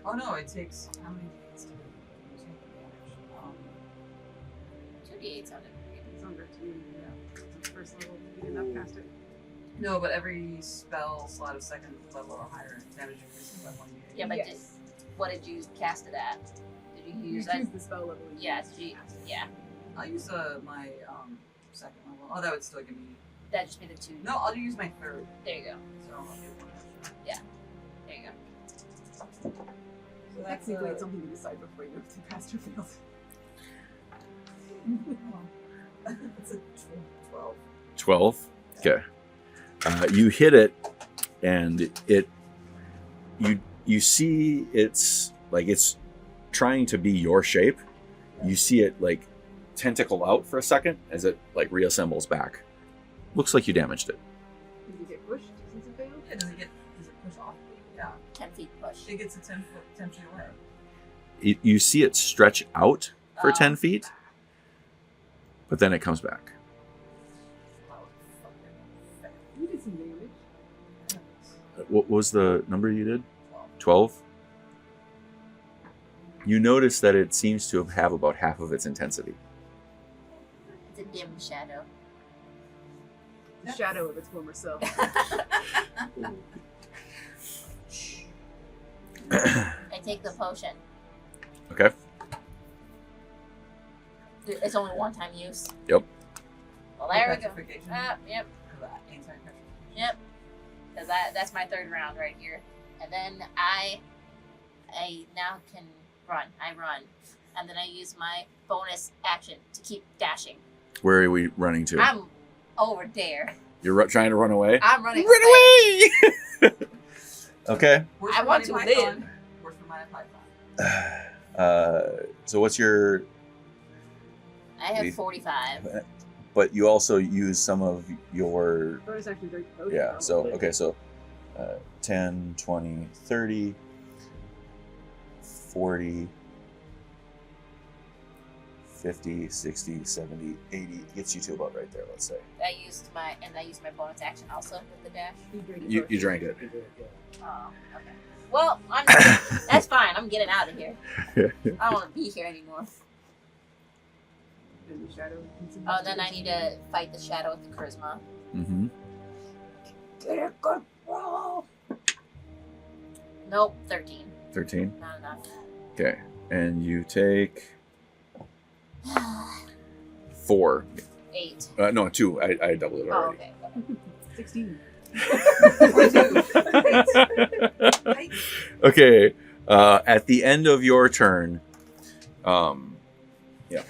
Oh no, it takes how many days to take damage? 2d8 sounded great. It's under 2, yeah. It's first level. You didn't upcast it. No, but every spell slot of second level or higher damage increases by 1d8. Yeah, but Yes. what did you cast it at? Did you You use choose the spell level. you Yeah, use. yeah. I'll use my second level. Oh, that would still give me. That'd just be the 2. No, I'll use my third. There you go. So I'll get 1 extra. There you go. So that's Technically, it's something to decide before you know if you passed or failed. it's a 12. 12. Okay. You hit it, and you see it's trying to be your shape. You see it like tentacle out for a second as it like reassembles back. Looks like you damaged it. Did you get pushed since it failed? Yeah, does it push off? Yeah. 10 feet push. It gets a 10 feet away. You see it stretch out for Oh. 10 feet, but then it comes back. Oh, fucking You did some damage. fail. What was the number you did? 12. 12? You notice that it seems to have about half of its intensity. It's a dim shadow. The shadow of its former self. I take the potion. Okay. It's only one-time use. Yep. Well, there we go. Petrification. Yep. For that anti-petrification. Yep. Because that's my third round right here. And then I now can run. I run. And then I use my bonus action to keep dashing. Where are we running to? I'm over there. You're trying to run away? I'm running Run away! Okay. Worse I for want Monty to Python. live. Worse for Monty Python. So what's your... I have 45. But you also use some of your... Bonus action drink potion. Yeah, so, probably. okay, so 10, 20, 30, 40, 50, 60, 70, 80. Gets you to about right there, let's say. I used my bonus action also with the dash. You drank it. Oh, okay. Well, that's fine. I'm getting out of here. I don't want to be here anymore. And the shadow. Oh, then I need to fight the shadow with the charisma. Mm-hmm. Get a good roll. Nope, 13. 13. Not enough. Okay. And you take 4. 8. No, 2. I doubled it Oh, already. okay. 16. Okay. At the end of your turn, yeah.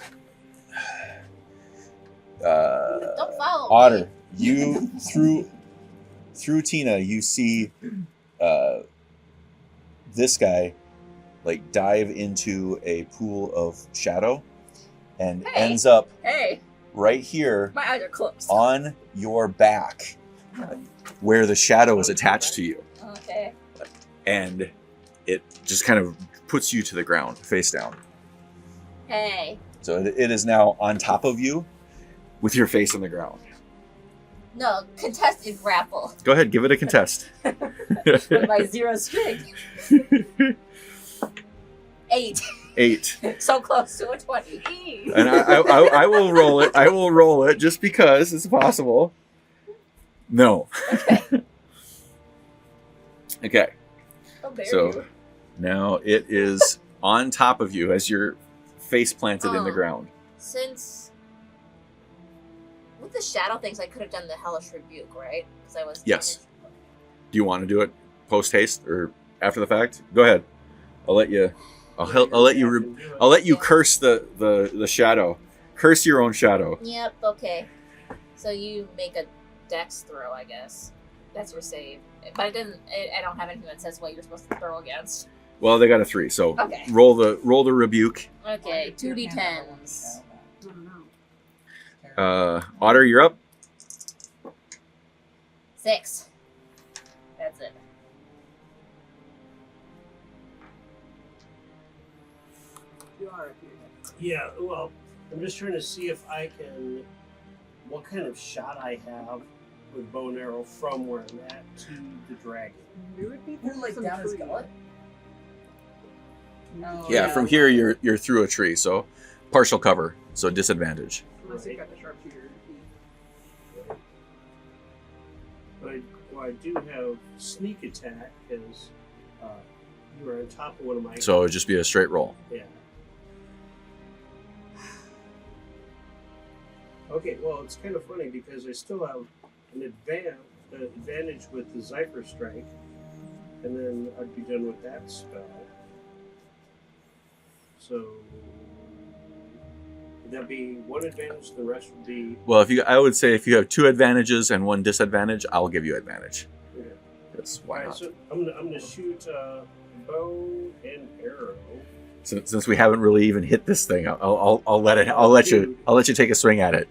Don't follow Otter, me. you through Tina, you see this guy like dive into a pool of shadow and Hey. ends up Hey, right here my eyes are closed. on your back where the shadow is attached to you, Okay. and it just kind of puts you to the ground face down. Hey. So it is now on top of you with your face on the ground. No, contested grapple. Go ahead, give it a contest. With my 0 strength. 8. 8. So close to a 20. And I will roll it. I will roll it just because it's possible. No. Okay. Okay. How dare So you. now it is on top of you as you're face planted in the ground. Since with the shadow things, I could have done the hellish rebuke, right? Because I was Yes. Do you want to do it post haste or after the fact? Go ahead. I'll let you. I'll let you curse the shadow. Curse your own shadow. Yep. Okay. So you make a dex throw, I guess. That's your save. But I didn't. I don't have anything that says what you're supposed to throw against. Well, they got a 3, so Okay. roll the rebuke. Okay. 2d10s. I don't know. Otter, you're up. 6. That's it. You are up here. Yeah, well, I'm just trying to see if I can, what kind of shot I have with bow and arrow from where I'm at to the dragon. You would be You're like some down his tree. gullet? Oh, Yeah, from here you're through a tree, so partial cover, so disadvantage. Unless you've got the sharpshooter. But I do have sneak attack because you are on top of one of my. So it'd just be a straight roll. Yeah. Okay, well, it's kind of funny because I still have an advantage with the Zypher Strike, and then I'd be done with that spell. So would that be one advantage? The rest would be. Well, I would say if you have 2 advantages and 1 disadvantage, I'll give you advantage. Okay. Yes, why Alright, not? so I'm gonna shoot bow and arrow. Since we haven't really even hit this thing, I'll let you take a swing at it.